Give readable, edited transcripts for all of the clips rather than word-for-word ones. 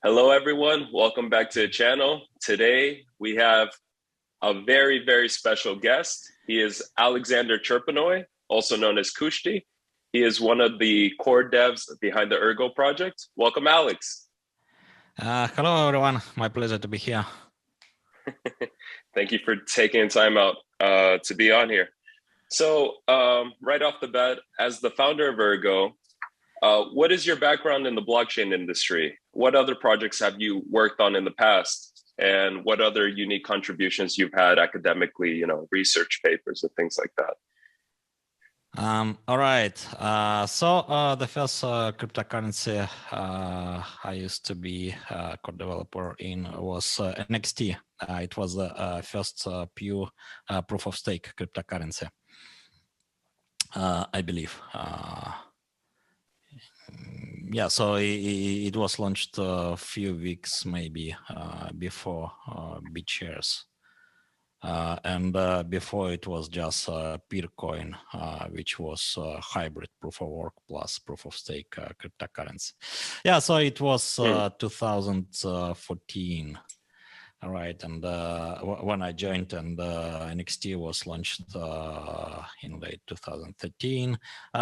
Hello, everyone. Welcome back to the channel. Today, we have a very, very special guest. He is Alexander Chepurnoy, also known as Kushti. He is one of the core devs behind the ERGO project. Welcome, Alex. Hello, everyone. My pleasure to be here. Thank you for taking time out to be on here. So right off the bat, as the founder of ERGO, what is your background in the blockchain industry? What other projects have you worked on in the past? And what other unique contributions you've had academically, research papers and things like that? All right. So the first cryptocurrency I used to be a co-developer in was NXT. It was the first pure proof of stake cryptocurrency, I believe. Yeah, so it was launched a few weeks maybe before BitShares. And before it was just Peercoin, which was hybrid proof of work plus proof of stake cryptocurrency. Yeah, so it was 2014. All right, and when I joined, and NXT was launched in late 2013.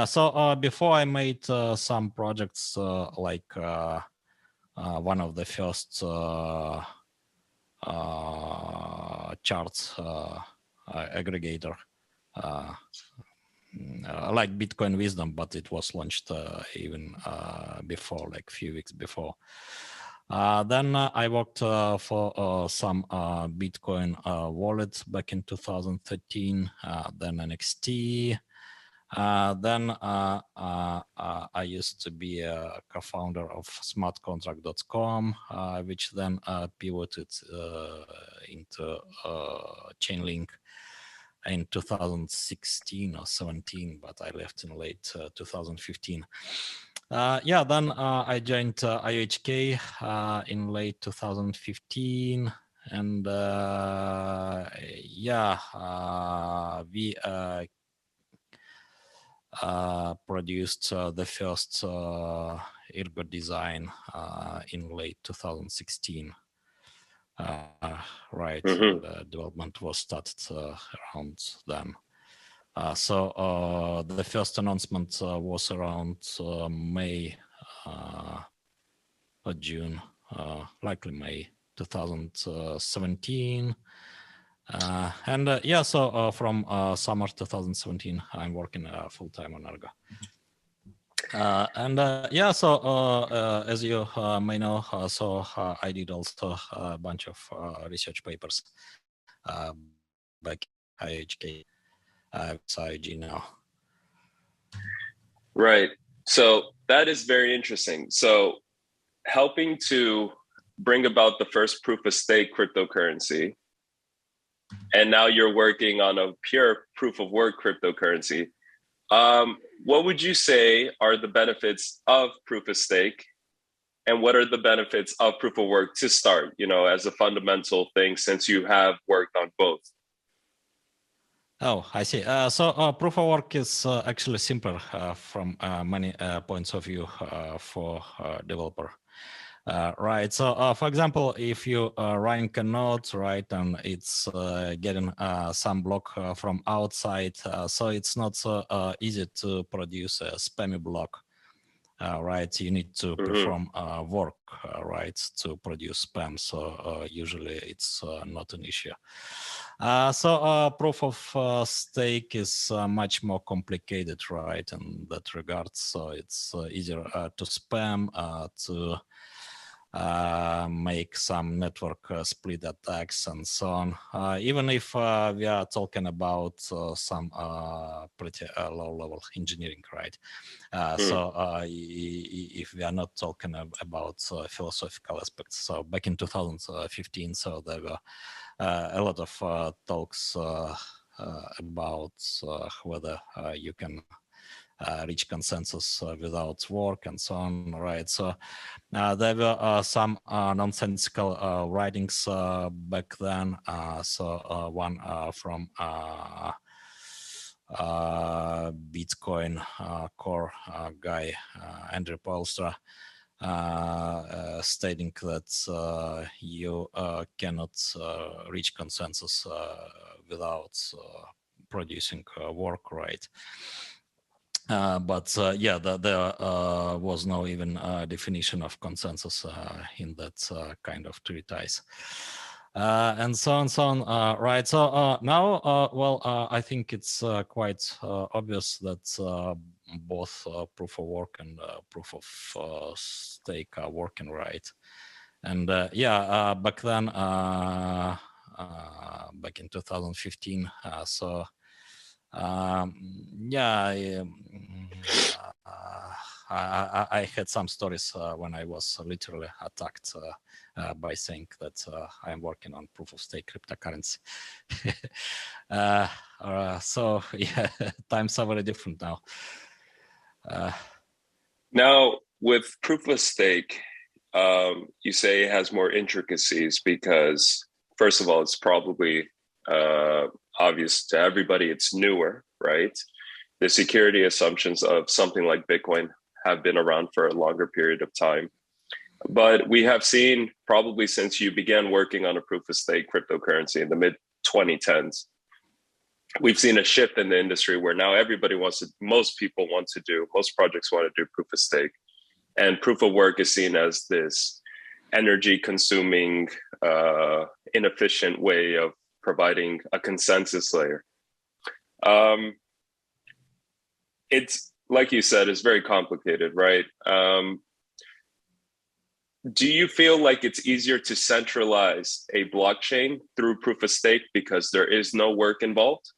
So before I made some projects like one of the first charts aggregator like Bitcoin Wisdom, but it was launched even before, like a few weeks before. Then I worked for some Bitcoin wallets back in 2013, then NXT. Then I used to be a co-founder of smartcontract.com, which then pivoted into Chainlink in 2016 or 17, but I left in late 2015. Yeah, then I joined IOHK in late 2015. And yeah, we produced the first ERGO design in late 2016. Right, the development was started around then. So the first announcement was around May or June, likely May 2017. And yeah, so from summer 2017, I'm working full-time on ERGO. And yeah, so as you may know, so I did also a bunch of research papers back at IOHK, IOHK now. Right. So that is very interesting. So helping to bring about the first proof of stake cryptocurrency, and now you're working on a pure proof of work cryptocurrency. What would you say are the benefits of proof of stake, and what are the benefits of proof of work to start, as a fundamental thing, since you have worked on both? Oh, I see. So proof of work is actually simpler from many points of view for developer. Right. So, for example, if you running a node, right, and it's getting some block from outside, so it's not so easy to produce a spammy block. Right, you need to perform work, right, to produce spam. So usually it's not an issue. So proof of stake is much more complicated, right, in that regard. So it's easier to spam, to make some network split attacks and so on. Even if we are talking about some pretty low-level engineering, right? So if we are not talking about philosophical aspects, so back in 2015, so there were a lot of talks about whether you can reach consensus without work and so on, right? So there were some nonsensical writings back then. So one from Bitcoin core guy, Andrew Polstra, stating that you cannot reach consensus without producing work, right? But yeah, there was no even definition of consensus in that kind of treatise. And so on, right? So now, well, I think it's quite obvious that both proof of work and proof of stake are working right. And yeah, back then, back in 2015, so yeah, I had some stories when I was literally attacked by saying that I'm working on proof of stake cryptocurrency. So yeah, times are very different now. Now, with proof of stake, you say it has more intricacies because, first of all, it's probably obvious to everybody it's newer, right? The security assumptions of something like Bitcoin have been around for a longer period of time. But we have seen, probably since you began working on a proof of stake cryptocurrency in the mid 2010s, we've seen a shift in the industry where now everybody wants to, most people want to do, most projects want to do proof of stake. And proof of work is seen as this energy consuming, inefficient way of providing a consensus layer. It's, like you said, it's very complicated, right? Do you feel like it's easier to centralize a blockchain through proof of stake because there is no work involved?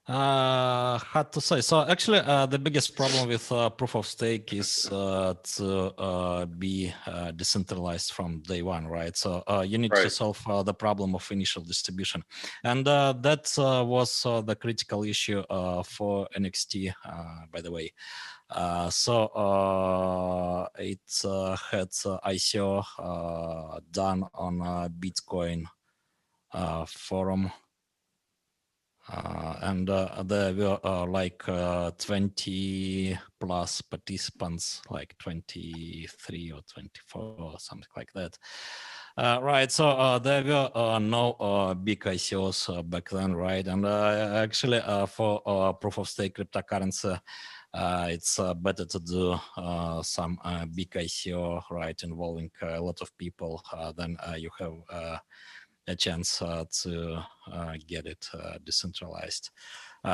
Hard to say. So actually, the biggest problem with proof of stake is to be decentralized from day one, right? So you need to solve the problem of initial distribution, and that was the critical issue for NXT, by the way. So it had ICO done on Bitcoin forum. And there were like 20 plus participants, like 23 or 24 or something like that. Right, so there were no big ICOs back then, right? And actually for proof of stake cryptocurrency, it's better to do some big ICO, right, involving a lot of people, than you have a chance to get it decentralized.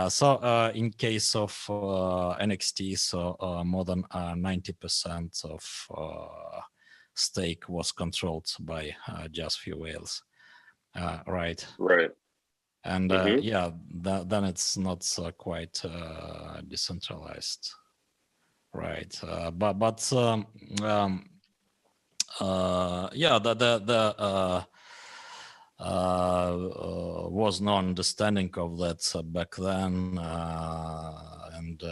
So in case of NXT, so more than 90% of stake was controlled by just few whales, right? Right. And yeah, then it's not quite decentralized, right? But yeah, the was no understanding of that back then, and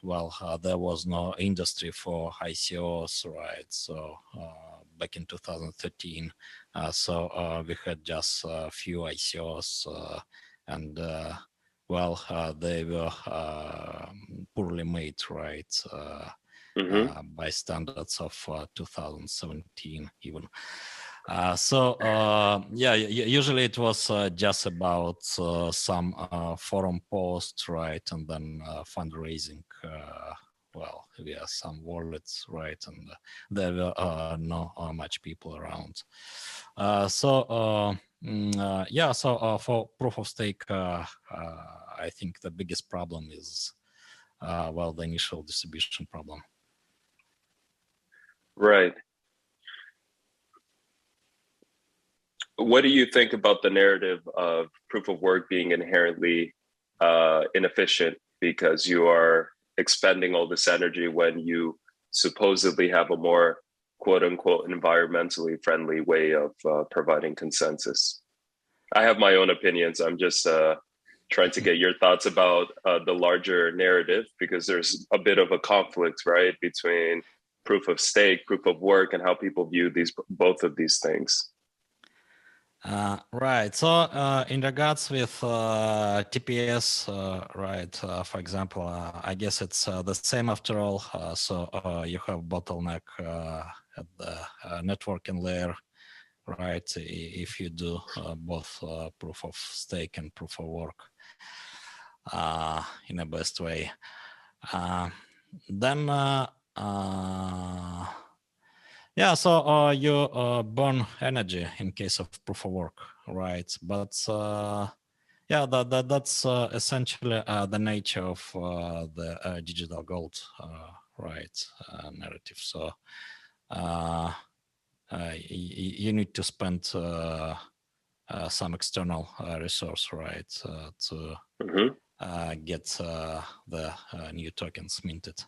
well, there was no industry for ICOs, right? So back in 2013, so we had just a few ICOs, and well, they were poorly made, right? By standards of 2017 even. So yeah, usually it was just about some forum posts, right, and then fundraising, well, via some wallets, right, and there were not much people around. So yeah, so for proof of stake, I think the biggest problem is well, the initial distribution problem. Right. What do you think about the narrative of proof of work being inherently inefficient because you are expending all this energy when you supposedly have a more quote unquote environmentally friendly way of providing consensus? I have my own opinions. I'm just trying to get your thoughts about the larger narrative because there's a bit of a conflict, right, between proof of stake, proof of work, and how people view these both of these things. Right. So in regards with TPS, right, for example, I guess it's the same after all. So you have bottleneck at the networking layer, right? If you do both proof of stake and proof of work in a best way. Then yeah, so you burn energy in case of proof of work, right? But yeah, that's essentially the nature of the digital gold, right, narrative. So you need to spend some external resource, right, to get the new tokens minted.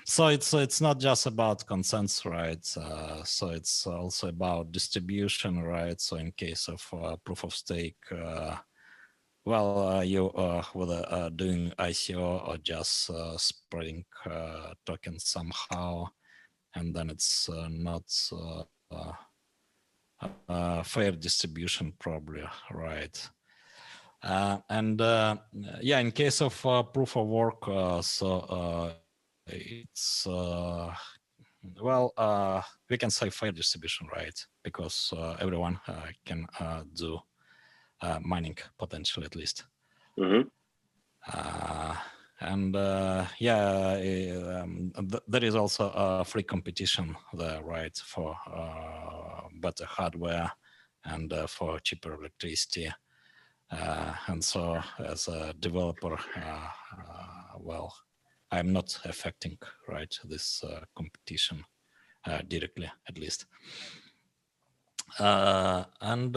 So it's not just about consensus, right? So it's also about distribution, right? So in case of proof of stake, well, you whether doing ICO or just spreading tokens somehow, and then it's not fair distribution, probably, right? And yeah, in case of proof of work, so it's well, we can say fair distribution, right? Because everyone can do mining potentially, at least. And yeah, there is also free competition there, right, for better hardware and for cheaper electricity. And so as a developer, well, I'm not affecting, right, this competition directly, at least. And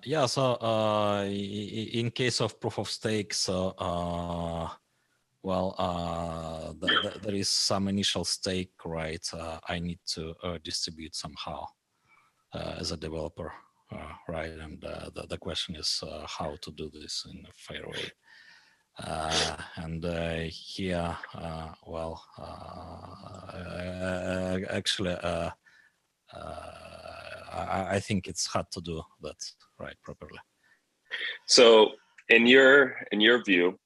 yeah, so in case of proof of stake, so well, there is some initial stake, right? I need to distribute somehow as a developer, right? And the question is how to do this in a fair way. And here, well, actually, I think it's hard to do that right properly. So, in your view,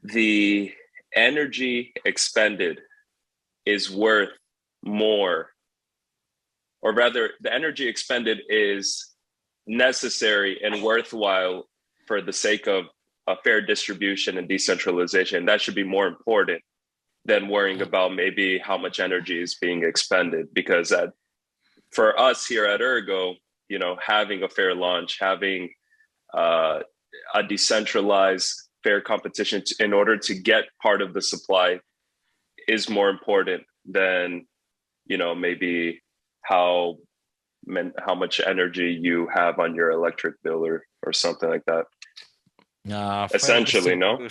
the energy expended is worth more, or rather, the energy expended is necessary and worthwhile for the sake of a fair distribution and decentralization. That should be more important than worrying about maybe how much energy is being expended, because for us here at Ergo, you know, having a fair launch, having a decentralized fair competition in order to get part of the supply is more important than, you know, maybe how much energy you have on your electric bill or something like that. Essentially, no?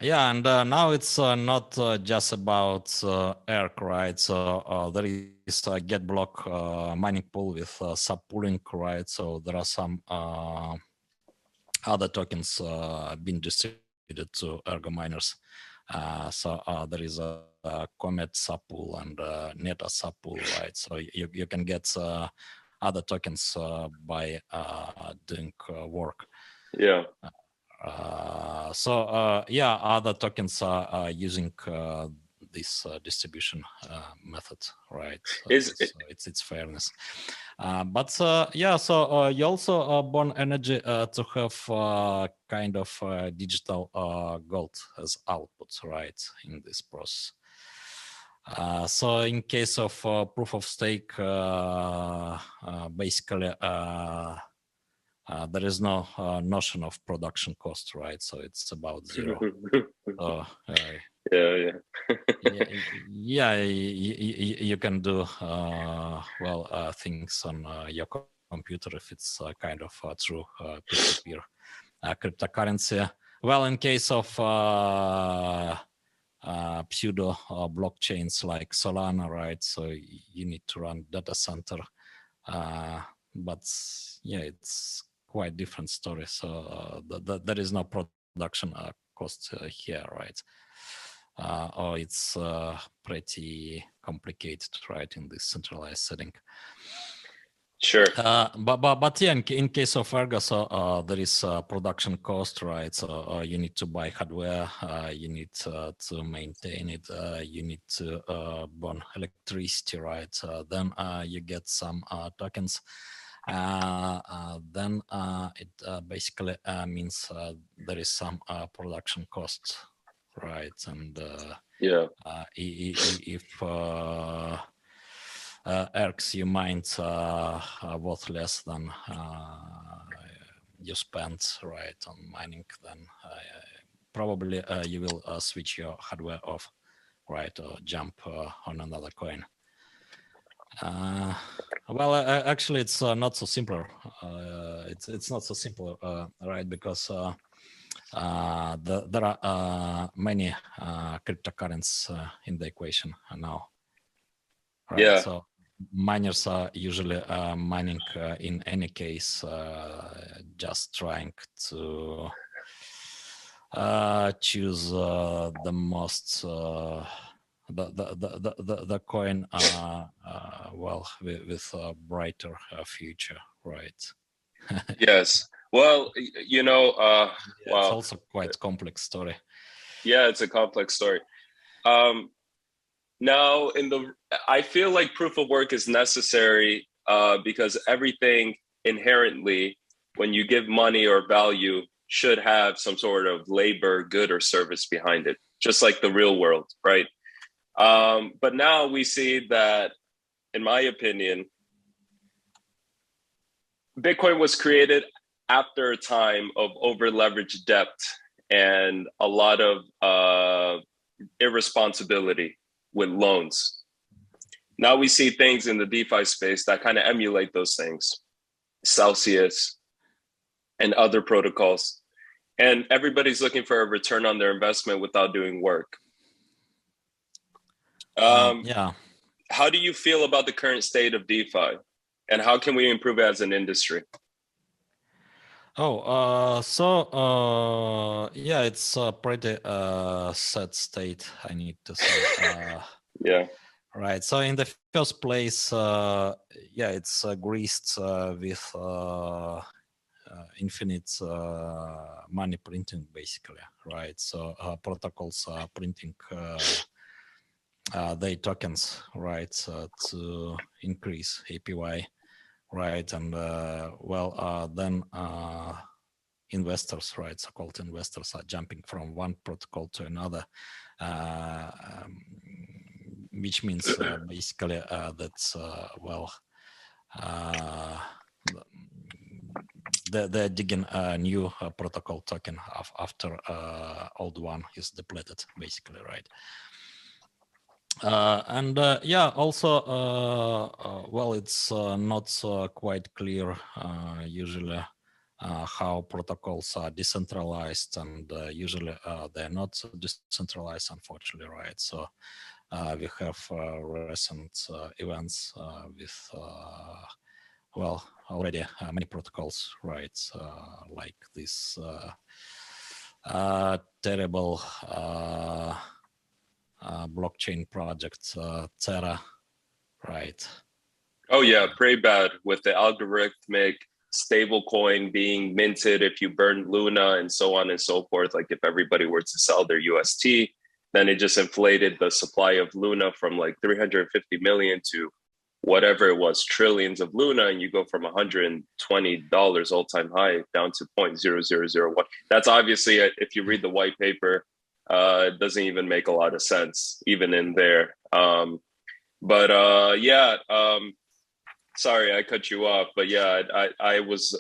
Yeah, and now it's not just about ERC, right? So there is a get block mining pool with subpooling, right? So there are some other tokens being distributed to Ergo miners. So there is a Comet subpool and Neta subpool, right? So you can get other tokens by doing work. Yeah. So yeah, other tokens are using this distribution method, right? So it's fairness. But yeah, so you also burn energy to have kind of digital gold as output, right, in this process. So in case of proof of stake, basically there is no notion of production cost, right? So it's about zero. Yeah, you can do well things on your computer if it's kind of true peer-to-peer cryptocurrency. Well, in case of pseudo blockchains like Solana, right? So you need to run data center, but yeah, it's quite different story. So there is no production cost here, right? Or it's pretty complicated, right, in this centralized setting. Sure. But yeah, in case of Ergo, so there is a production cost, right? So you need to buy hardware, you need to maintain it, you need to burn electricity, right? Then you get some tokens. Then it basically means there is some production cost, right? And yeah, if ERCs you mine worth less than you spent, right, on mining, then probably you will switch your hardware off, right, or jump on another coin. Well, actually, it's not so simple. It's not so simple, right? Because there are many cryptocurrencies in the equation now, right? yeah. So miners are usually mining in any case, just trying to choose the most the coin well with a brighter future, right? Yes. Well, you know, Yeah, wow. it's also quite complex story. Yeah, it's a complex story. Now, I feel like proof of work is necessary because everything inherently, when you give money or value, should have some sort of labor, good, or service behind it, just like the real world, right? But now we see that, in my opinion, Bitcoin was created after a time of over-leveraged debt and a lot of irresponsibility with loans. Now we see things in the DeFi space that kind of emulate those things, Celsius and other protocols. And everybody's looking for a return on their investment without doing work. Yeah. How do you feel about the current state of DeFi? And how can we improve it as an industry? Yeah, it's a pretty sad state, I need to say. Yeah. Right. So in the first place, yeah, it's greased with infinite money printing, basically, right? So protocols are printing their tokens, right, to increase APY, right? And then investors, right, so-called investors, are jumping from one protocol to another, which means basically that's they're digging a new protocol token after old one is depleted, basically, right? And yeah, also, well, it's not quite clear usually how protocols are decentralized, and usually they're not decentralized, unfortunately, right? So we have recent events with, well, already many protocols, right? Like this terrible blockchain project, Terra, right? Oh yeah, pretty bad with the algorithmic stablecoin being minted if you burn Luna and so on and so forth. Like if everybody were to sell their UST, then it just inflated the supply of Luna from like 350 million to whatever it was, trillions of Luna, and you go from $120 all-time high down to 0.0001. That's obviously, if you read the white paper, it doesn't even make a lot of sense, even in there. Yeah, sorry, I cut you off, but yeah, I was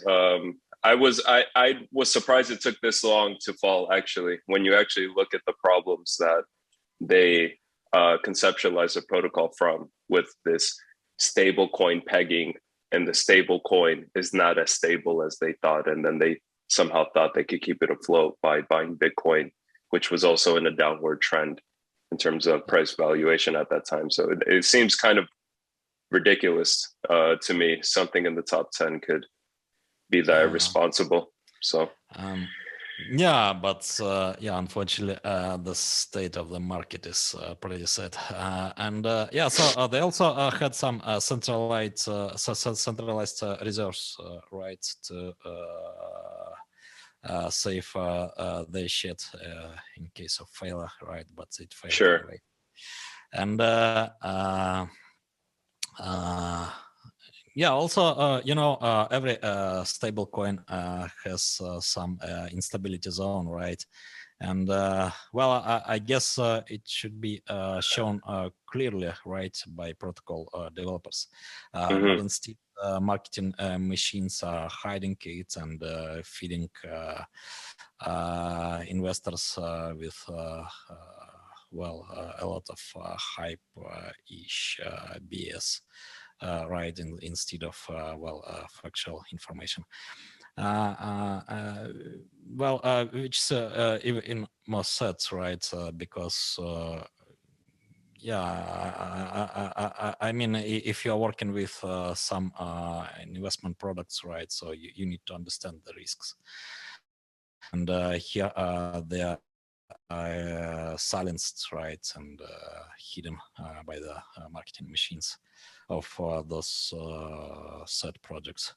surprised it took this long to fall. Actually, when you actually look at the problems that they conceptualize a protocol from, with this stable coin pegging, and the stable coin is not as stable as they thought, and then they somehow thought they could keep it afloat by buying Bitcoin, which was also in a downward trend in terms of price valuation at that time. So it seems kind of ridiculous to me. Something in the top 10 could be that irresponsible. So Yeah, but yeah, unfortunately, the state of the market is pretty sad. And yeah, so they also had some centralized reserves, right, to save their shit in case of failure, right? But it failed Sure. anyway. And yeah, also, you know, every stable coin has some instability zone, right? And well, I guess it should be shown clearly, right, by protocol developers. But instead, marketing machines are hiding it and feeding investors with well, a lot of hype-ish BS, right, instead of well, factual information. Well, which in most sets, right? Because yeah, I mean, if you are working with some investment products, right? So you need to understand the risks, and here they are silenced, right, and hidden by the marketing machines of those set projects.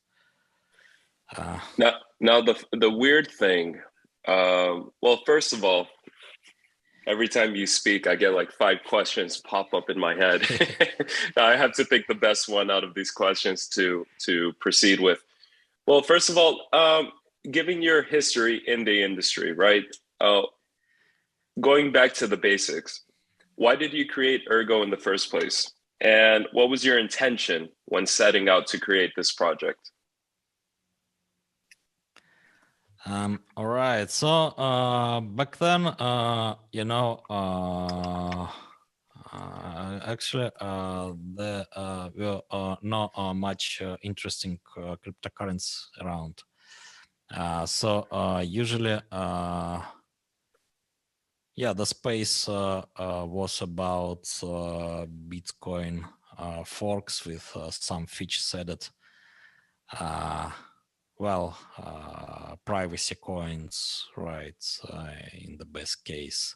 Now the weird thing, well, first of all, every time you speak, I get like 5 questions pop up in my head. I have to pick the best one out of these questions to proceed with. Well, first of all, given your history in the industry, right? Going back to the basics, why did you create Ergo in the first place? And what was your intention when setting out to create this project? All right. So back then, you know, actually, there were not much interesting cryptocurrencies around. So usually, yeah, the space was about Bitcoin forks with some features added. Well, privacy coins, right, in the best case.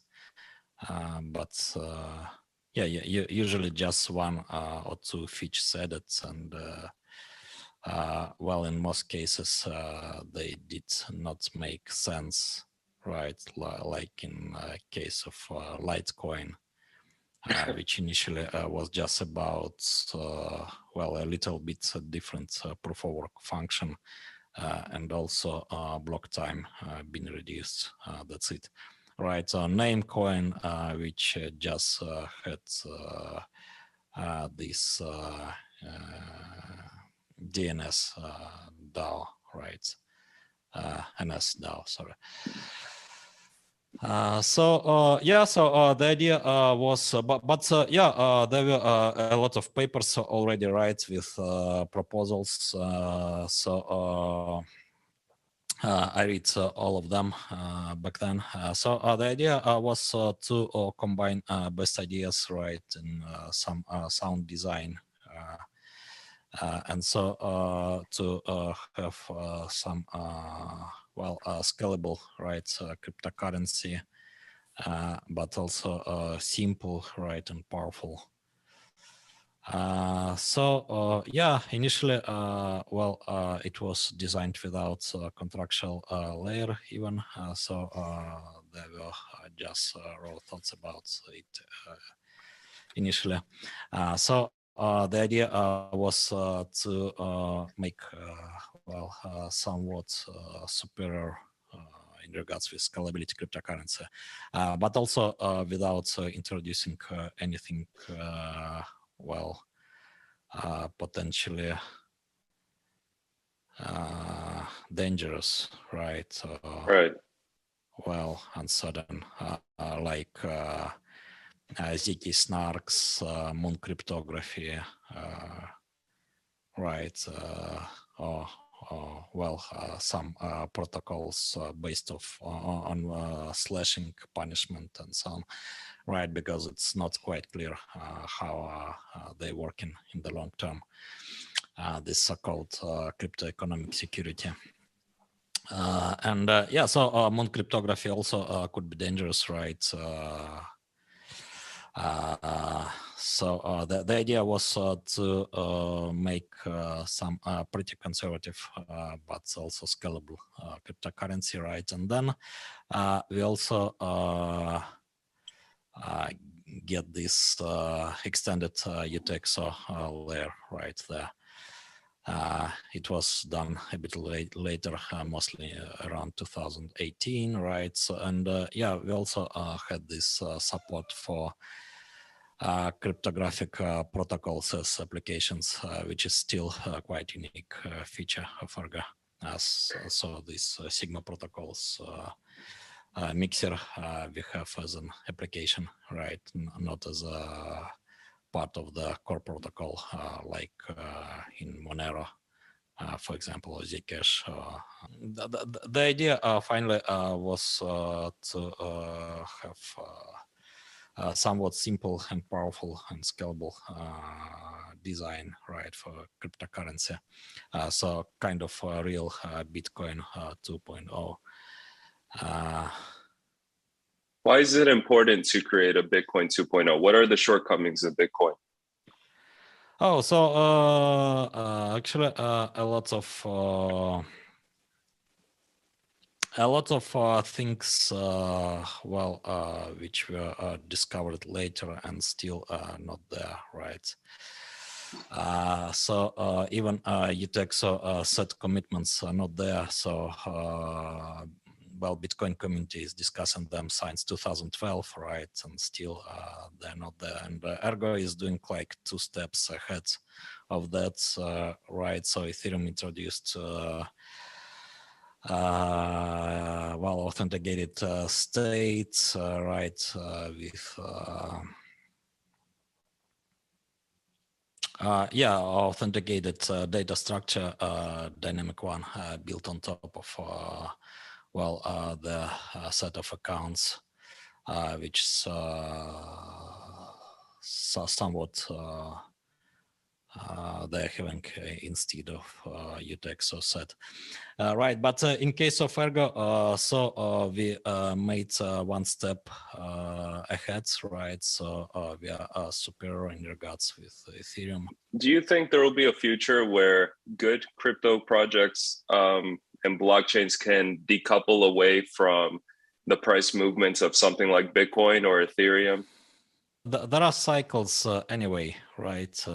But yeah, usually just one or two features added, and well, in most cases, they did not make sense, right? Like in case of Litecoin, which initially was just about, well, a little bit different proof of work function, and also block time being reduced. That's it. Right, so Namecoin, which just had this DNS DAO, right? NS DAO, sorry. So yeah, so the idea was, but yeah, there were a lot of papers already, right, with proposals. So I read all of them back then. So the idea was to combine best ideas, right, in some sound design. And so to have some well, scalable, right, cryptocurrency, but also simple, right, and powerful. So yeah, initially, well, it was designed without contractual layer even. So there were just raw thoughts about it initially. So the idea was to make well, somewhat superior in regards with scalability cryptocurrency, but also without introducing anything well, potentially dangerous, right? Right. Well, uncertain, like ZK snarks, moon cryptography, right? Or well, some protocols based on slashing punishment and so on, right? Because it's not quite clear how they work in the long term. This so-called crypto economic security. Yeah, so moon cryptography also could be dangerous, right? So the idea was to make some pretty conservative but also scalable cryptocurrency, right? And then we also get this extended UTXO layer right there. It was done a bit later, mostly around 2018, right? So, and yeah, we also had this support for cryptographic protocols as applications, which is still quite unique feature of ERGO. So these Sigma protocols mixer we have as an application, right? Not as a part of the core protocol like in Monero, for example, or Zcash. The idea finally was to have somewhat simple and powerful and scalable design, right, for cryptocurrency. So kind of real Bitcoin 2.0. Why is it important to create a Bitcoin 2.0? What are the shortcomings of Bitcoin? Oh, so actually a lot of things, which were discovered later and still not there, right? So even UTXO set commitments are not there. So well, Bitcoin community is discussing them since 2012, right? And still they're not there. And Ergo is doing like 2 steps ahead of that, right? So Ethereum introduced well, authenticated states, right, with yeah, authenticated data structure, dynamic one, built on top of well, the set of accounts, which is somewhat they're having instead of UTXO set. Right, but in case of Ergo, so we made 1 step ahead, right? So we are superior in regards with Ethereum. Do you think there will be a future where good crypto projects and blockchains can decouple away from the price movements of something like Bitcoin or Ethereum? There are cycles anyway, right?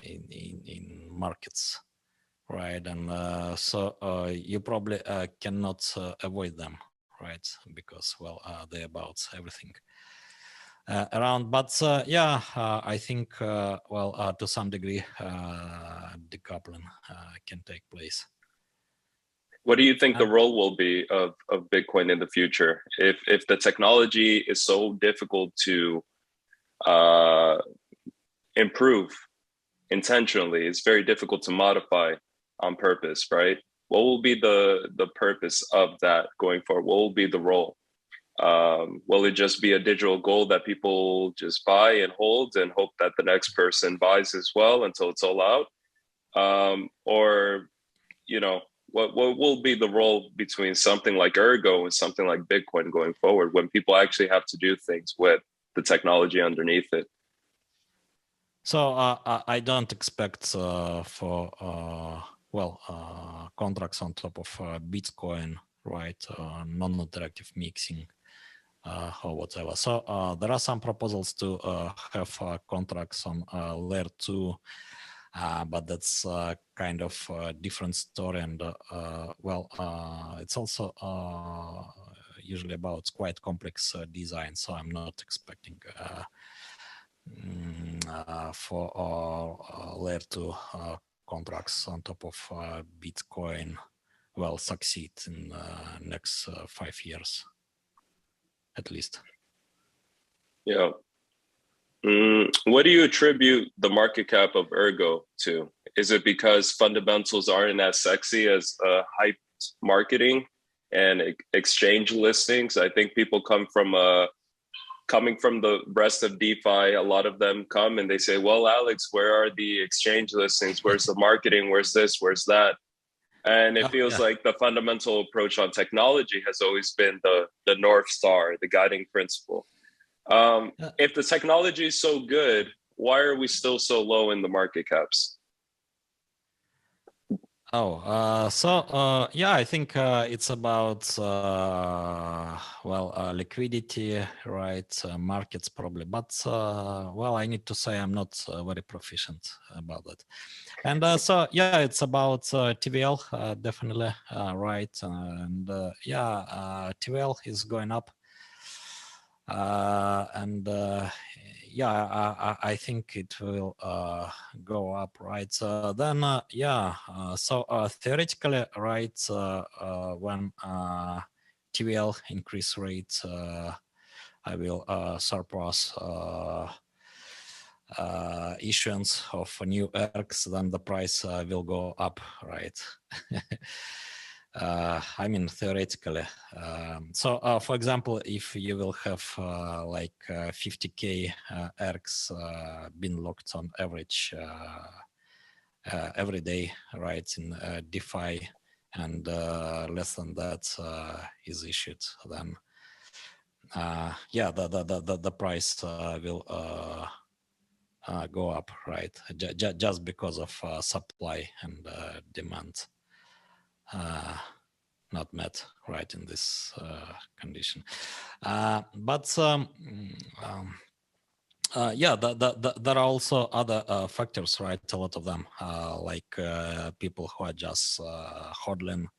In markets, right? And so you probably cannot avoid them, right? Because well, they're about everything around. But yeah, I think well, to some degree, decoupling can take place. What do you think the role will be of Bitcoin in the future? If the technology is so difficult to improve intentionally, it's very difficult to modify on purpose, right? What will be the purpose of that going forward? What will be the role? Will it just be a digital gold that people just buy and hold and hope that the next person buys as well until it's all out? Or, you know, what will be the role between something like Ergo and something like Bitcoin going forward when people actually have to do things with the technology underneath it? So I don't expect for contracts on top of Bitcoin, right? Non-interactive mixing or whatever. So there are some proposals to have contracts on layer 2, but that's kind of a different story. And it's also usually about quite complex design. So I'm not expecting for layer 2 contracts on top of Bitcoin will succeed in next 5 years at least. Yeah. What do you attribute the market cap of Ergo to? Is it because fundamentals aren't as sexy as hyped marketing and exchange listings? I think people coming from the rest of DeFi, a lot of them come and they say, well, Alex, where are the exchange listings? Where's the marketing? Where's this? Where's that? And it feels Yeah. like the fundamental approach on technology has always been the North Star, the guiding principle. If the technology is so good, why are we still so low in the market caps? Yeah, I think it's about liquidity, right? Markets probably, but I need to say I'm not very proficient about that. And yeah, it's about TVL, definitely, right? And TVL is going up. I think it will go up, right? Theoretically, right, when TVL increase rate, I will surpass issuance of new ERGs, then the price will go up, right? I mean, theoretically. For example, if you will have 50K ERGs being locked on average every day, right, in DeFi, and less than that is issued, then the price will go up, right? Just because of supply and demand not met, right, in this condition. There are also other factors, right? A lot of them, like people who are just hodling,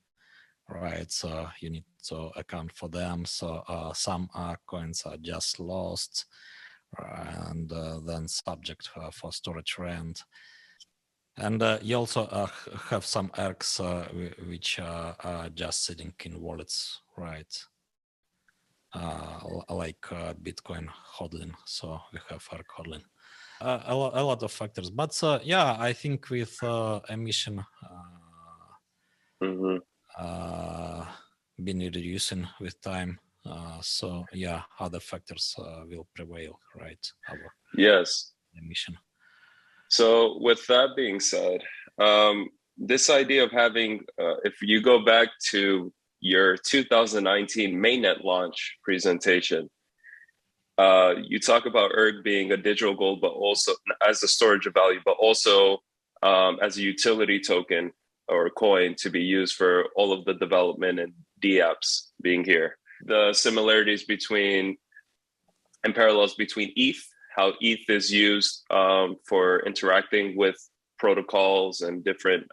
right? So you need to account for them. So some coins are just lost and then subject for storage rent. And you also have some ERGs which are just sitting in wallets, right? Like Bitcoin hodling. So we have ERG hodling. A lot of factors. But yeah, I think with emission been reducing with time. So yeah, other factors will prevail, right? Yes. Emission. So with that being said, this idea of having, if you go back to your 2019 mainnet launch presentation, you talk about ERG being a digital gold, but also as a storage of value, but also as a utility token or coin to be used for all of the development and dApps being here. The similarities between and parallels between ETH, how ETH is used for interacting with protocols and different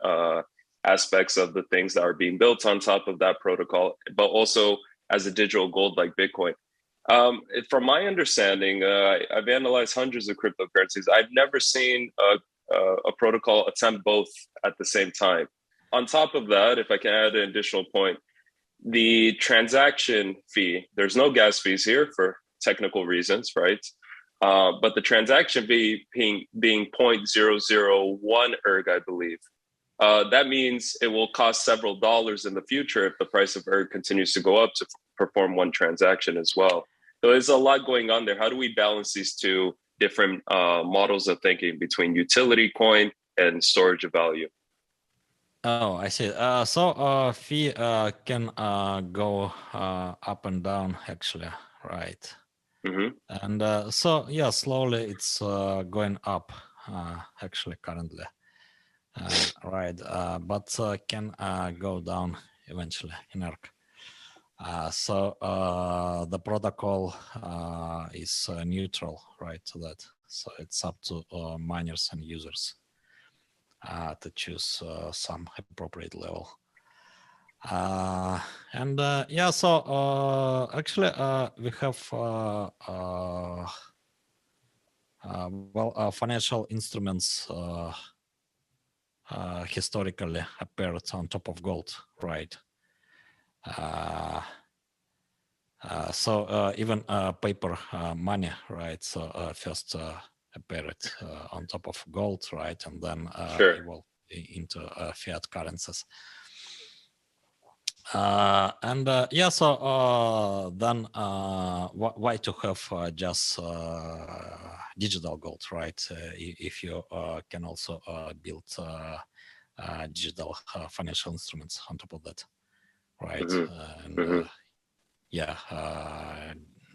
aspects of the things that are being built on top of that protocol, but also as a digital gold like Bitcoin. From my understanding, I've analyzed hundreds of cryptocurrencies. I've never seen a protocol attempt both at the same time. On top of that, if I can add an additional point, the transaction fee, there's no gas fees here for technical reasons, right? But the transaction fee being 0.001 ERG, I believe. That means it will cost several dollars in the future if the price of ERG continues to go up to perform one transaction as well. So there's a lot going on there. How do we balance these two different models of thinking between utility coin and storage of value? Oh, I see. Fee can go up and down, actually, right? Mm-hmm. And slowly it's going up, actually, currently, right? But can go down eventually in ERC. The protocol is neutral, right, to that. So it's up to miners and users to choose some appropriate level. Actually we have financial instruments historically appeared on top of gold, right? Even paper money, right? So first appeared on top of gold, right? And then evolved into fiat currencies. Then why to have just digital gold, right? If you can also build digital financial instruments on top of that, right? Mm-hmm. And Mm-hmm. yeah,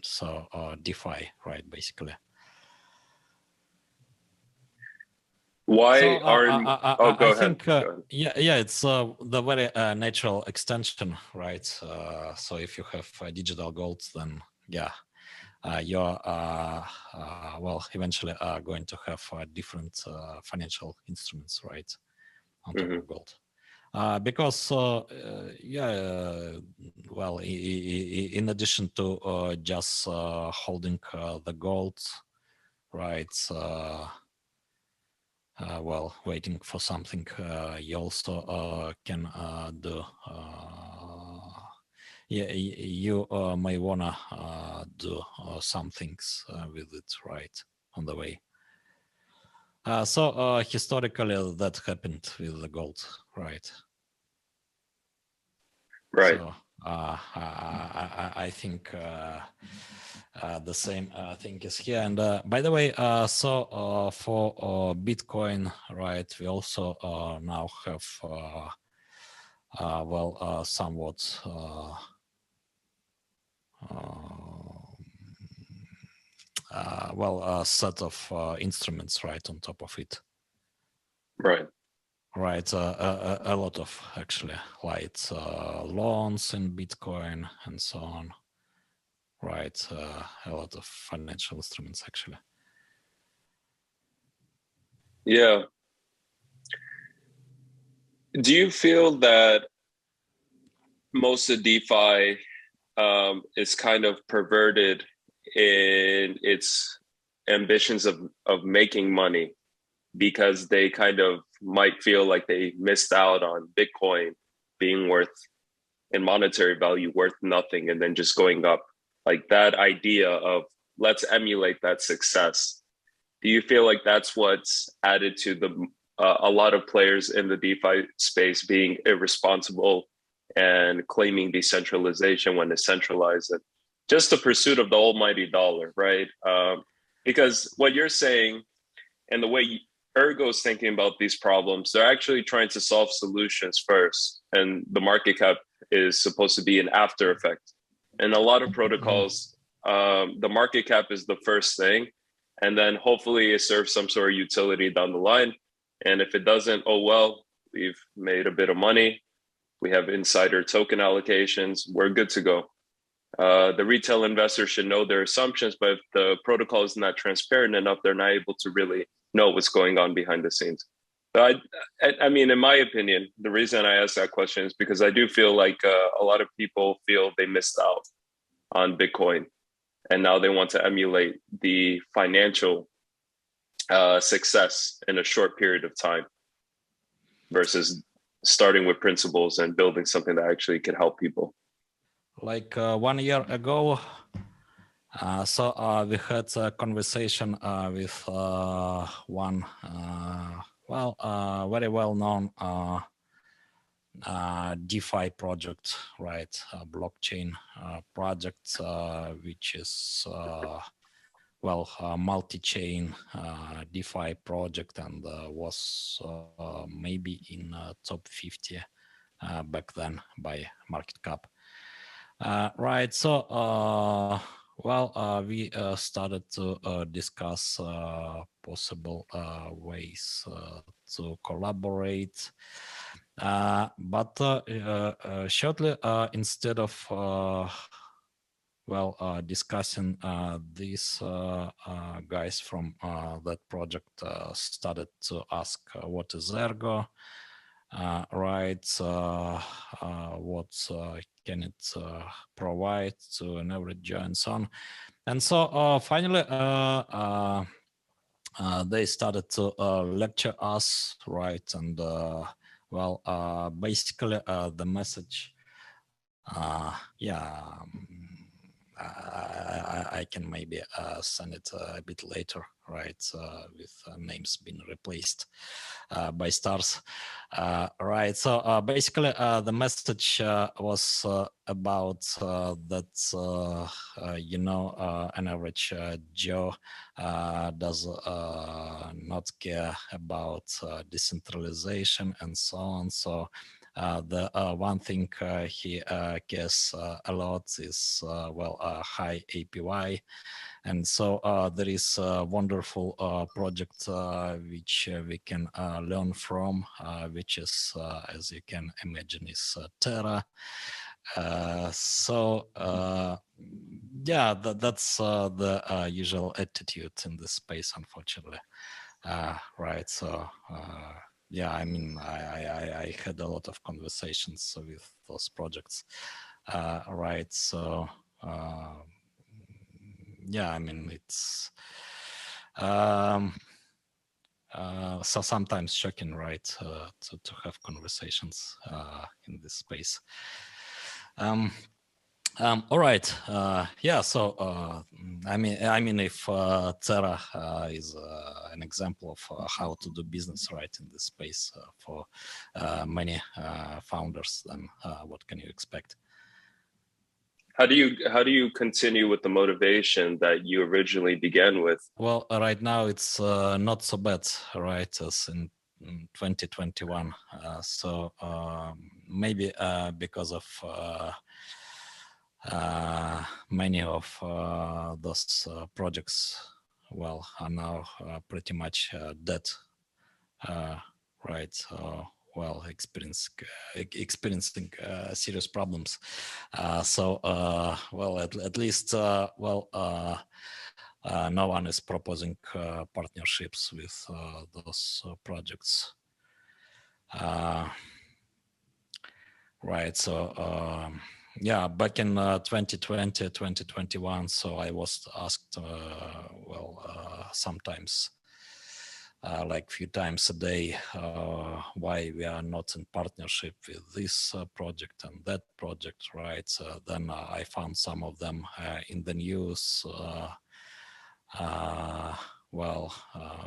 so DeFi, right, basically. Why So aren't? Oh, I go ahead. think, Go ahead. yeah, it's the very natural extension, right? So if you have digital gold, then yeah, you're well, eventually are going to have different financial instruments, right, on top Mm-hmm. of gold. Because yeah, well, in addition to just holding the gold, right? Well, waiting for something, you also can do. Yeah, you may wanna do some things with it, right, on the way. So historically, that happened with the gold, right? Right. So I think the same thing is here. And by the way, so for Bitcoin, right, we also now have well, somewhat well, a set of instruments, right, on top of it. Right. Right, a lot of actually, like loans in Bitcoin and so on. Right, a lot of financial instruments actually. Yeah. Do you feel that most of DeFi is kind of perverted in its ambitions of making money because they kind of might feel like they missed out on Bitcoin being worth in monetary value worth nothing and then just going up, like that idea of let's emulate that success? Do you feel like that's what's added to the a lot of players in the DeFi space being irresponsible and claiming decentralization when it's centralized, and just the pursuit of the almighty dollar, right? Because what you're saying and the way Ergo is thinking about these problems, they're actually trying to solve solutions first, and the market cap is supposed to be an after effect. And a lot of protocols, the market cap is the first thing, and then hopefully it serves some sort of utility down the line. And if it doesn't, oh well, we've made a bit of money. We have insider token allocations. We're good to go. The retail investor should know their assumptions, but if the protocol is not transparent enough, they're not able to really know what's going on behind the scenes. But I mean, in my opinion, the reason I ask that question is because I do feel like a lot of people feel they missed out on Bitcoin, and now they want to emulate the financial success in a short period of time versus starting with principles and building something that actually can help people. Like 1 year ago, so we had a conversation with one, well, very well-known DeFi project, right? Blockchain project, which is well, multi-chain DeFi project, and was maybe in top 50 back then by market cap. Right, so well, we started to discuss possible ways to collaborate, but shortly instead of well, discussing these guys from that project started to ask what is Ergo, right? What can it provide to an average user and so on. And so finally, they started to lecture us, right? And well, basically the message, yeah. I can maybe send it a bit later, right? With names being replaced by stars, right? So basically, the message was about that you know, an average Joe does not care about decentralization and so on. So the one thing he cares a lot is well, high APY, and so there is a wonderful project which we can learn from, which is, as you can imagine, is Terra. So yeah, that's the usual attitude in this space, unfortunately. Right. So yeah, I mean, I had a lot of conversations with those projects. Right. So yeah, I mean, it's so sometimes shocking, right, to have conversations in this space. All right. Yeah. So I mean, if Terra is an example of how to do business right in this space for many founders, then what can you expect? How do you continue with the motivation that you originally began with? Well, right now it's not so bad, right, as in 2021. So maybe because of many of those projects, well, are now pretty much dead, right? Well, experiencing serious problems. So, well, at least, well, no one is proposing partnerships with those projects. Right. So, yeah, back in 2020, 2021, so I was asked, well, sometimes, like few times a day, why we are not in partnership with this project and that project, right? So then I found some of them in the news, well,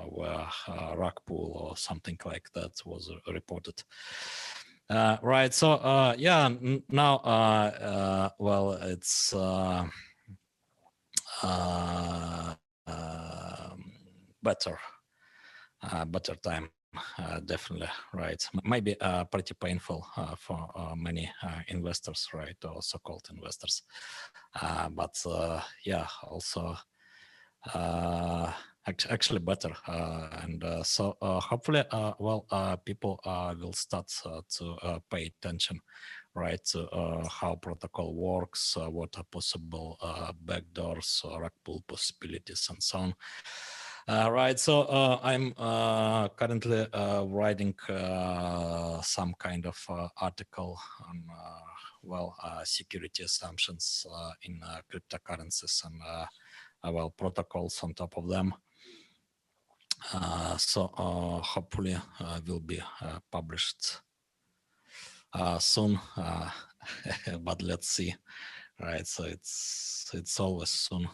where rug pull or something like that was reported. Right. So yeah, now, well, it's better, better time, definitely, right. Maybe pretty painful for many investors, right, or so-called investors, but yeah, also actually better, and so hopefully, well, people will start to pay attention, right, to how protocol works, what are possible backdoors, rug pull possibilities, and so on. Right, so I'm currently writing some kind of article on well, security assumptions in cryptocurrencies and well, protocols on top of them. So hopefully will be published soon, but let's see. Right, so it's always soon.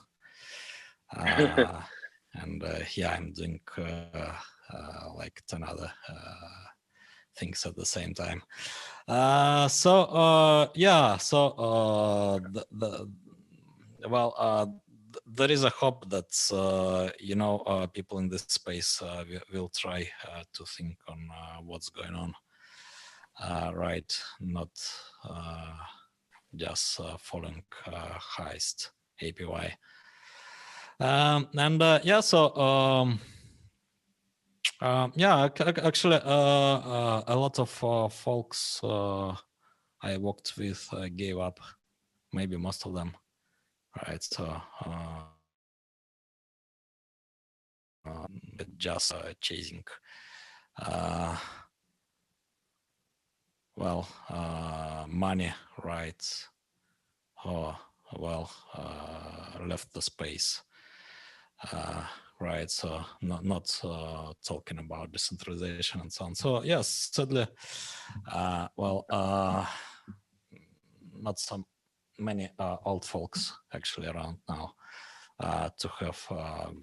And yeah, I'm doing like 10 other things at the same time. So yeah, so well, there is a hope that you know, people in this space will try to think on what's going on, right? Not just following highest APY. And yeah, so yeah, actually, a lot of folks I worked with gave up. Maybe most of them, right? So just chasing, well, money, right? Or well, left the space. Right, so not talking about decentralization and so on. So yes, sadly, well, not some many old folks actually around now to have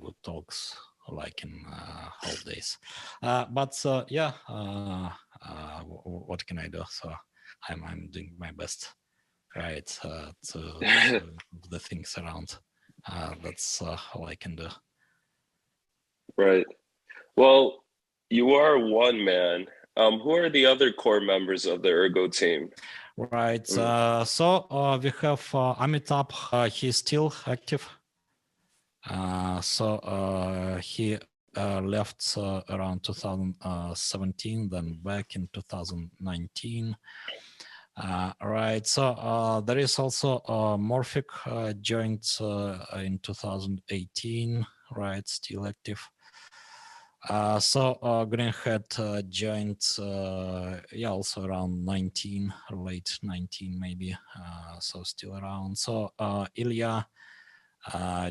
good talks like in old days. But yeah, what can I do? So I'm doing my best, right, to the things around. That's all I can do. Right. Well, you are one man. Who are the other core members of the Ergo team? Right. So we have Amitabh. He's still active. So he left around 2017, then back in 2019. Right. So there is also Morphic joined in 2018. Right. Still active. So Greenhead joined, yeah, also around 19, late 19 maybe, so still around. So Ilya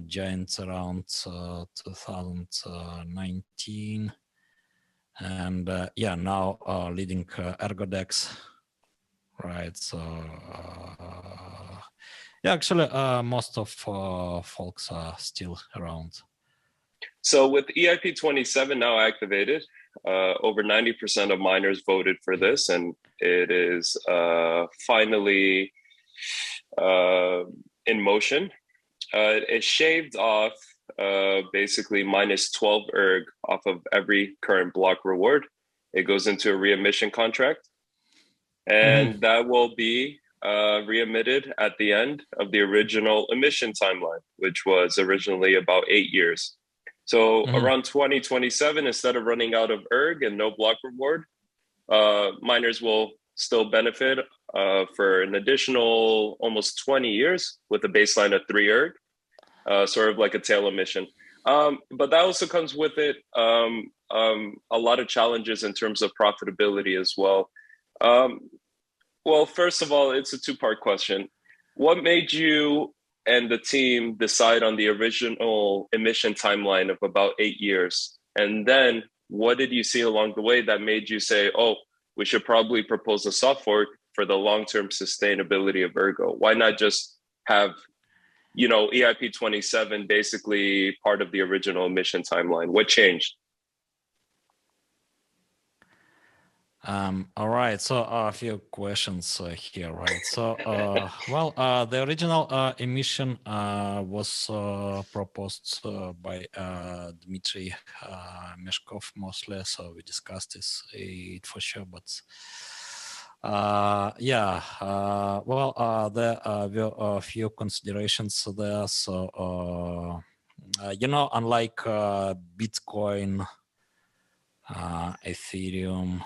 joined around 2019, and yeah, now leading ErgoDex, right? So yeah, actually most of folks are still around. So with EIP 27 now activated, over 90% of miners voted for this, and it is finally in motion. It shaved off basically minus 12 ERG off of every current block reward. It goes into a reemission contract, and that will be re-emitted at the end of the original emission timeline, which was originally about 8 years. So around 2027, instead of running out of ERG and no block reward, miners will still benefit for an additional almost 20 years with a baseline of 3 ERG, sort of like a tail emission. But that also comes with it a lot of challenges in terms of profitability as well. Well, first of all, it's a two-part question. What made you and the team decide on the original emission timeline of about 8 years? And then what did you see along the way that made you say, oh, we should probably propose a soft fork for the long-term sustainability of Ergo? Why not just have, you know, EIP 27 basically part of the original emission timeline? What changed? All right, so a few questions here, right? So, well, the original emission was proposed by Dmitry Meshkov mostly, so we discussed this it for sure, but yeah, well, there were a few considerations there. So, you know, unlike Bitcoin, Ethereum,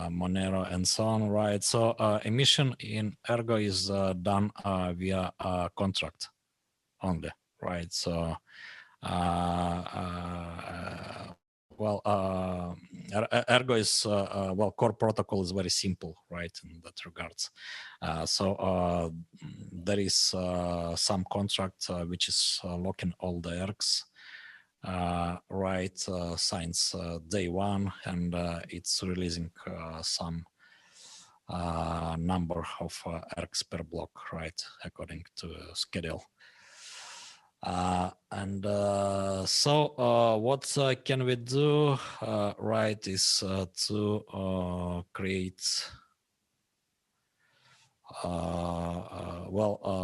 Monero, and so on, right? So emission in Ergo is done via contract only, right? So, well, Ergo is, well, core protocol is very simple, right, in that regards. So there is some contract which is locking all the ERGs, right, since day one, and it's releasing some number of ERGs per block, right, according to schedule. And so what can we do, right, is to create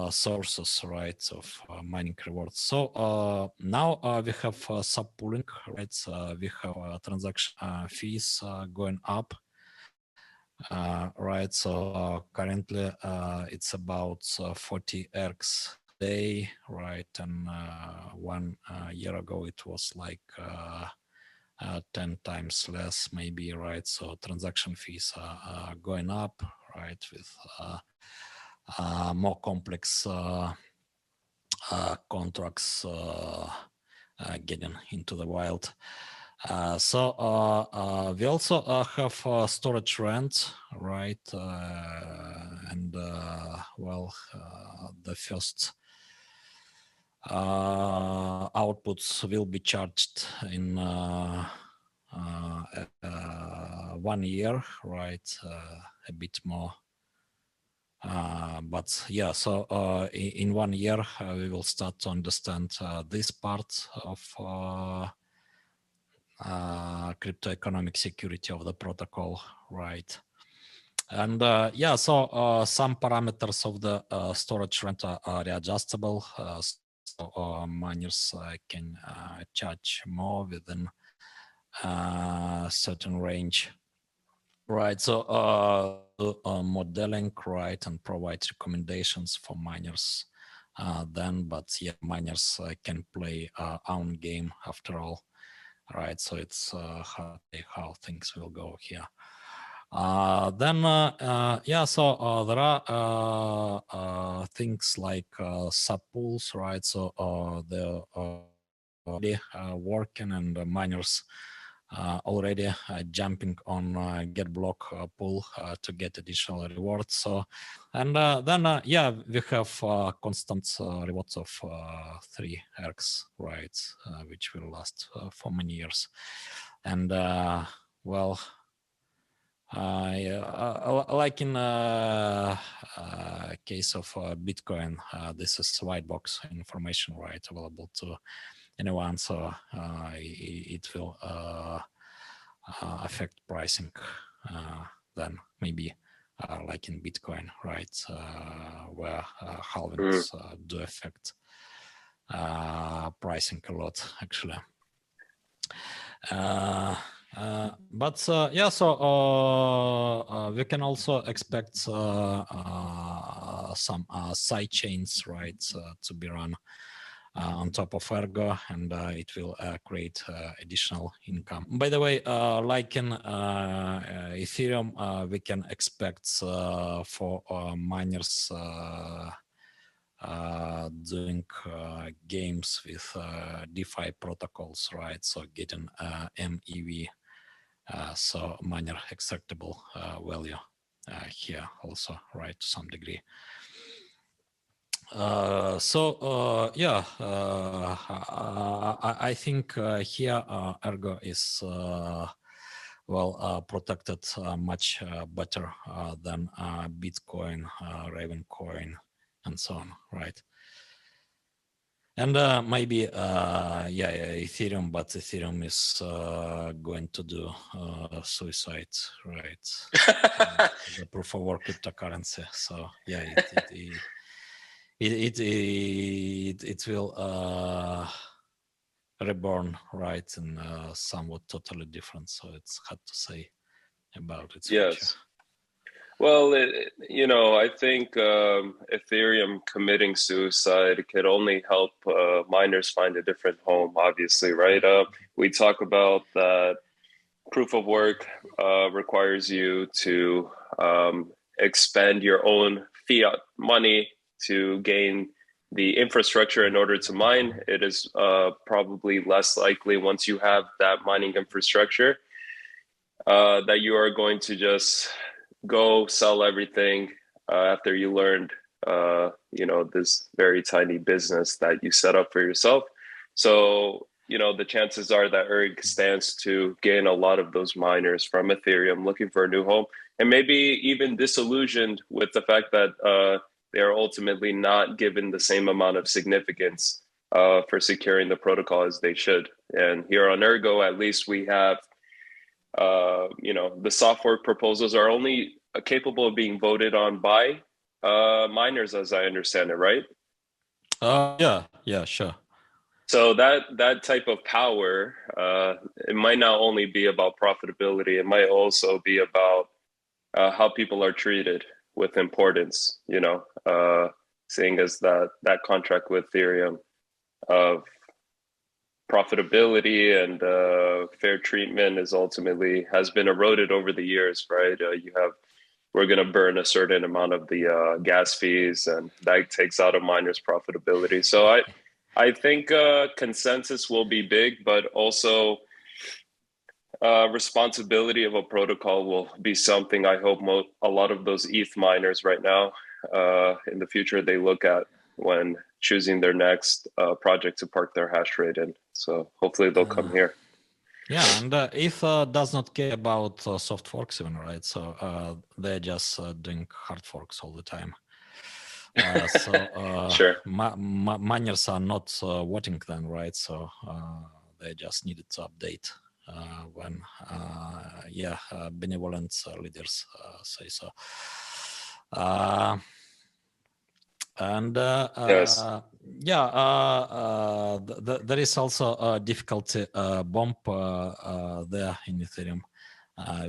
sources, right, of mining rewards. So now we have subpooling, right? We have transaction fees going up, right? So currently it's about 40 ERGs a day, right? And 1 year ago it was like 10 times less, maybe, right? So transaction fees are going up, right, with more complex contracts getting into the wild. So we also have storage rent, right? And well, the first outputs will be charged in 1 year, right? A bit more But yeah, so in 1 year, we will start to understand this part of crypto economic security of the protocol, right? And yeah, so some parameters of the storage rent are readjustable. So miners can charge more within a certain range, right? So modeling, right, and provide recommendations for miners then, but yeah, miners can play own game after all, right? So it's how things will go here. Yeah, so there are things like subpools, right? So they're already working, and miners already jumping on get block pool to get additional rewards. So, and then yeah, we have constant rewards of 3 ERGs, right, which will last for many years. And well, like in case of Bitcoin, this is white box information, right, available to anyone. So it will affect pricing then maybe like in Bitcoin, right, where halvings do affect pricing a lot, actually. But yeah, so we can also expect some side chains, right, to be run on top of Ergo, and it will create additional income. By the way, like in Ethereum, we can expect for miners doing games with DeFi protocols, right? So getting MEV, so miner extractable value here also, right, to some degree. Yeah, I think here Ergo is well protected much better than Bitcoin, Ravencoin, and so on, right? And maybe, yeah, Ethereum, but Ethereum is going to do suicide, right? The proof of work cryptocurrency. So yeah, it will reborn, right, in somewhat totally different. So it's hard to say about its future. Yes. Well, you know, I think Ethereum committing suicide could only help miners find a different home, obviously, right? We talk about that proof of work requires you to expend your own fiat money to gain the infrastructure in order to mine. It is probably less likely once you have that mining infrastructure that you are going to just go sell everything after you learned, you know, this very tiny business that you set up for yourself. So, you know, the chances are that ERG stands to gain a lot of those miners from Ethereum looking for a new home, and maybe even disillusioned with the fact that they are ultimately not given the same amount of significance for securing the protocol as they should. And here on Ergo, at least we have you know, the software proposals are only capable of being voted on by miners, as I understand it, right? Yeah, sure. So that type of power, it might not only be about profitability, it might also be about how people are treated with importance, you know, seeing as that contract with Ethereum of profitability and fair treatment is ultimately has been eroded over the years, right? We're going to burn a certain amount of the gas fees, and that takes out a miner's profitability. So I think consensus will be big, but also responsibility of a protocol will be something I hope a lot of those ETH miners right now in the future they look at when choosing their next project to park their hash rate in. So hopefully they'll come here. Yeah, and ETH does not care about soft forks even, right? So they're just doing hard forks all the time. Sure. Miners are not voting then, right? So they just needed to update when, benevolent leaders say so. And Yes. there is also a difficulty bump there in Ethereum,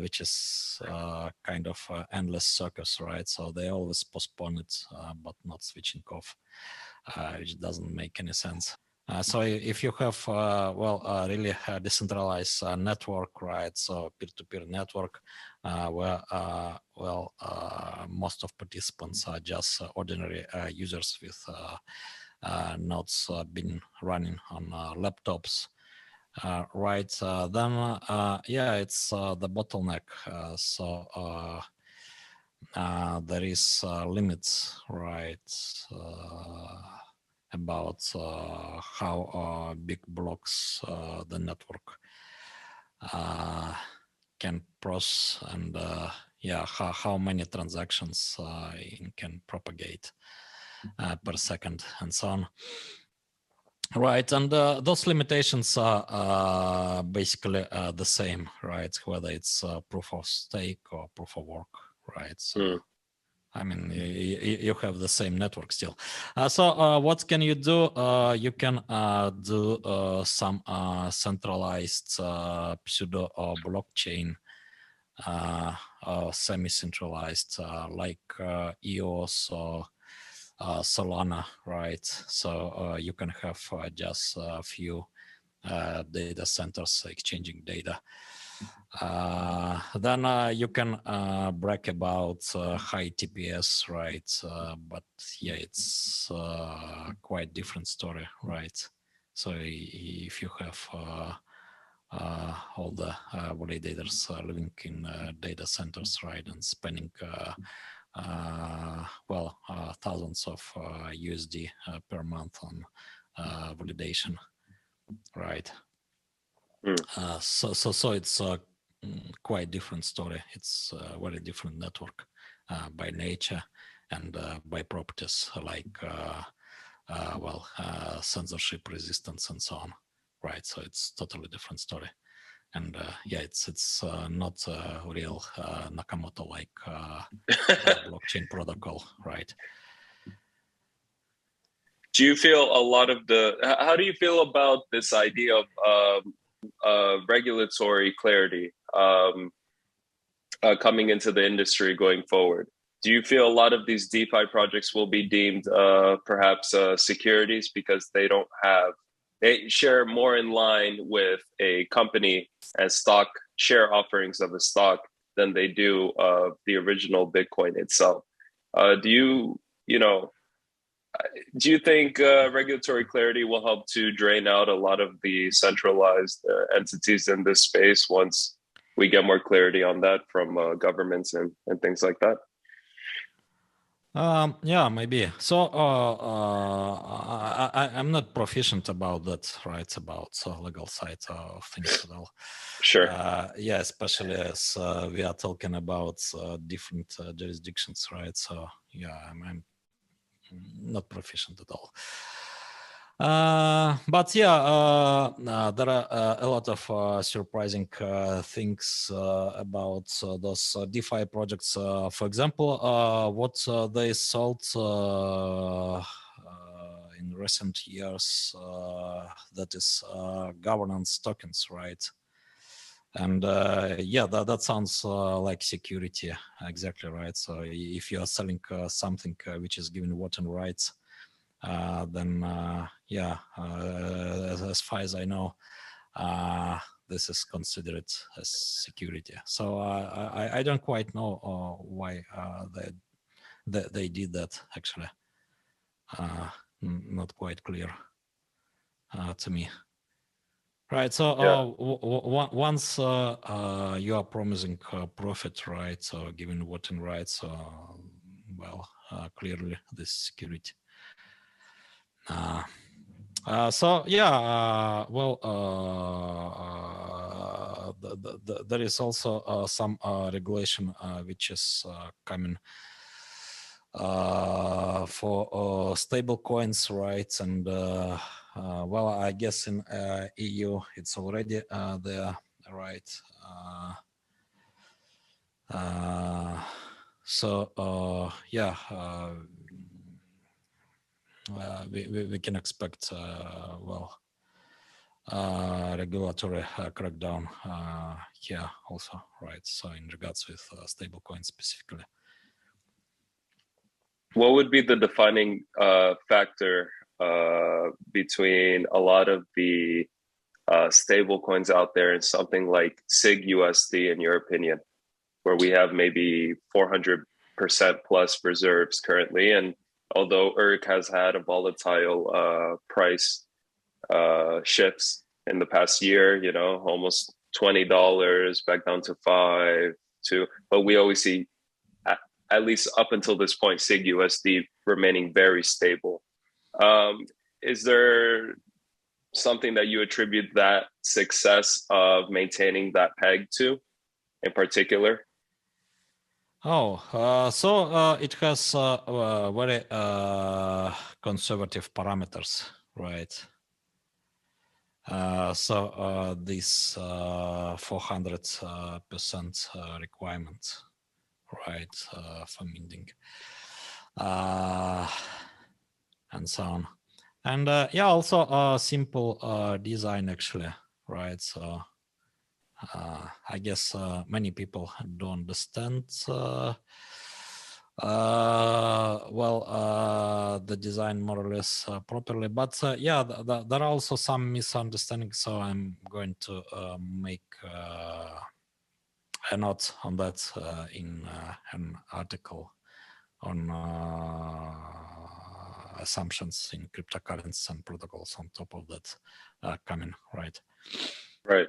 which is kind of endless circus, right? So they always postpone it, but not switching off, which doesn't make any sense. So if you have, really a decentralized network, right? So peer-to-peer network, where, most of participants are just ordinary users with nodes been running on laptops, right? Then, it's the bottleneck. There is limits, right? About how big blocks the network can process, and how many transactions it can propagate per second, and so on. Right, and those limitations are basically the same, right? Whether it's proof of stake or proof of work, right? So I mean, you have the same network still. So what can you do? You can do some centralized pseudo blockchain, semi-centralized, like EOS or Solana, right? So you can have just a few data centers exchanging data. Then you can brag about high TPS, right? But yeah, it's quite different story, right? So if you have all the validators living in data centers, right, and spending thousands of USD per month on validation, right? So it's a quite different story. It's a very different network by nature and by properties like censorship resistance and so on, right? So it's totally different story. And it's not a real Nakamoto like blockchain protocol, right? Do you feel a lot of how do you feel about this idea of regulatory clarity coming into the industry going forward? Do you feel a lot of these DeFi projects will be deemed perhaps securities because they share more in line with a company and stock share offerings of a stock than they do of the original Bitcoin itself? Do you think regulatory clarity will help to drain out a lot of the centralized entities in this space once we get more clarity on that from governments and things like that? Yeah, maybe. So I'm not proficient about that, right? About legal side of things at all. Sure. Yeah, especially as we are talking about different jurisdictions, right? So yeah, I'm not proficient at all. But yeah, there are a lot of surprising things about those DeFi projects. For example, what they sold in recent years, that is governance tokens, right? And that sounds like security, exactly right. So if you are selling something which is giving voting rights, then as far as I know, this is considered as security. So I don't quite know why they did that, actually. Not quite clear to me. Right. So once you are promising profit, right? So giving voting rights, clearly this security. So yeah, there is also some regulation which is coming for stable coins, right? And well, I guess in EU it's already there, right? So yeah, we can expect well regulatory crackdown here also, right? So in regards with stablecoins specifically. What would be the defining factor between a lot of the stable coins out there and something like SIG USD, in your opinion, where we have maybe 400% plus reserves currently? And although ERG has had a volatile price shifts in the past year, you know, almost $20 back down to $5 to, but we always see, at least up until this point, SIG USD remaining very stable. Is there something that you attribute that success of maintaining that peg to in particular? Oh, so it has very conservative parameters, right? So this 400% requirement, right, for minting, and so on. And yeah, also simple design actually, right? So I guess many people don't understand well the design more or less properly, but yeah, there are also some misunderstandings. So I'm going to make a note on that in an article on assumptions in cryptocurrencies and protocols on top of that coming, right? Right.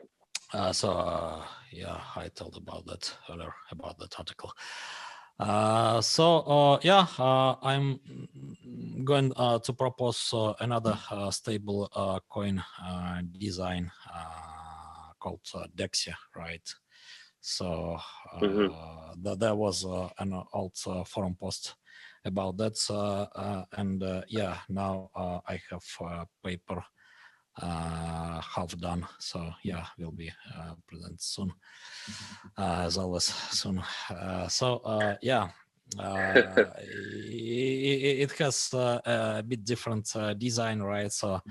So yeah, I told about that earlier, about that article. So yeah, I'm going to propose another stable coin design called Dexia, right? So there was an old forum post about that, and yeah, now I have a paper half done, so yeah, will be present soon, as always soon. So yeah, it has a bit different design, right? So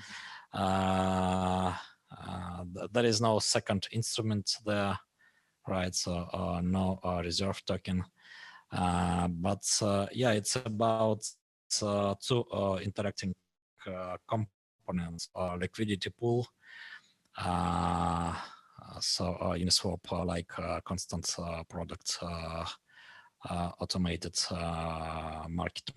there is no second instrument there, right? So no reserve token, but yeah, it's about two interacting components, liquidity pool. So Uniswap, like constant product, automated market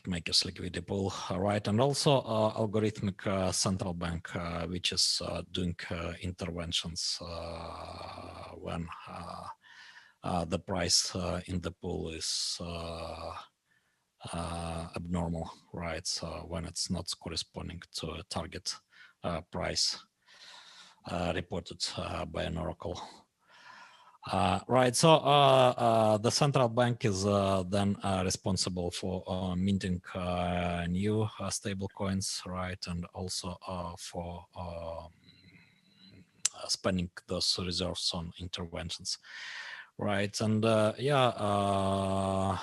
maker's liquidity pool, right? And also algorithmic central bank, which is doing interventions when the price in the pool is abnormal, right? So when it's not corresponding to a target price reported by an oracle. Right, so the central bank is then responsible for minting new stable coins, right? And also for spending those reserves on interventions, right? And yeah,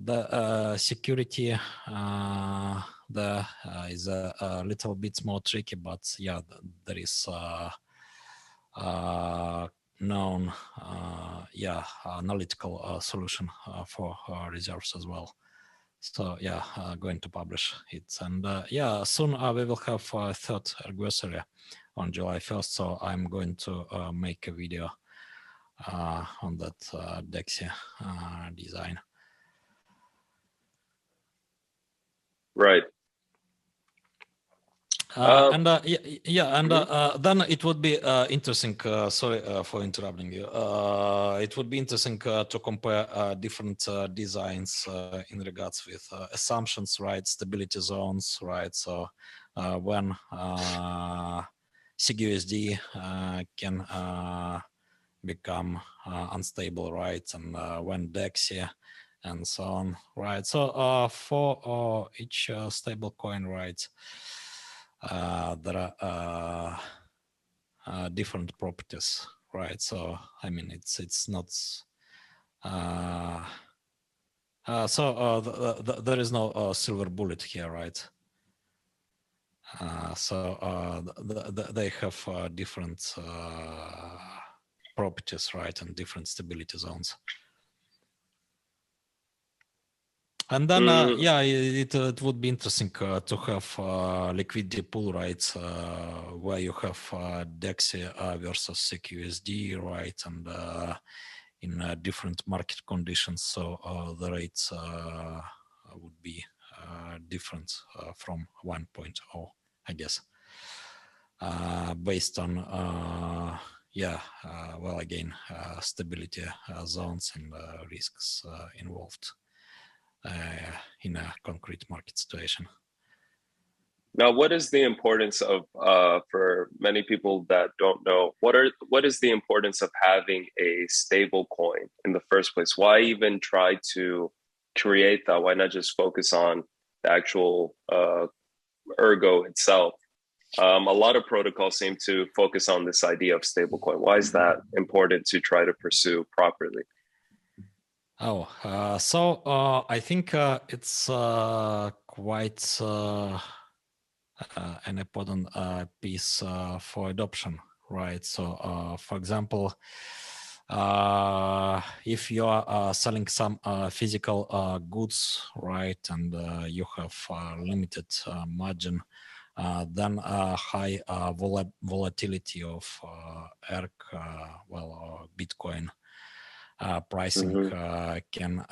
the security there is a little bit more tricky, but yeah, there is known yeah, analytical solution for reserves as well. So yeah, going to publish it, and yeah, soon we will have a third anniversary on July 1st. So I'm going to make a video on that Dexia design. Right. Then it would be interesting. Sorry for interrupting you. It would be interesting to compare different designs in regards with assumptions, right? Stability zones, right? So when SegUSD can become unstable, right? And when DEXI and so on, right? So for each stable coin, right? There are different properties, right? So I mean, it's not. There is no silver bullet here, right? They have different properties, right, and different stability zones. And then, it would be interesting to have liquidity pool, right, where you have DEXI versus SegUSD, right, and in different market conditions. So the rates would be different from 1.0, I guess, based on, well, again, stability zones and risks involved in a concrete market situation. Now, what is the importance of, for many people that don't know, what is the importance of having a stable coin in the first place? Why even try to create that? Why not just focus on the actual Ergo itself? A lot of protocols seem to focus on this idea of stablecoin. Why is that important to try to pursue properly? I think it's quite an important piece for adoption, right? So, for example, if you are selling some physical goods, right, and you have limited margin, then high volatility of ERG, Bitcoin pricing can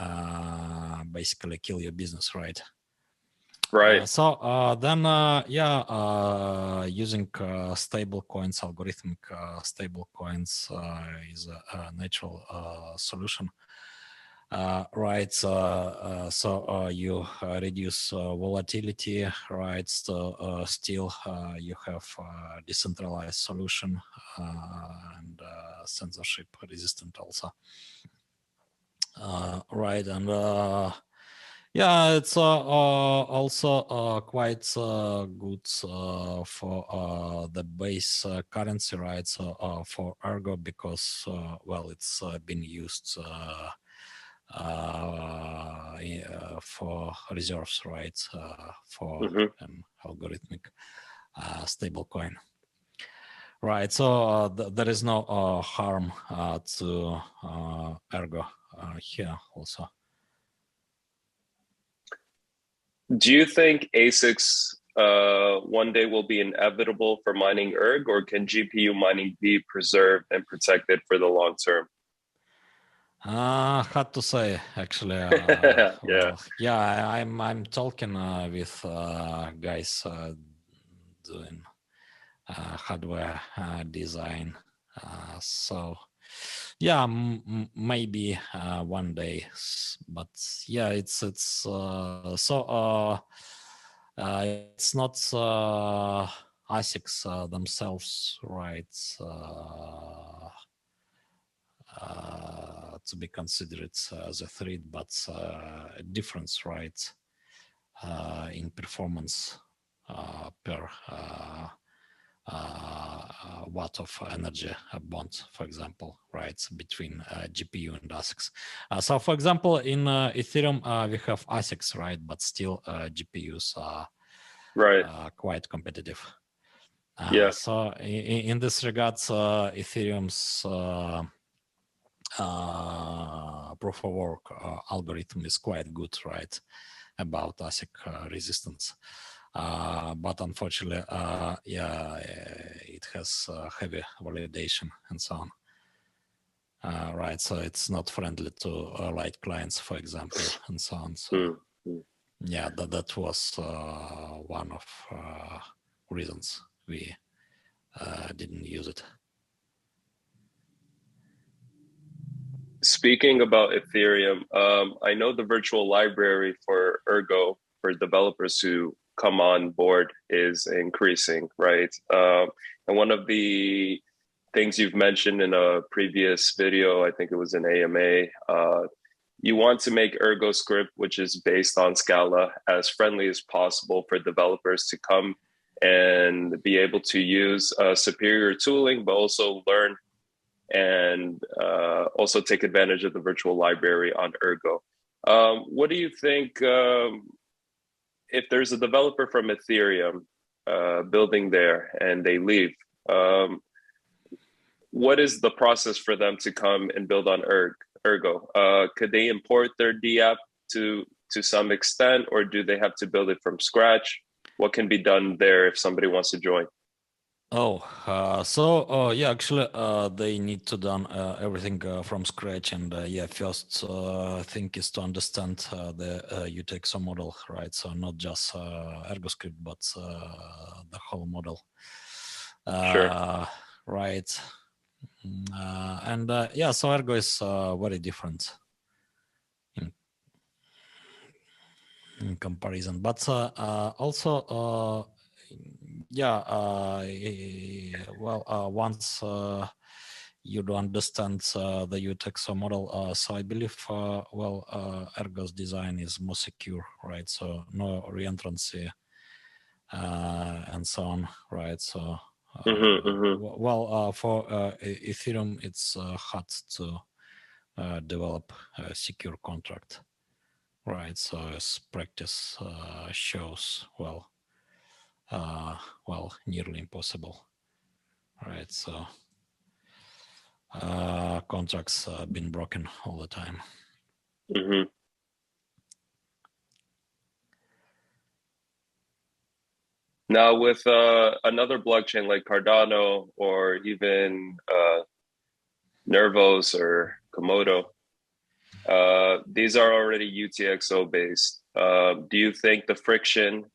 basically kill your business, right? Right. Using stable coins, algorithmic stable coins is a natural solution. Right, so you reduce volatility, right? So still you have decentralized solution and censorship resistant also. Right, and it's also quite good for the base currency, right? So for Ergo, because well, it's been used for reserves, right? For an algorithmic stable coin. Right, so there is no harm to Ergo here also. Do you think ASICs one day will be inevitable for mining ERG, or can GPU mining be preserved and protected for the long term? Hard to say, actually. I'm talking with guys doing hardware design. So yeah, maybe one day, but yeah, it's not ASICs themselves, right? To be considered as a threat, but a difference, right, in performance per watt of energy bond, for example, right, between GPU and ASICs. So, for example, in Ethereum, we have ASICs, right, but still GPUs are quite competitive. So, in this regard, Ethereum's proof of work algorithm is quite good, right, about ASIC resistance. But unfortunately, it has heavy validation and so on. Right, so it's not friendly to light clients, for example, and so on. So yeah, that was one of reasons we didn't use it. Speaking about Ethereum, I know the virtual library for Ergo for developers who come on board is increasing, right? And one of the things you've mentioned in a previous video, I think it was an AMA, you want to make Ergo script, which is based on Scala, as friendly as possible for developers to come and be able to use superior tooling, but also learn and also take advantage of the virtual library on Ergo. What do you think if there's a developer from Ethereum building there and they leave? What is the process for them to come and build on Ergo? Could they import their DApp to some extent, or do they have to build it from scratch? What can be done there if somebody wants to join? Yeah, actually, they need to done everything from scratch, and yeah, first thing is to understand the UTXO model, right? So not just Ergo script, but the whole model, Sure. right? Yeah, so Ergo is very different in comparison, but also. Yeah, once you do understand the UTXO model, so I believe, Ergo's design is more secure, right? So no reentrancy and so on, right? So, for Ethereum, it's hard to develop a secure contract, right? So as practice shows, nearly impossible, right? So contracts been broken all the time. Now with another blockchain like Cardano or even Nervos or Komodo, these are already UTXO based. Do you think the friction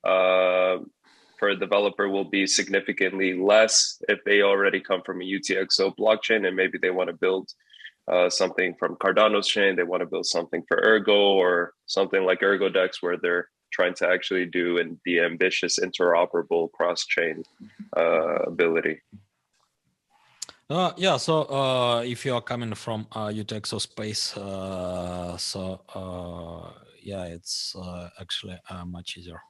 for a developer will be significantly less if they already come from a UTXO blockchain and maybe they want to build something from Cardano's chain, they want to build something for Ergo or something like ErgoDex where they're trying to actually do the ambitious interoperable cross-chain ability? Yeah, so if you are coming from UTXO space, yeah, it's actually much easier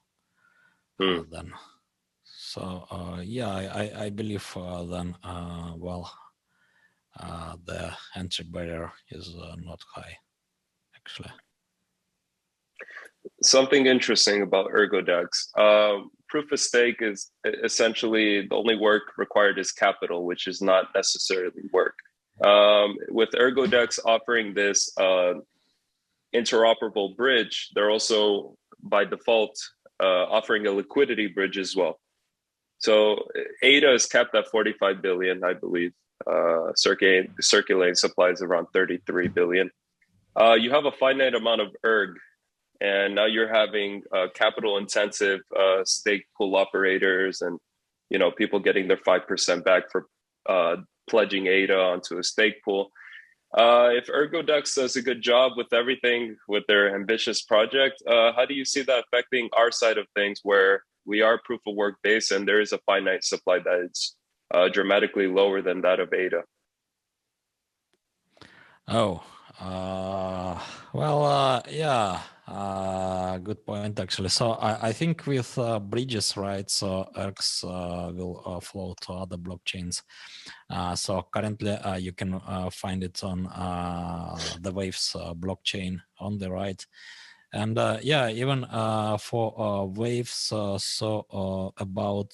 than. So yeah, I believe then the entry barrier is not high, actually. Something interesting about ErgoDex. Proof of stake is essentially the only work required is capital, which is not necessarily work. With ErgoDex offering this interoperable bridge, they're also by default offering a liquidity bridge as well. So ADA is capped at 45 billion, I believe. Circulating supply is around 33 billion. You have a finite amount of ERG, and now you're having capital intensive stake pool operators and people getting their 5% back for pledging ADA onto a stake pool. If ErgoDex does a good job with everything with their ambitious project, how do you see that affecting our side of things where we are proof of work based and there is a finite supply that is dramatically lower than that of ADA? Yeah, good point actually. So I think with bridges, right? So ERGs will flow to other blockchains. So currently you can find it on the Waves blockchain on the right. And yeah, even for Waves, about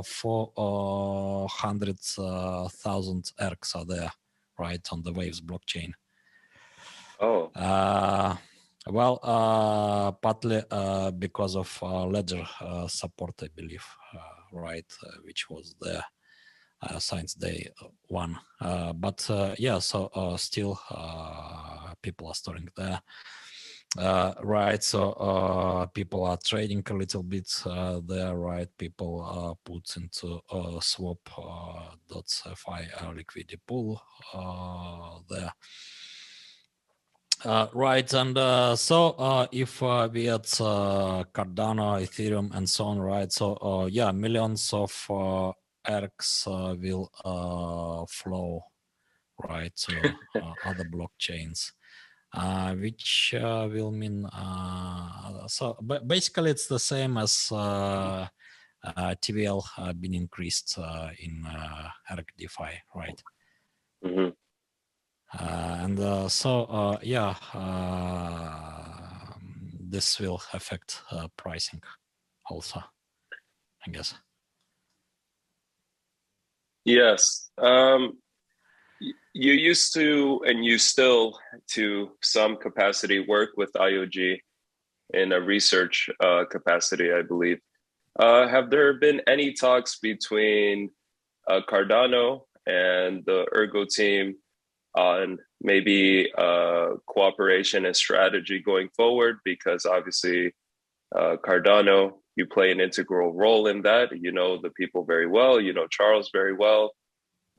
400,000 ERGs are there, right, on the Waves blockchain. Oh. Partly because of Ledger support, I believe, right, which was there since day one. But yeah, so still people are storing there. Right, so people are trading a little bit there, right? People put into swap.fi liquidity pool there. Right, and so if we had Cardano, Ethereum, and so on, right? So yeah, millions of ERCs will flow, right, to other blockchains. Which will mean so basically it's the same as TVL being increased in ERC DeFi, right? Mm-hmm. And so yeah, this will affect pricing also, I guess. Yes. You used to, and you still, to some capacity, work with IOG in a research capacity, I believe. Have there been any talks between Cardano and the Ergo team on maybe cooperation and strategy going forward? Because obviously, Cardano, you play an integral role in that. You know the people very well. You know Charles very well.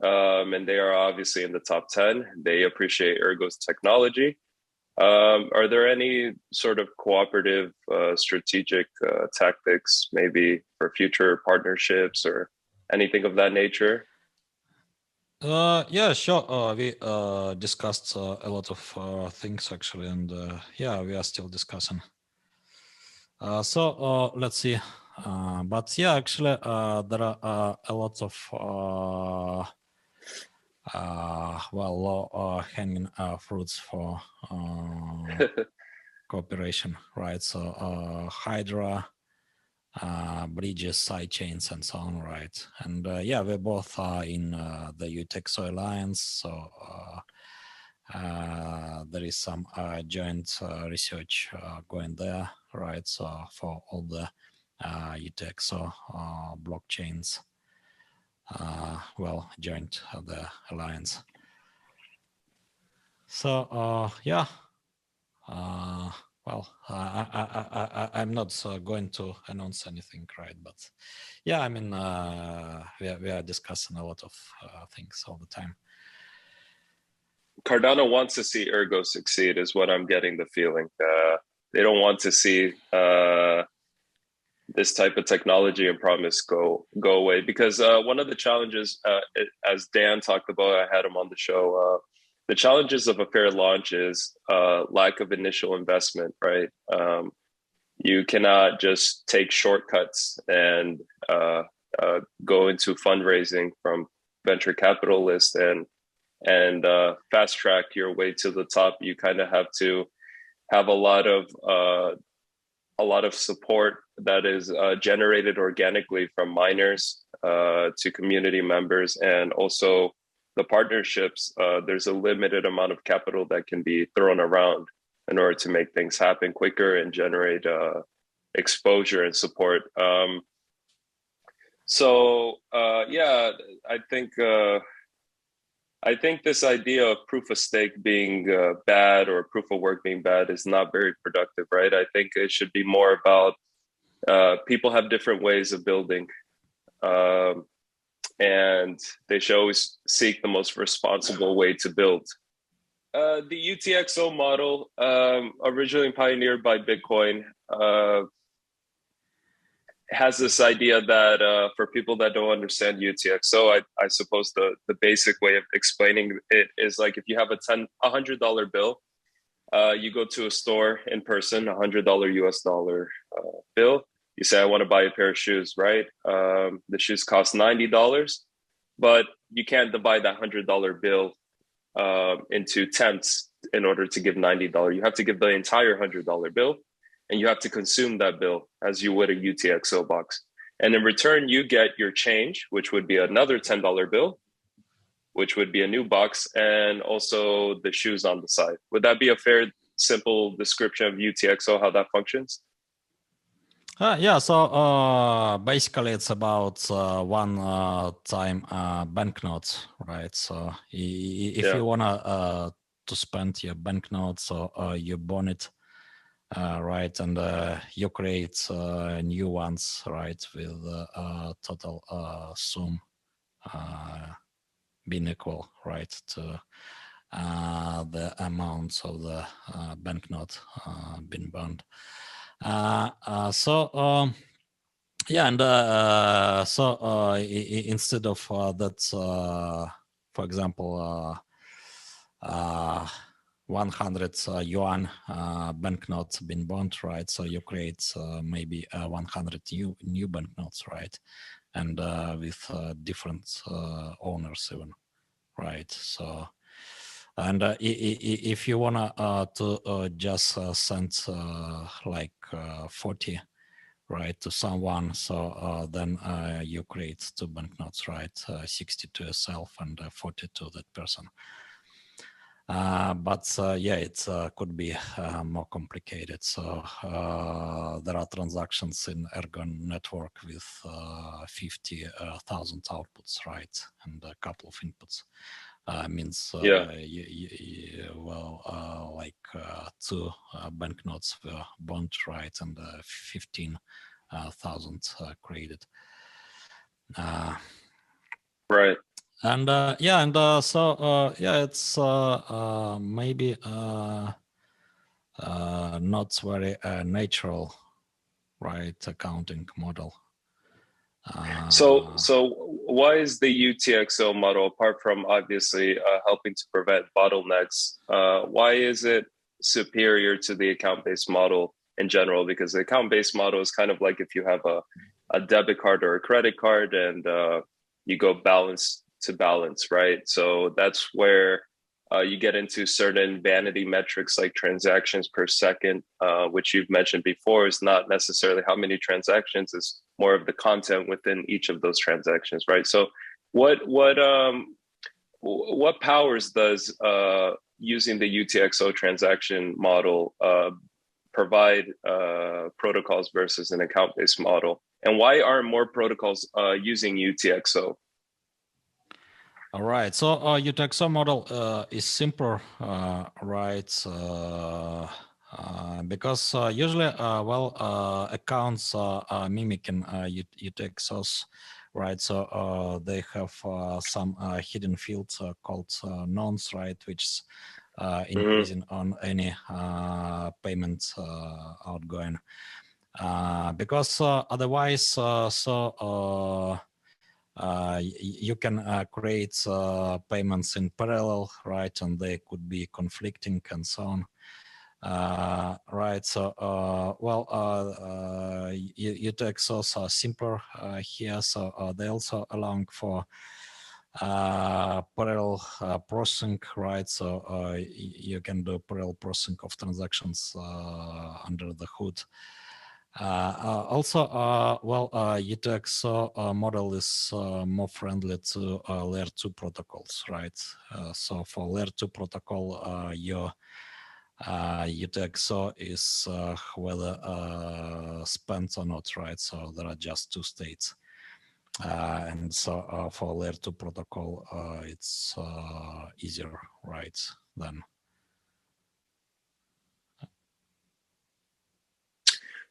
And they are obviously in the top 10. They appreciate Ergo's technology. Are there any sort of cooperative strategic tactics maybe for future partnerships or anything of that nature? Yeah, sure. We discussed a lot of things actually, and yeah, we are still discussing. So let's see. But yeah, actually, there are a lot of well, low hanging fruits for cooperation, right? So Hydra, bridges, sidechains, and so on, right? And yeah, we both are in the UTXO alliance, so there is some joint research going there, right? So for all the UTXO blockchains, well, joined the alliance. So yeah, well, I'm not going to announce anything, right? But yeah, I mean, we are discussing a lot of things all the time. Cardano wants to see Ergo succeed, is what I'm getting the feeling. They don't want to see this type of technology and promise go away, because one of the challenges, as Dan talked about, I had him on the show. The challenges of a fair launch is lack of initial investment, right? You cannot just take shortcuts and go into fundraising from venture capitalists and fast track your way to the top. You kind of have to have a lot of support that is generated organically from miners to community members, and also the partnerships. There's a limited amount of capital that can be thrown around in order to make things happen quicker and generate exposure and support. So yeah, I think this idea of proof of stake being bad or proof of work being bad is not very productive, right? I think it should be more about people have different ways of building, and they should always seek the most responsible way to build. The UTXO model, originally pioneered by Bitcoin, has this idea that for people that don't understand UTXO, I suppose the basic way of explaining it is like if you have $100 bill, you go to a store in person, $100 US dollar bill. You say, I want to buy a pair of shoes, right? The shoes cost $90, but you can't divide that $100 bill into tenths in order to give $90. You have to give the entire $100 bill, and you have to consume that bill as you would a UTXO box. And in return, you get your change, which would be another $10 bill, which would be a new box, and also the shoes on the side. Would that be a fair, simple description of UTXO, how that functions? Yeah, so basically it's about one-time banknotes, right? So if you wanna to spend your banknotes, so you bond it right? And you create new ones, right, with total sum being equal, right, to the amounts of the banknote being burned. Yeah, and instead of that, for example, 100 yuan banknotes been burned, right? So you create maybe 100 new banknotes, right? And with different owners even, right? So, and if you wanna to just send like 40, right, to someone, so then you create two banknotes, right? 60 to yourself and 40 to that person. But yeah, it could be more complicated. So there are transactions in Ergo network with 50,000 outputs, right, and a couple of inputs. Means like two banknotes were burned, right, and 15,000 created. Right. And yeah, and so yeah, it's maybe not very natural, right, accounting model. So why is the UTXO model, apart from obviously helping to prevent bottlenecks, why is it superior to the account-based model in general? Because the account-based model is kind of like if you have a debit card or a credit card and you go balance to balance, right? So that's where you get into certain vanity metrics like transactions per second, which you've mentioned before is not necessarily how many transactions, is more of the content within each of those transactions, right? So what powers does using the UTXO transaction model provide protocols versus an account-based model? And why aren't more protocols using UTXO? All right, so UTXO model is simpler, right? Because usually, accounts are mimicking UTXOs, right? So they have some hidden fields called nonce, right, which is increasing on any payment outgoing. Because otherwise, you can create payments in parallel, right? And they could be conflicting and so on. Right, so UTXOs are simpler here, so they also allow for parallel processing, right? So you can do parallel processing of transactions under the hood. Also, UTXO model is more friendly to layer 2 protocols, right? So for layer 2 protocol, your UTXO is whether spent or not, right? So there are just 2 states. And so for layer 2 protocol, it's easier, right, then.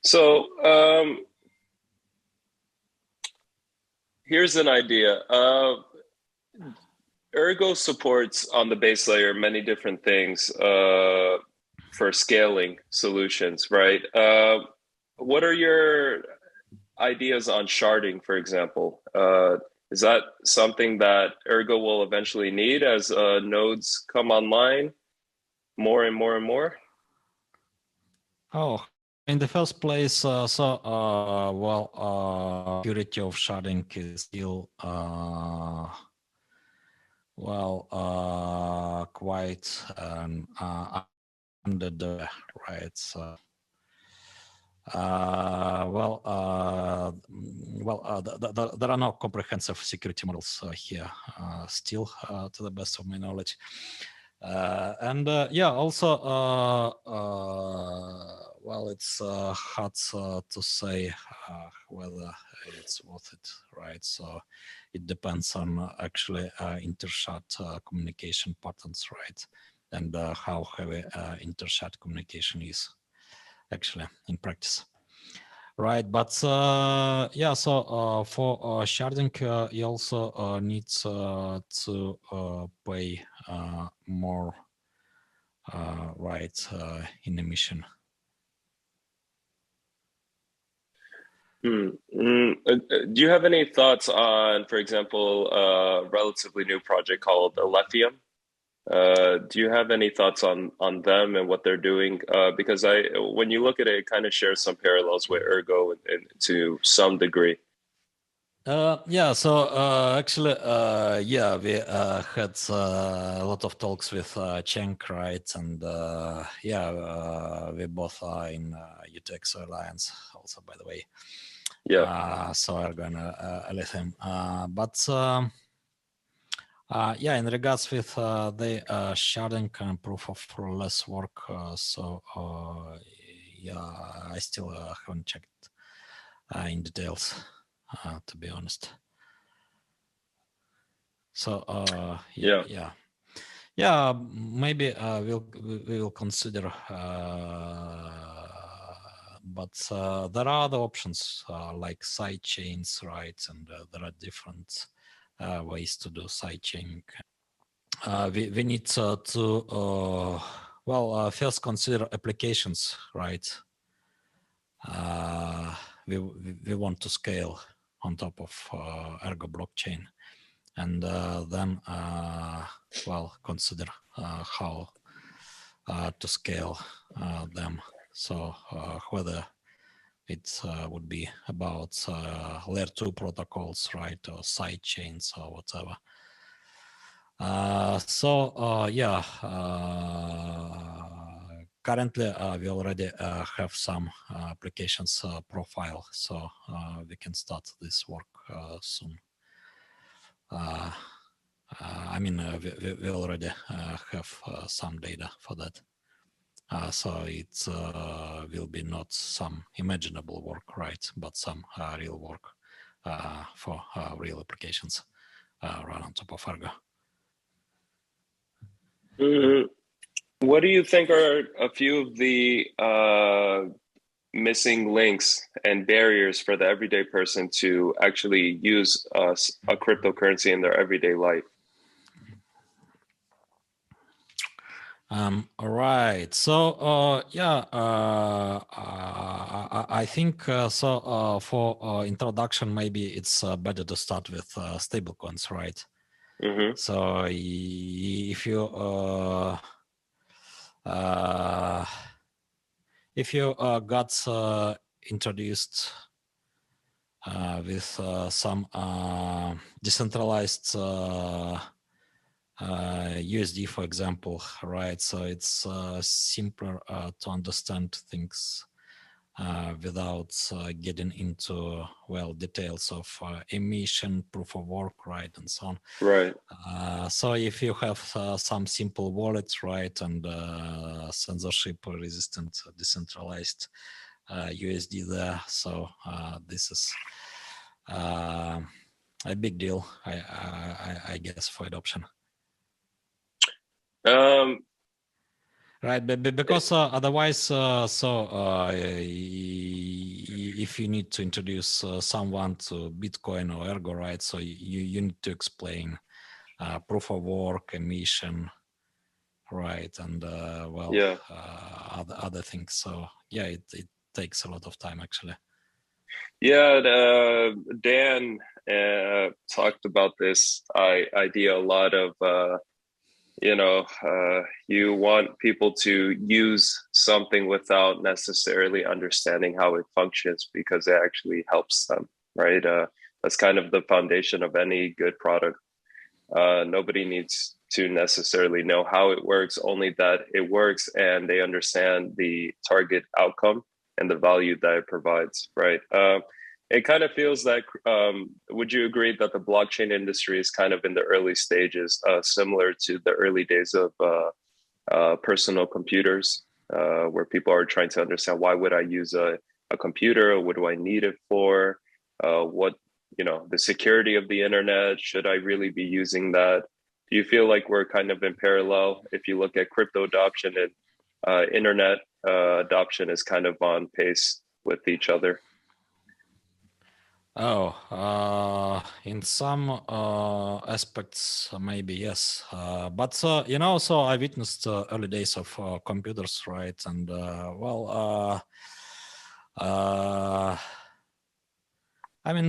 So here's an idea. Ergo supports on the base layer many different things for scaling solutions, right? What are your ideas on sharding, for example? Is that something that Ergo will eventually need as nodes come online more and more and more? Oh, in the first place, purity of sharding is still quite under the right. So, there are no comprehensive security models here still, to the best of my knowledge. Yeah, also, it's hard to say whether it's worth it, right? So it depends on actually inter-shard communication patterns, right? And how heavy inter-shard communication is. actually in practice. Right, but yeah, so for sharding, you also need to pay more, right, in emission. Do you have any thoughts on, for example, a relatively new project called Alephium? Do you have any thoughts on them and what they're doing? Because when you look at it, it kind of shares some parallels with Ergo to some degree. Yeah, so actually, yeah, we had a lot of talks with Cheng, right? And yeah, we both are in UTXO Alliance also, by the way. Yeah. So Ergo and Lithium. But yeah, in regards with the sharding and proof of less work, so yeah, I still haven't checked in details, to be honest. So yeah, maybe we will consider, but there are other options like side chains, right? And there are different ways to do side chaining. We need to well, first consider applications, right? We want to scale on top of Ergo blockchain, and then well, consider how to scale them. So whether it would be about layer 2 protocols, right, or side chains or whatever. So yeah, currently we already have some applications profile, so we can start this work soon. I mean, we already have some data for that. So it will be not some imaginable work, right, but some real work for real applications run on top of Ergo. What do you think are a few of the missing links and barriers for the everyday person to actually use a cryptocurrency in their everyday life? All right. So yeah, I think so. For introduction, maybe it's better to start with stablecoins, right? Mm-hmm. So if you got introduced with some decentralized USD, for example, right? So it's simpler to understand things without getting into, well, details of emission, proof of work, right, and so on. Right. So if you have some simple wallets, right, and censorship resistant decentralized USD there, so this is a big deal, I guess, for adoption. Right, because otherwise, if you need to introduce someone to Bitcoin or Ergo, right, so you need to explain proof of work, emission, right, and well, yeah. other things. So yeah, it takes a lot of time, actually. Yeah, Dan talked about this idea a lot of, you want people to use something without necessarily understanding how it functions because it actually helps them, right? That's kind of the foundation of any good product. Nobody needs to necessarily know how it works, only that it works and they understand the target outcome and the value that it provides, right? It kind of feels like, would you agree that the blockchain industry is kind of in the early stages, similar to the early days of personal computers, where people are trying to understand, why would I use a computer? What do I need it for? What, the security of the internet, should I really be using that? Do you feel like we're kind of in parallel if you look at crypto adoption and internet adoption is kind of on pace with each other? Oh, in some aspects, maybe yes. But you know, so I witnessed early days of computers, right? And I mean,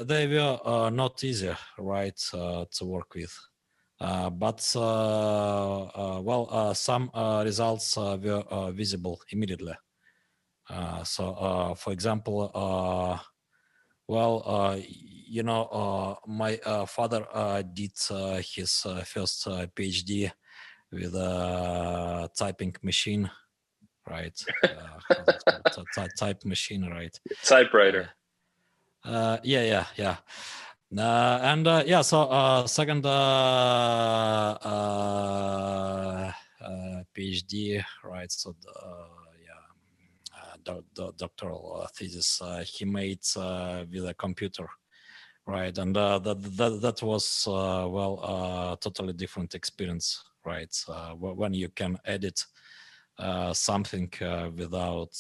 they were not easy, right, to work with. But some results were visible immediately. So, for example, you know, my father did his first PhD with a typing machine, right? How's it called? Type machine, right? Typewriter. Yeah. And yeah, so second PhD, right? So doctoral thesis he made with a computer, right? And that was totally different experience, right? When you can edit something without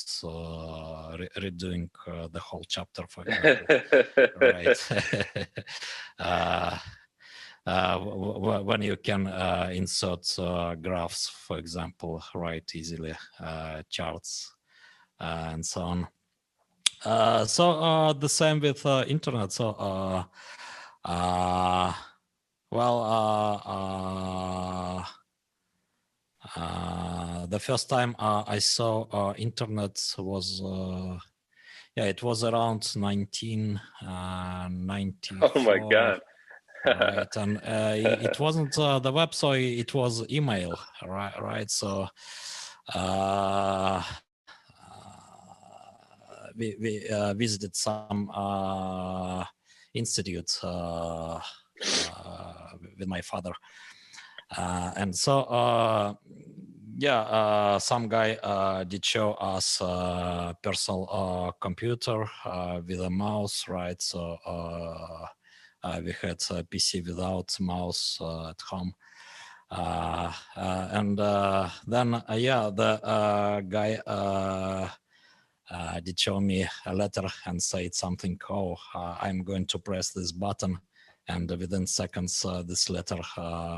redoing the whole chapter, for example, right? When you can insert graphs, for example, right, easily, charts, and so on. So the same with internet. So the first time I saw internet was it was around 1994. Oh my God. Right, and it wasn't the web, so it was email, right? So we visited some institute with my father, and so some guy did show us a personal computer with a mouse, right? So we had a PC without mouse at home. And then the guy did show me a letter and said something, I'm going to press this button, and within seconds this letter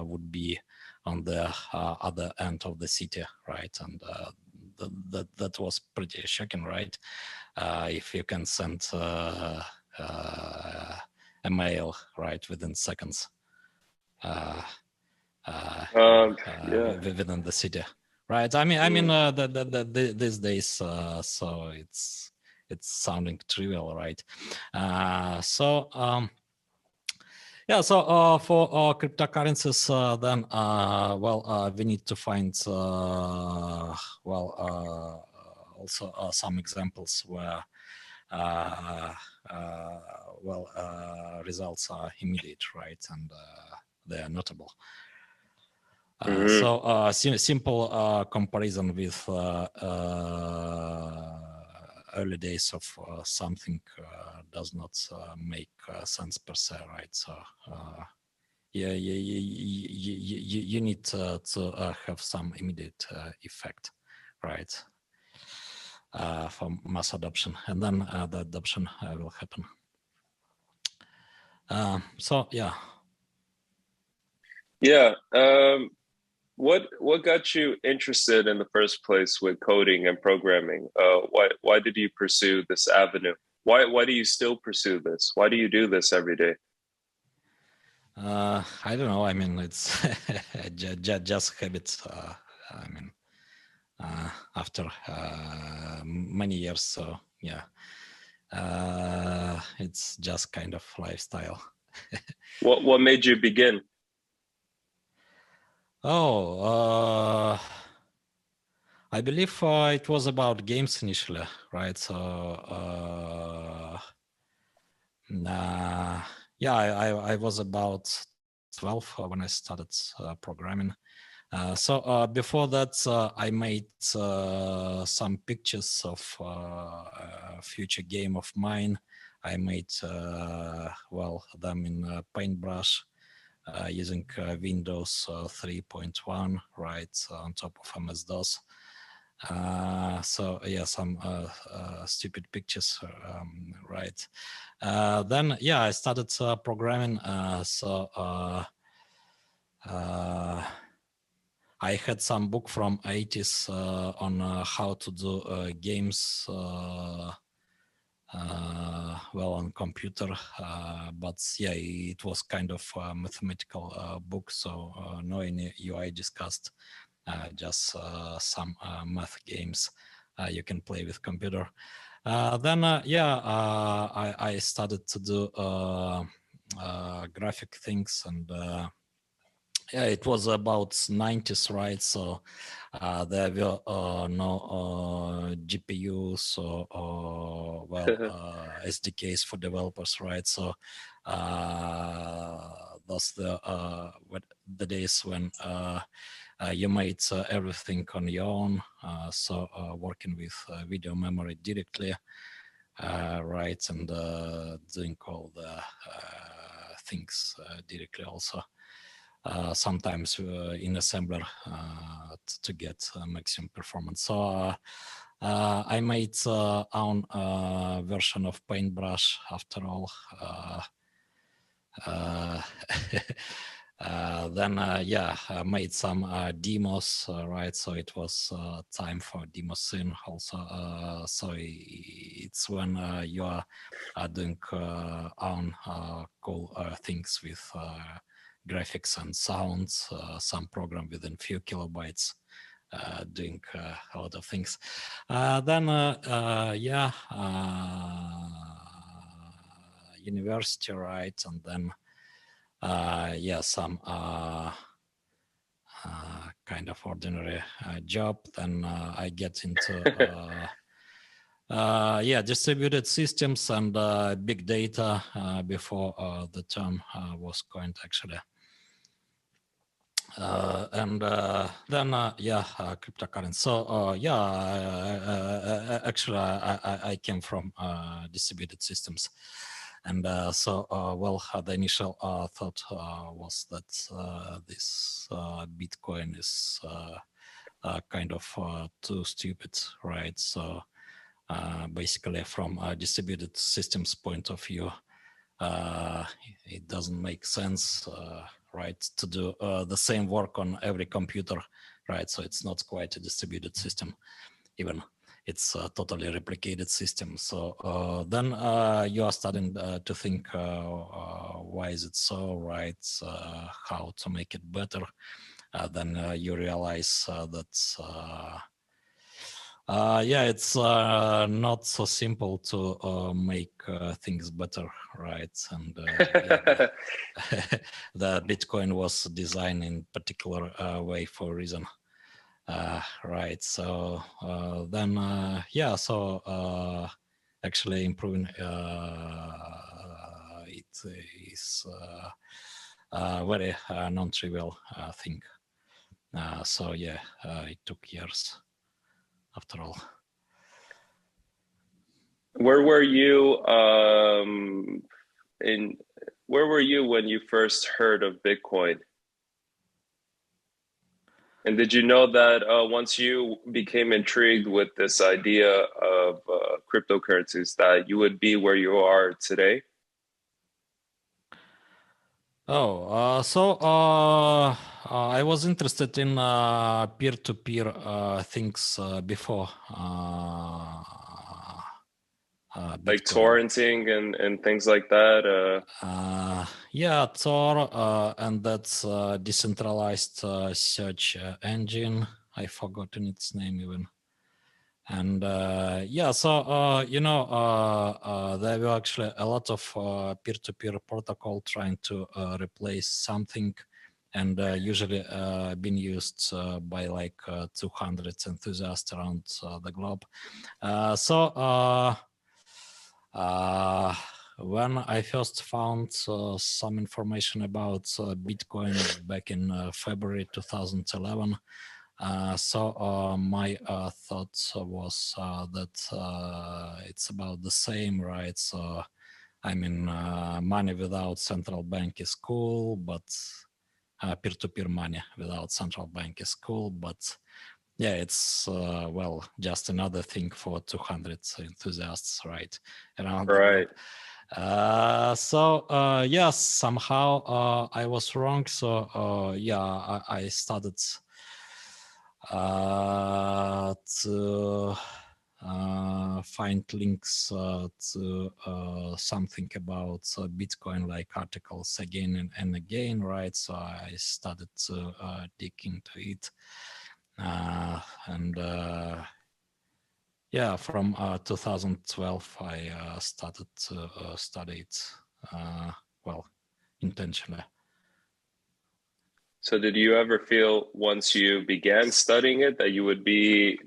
would be on the other end of the city, right? And that was pretty shocking, right? If you can send a mail, right, within seconds. Within the city, right? I mean, these days, so it's sounding trivial, right? So for cryptocurrencies, then we need to find also some examples where results are immediate, right, and they are notable. So simple comparison with early days of something does not make sense per se, right? So you need to have some immediate effect, right, for mass adoption, and then the adoption will happen. So yeah. What got you interested in the first place with coding and programming? Why did you pursue this avenue? Why do you still pursue this? Why do you do this every day? I don't know. I mean, it's just habit. I mean, after many years, so yeah, it's just kind of lifestyle. What made you begin? I believe it was about games initially, right? So I was about 12 when I started programming. So before that, I made some pictures of a future game of mine. I made them in Paintbrush using Windows 3.1, right, on top of MS-DOS. So yeah, some stupid pictures, right? Then yeah, I started programming. I had some book from 80s on how to do games well on computer, but yeah, it was kind of a mathematical book, so no any UI discussed, just some math games you can play with computer. Then yeah, I started to do graphic things, and yeah, it was about 90s, right? So there were no GPUs or well SDKs for developers, right? So those the days when you made everything on your own. So working with video memory directly, right, and doing all the things directly also. Sometimes in assembler to get maximum performance. So I made own version of Paintbrush after all. Then yeah, I made some demos, right? So it was time for demo scene also. So it's when you are doing own cool things with graphics and sounds, some program within few kilobytes, doing a lot of things. Then yeah, university, right? And then yeah, some kind of ordinary job. Then I get into yeah, distributed systems and big data before the term was coined actually. And then yeah, cryptocurrency. So yeah, actually I came from distributed systems. And so, well, the initial thought was that this Bitcoin is kind of too stupid, right? So basically from a distributed systems point of view, it doesn't make sense, right, to do the same work on every computer, right? So it's not quite a distributed system, even it's a totally replicated system. So then you are starting to think, why is it so, right? How to make it better? Then you realize that yeah, it's not so simple to make things better, right? And yeah, the Bitcoin was designed in particular way for a reason, right? So then, yeah, so actually improving it is a very non-trivial thing. So yeah, it took years after all. Where were you where were you when you first heard of Bitcoin? And did you know that once you became intrigued with this idea of cryptocurrencies, that you would be where you are today? Oh, so I was interested in peer-to-peer things before Like Bitcoin. torrenting and things like that? Yeah, Tor, and that's decentralized search engine. I've forgotten its name even. And yeah, so you know, there were actually a lot of peer-to-peer protocol trying to replace something, and usually being used by like 200 enthusiasts around the globe. So when I first found some information about Bitcoin back in February 2011, so my thought was that it's about the same, right? So I mean, money without central bank is cool, but peer-to-peer money without central bank is cool, but yeah, it's well, just another thing for 200 enthusiasts, right, around the Right. globe. So yes, somehow I was wrong. So yeah, I started to find links to something about Bitcoin, like articles again and again, right? So I started to dig into it. And yeah, from 2012, I started to study it, well, intentionally. So did you ever feel once you began studying it that you would be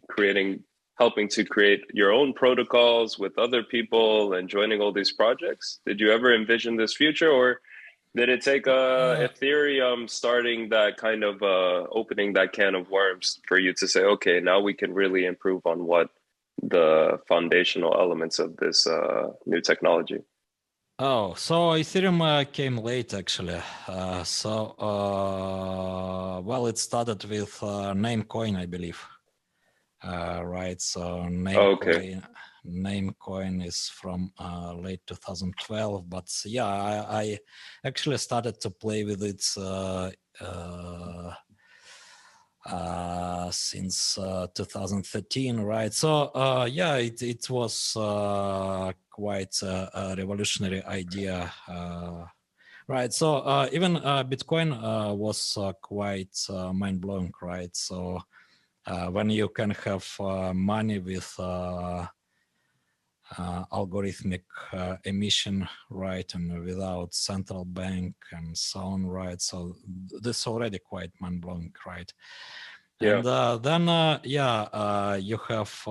helping to create your own protocols with other people and joining all these projects? Did you ever envision this future, or did it take Ethereum starting that kind of opening that can of worms for you to say, okay, now we can really improve on what the foundational elements of this new technology? Oh, so Ethereum came late actually. Well, it started with Namecoin, I believe. Right, so Okay. Namecoin is from late 2012, but yeah, I actually started to play with it since 2013, right? So yeah, it was quite a revolutionary idea. Right, so even Bitcoin was quite mind-blowing, right? So when you can have money with algorithmic emission, right, and without central bank and so on, right? So this is already quite mind-blowing, right? Yeah. And then, yeah, you have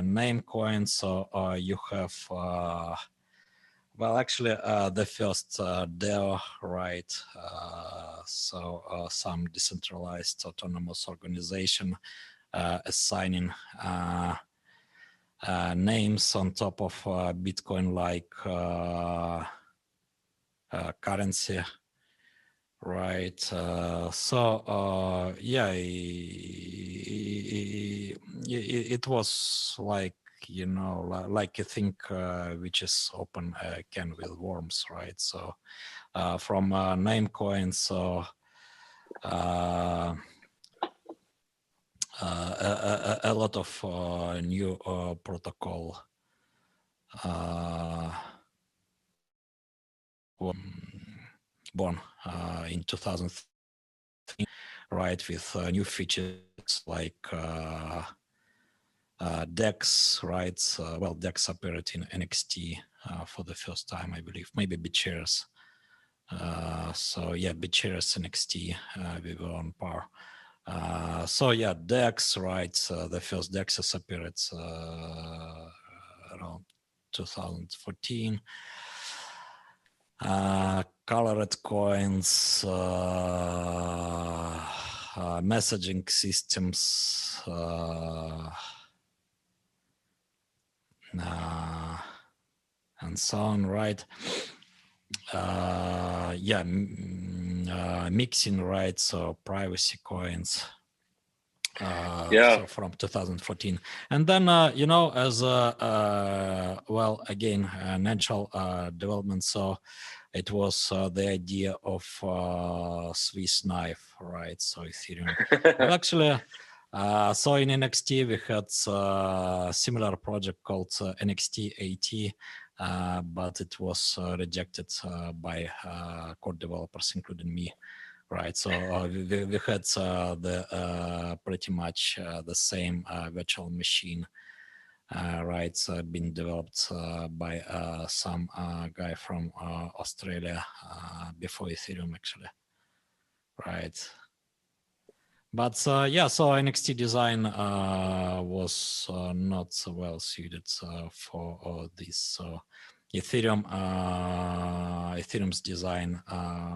name coins, so you have, well, actually, the first DAO, right? So some decentralized autonomous organization assigning names on top of Bitcoin like currency, right? So yeah, it was like, you know, like a thing which is open a can with worms, right? So from name coins, so a lot of new protocol born in 2003, right, with new features like DEX, right? Well, DEX appeared in NXT for the first time, I believe, maybe BitShares. So yeah, BitShares NXT, we were on par. So yeah, DEX, right? The first DEXs appeared around 2014. Colored coins, messaging systems, and so on, right? Yeah, mixing, right? So privacy coins. Yeah. So from 2014, and then you know, as well, again, natural development. So it was the idea of Swiss knife, right? So Ethereum. Well, actually, so in NXT we had a similar project called NXT AT, but it was rejected by code developers, including me. Right, so we had the pretty much the same virtual machine, right, being developed by some guy from Australia before Ethereum, actually, right? But yeah, so NXT design was not so well suited for this. So Ethereum's design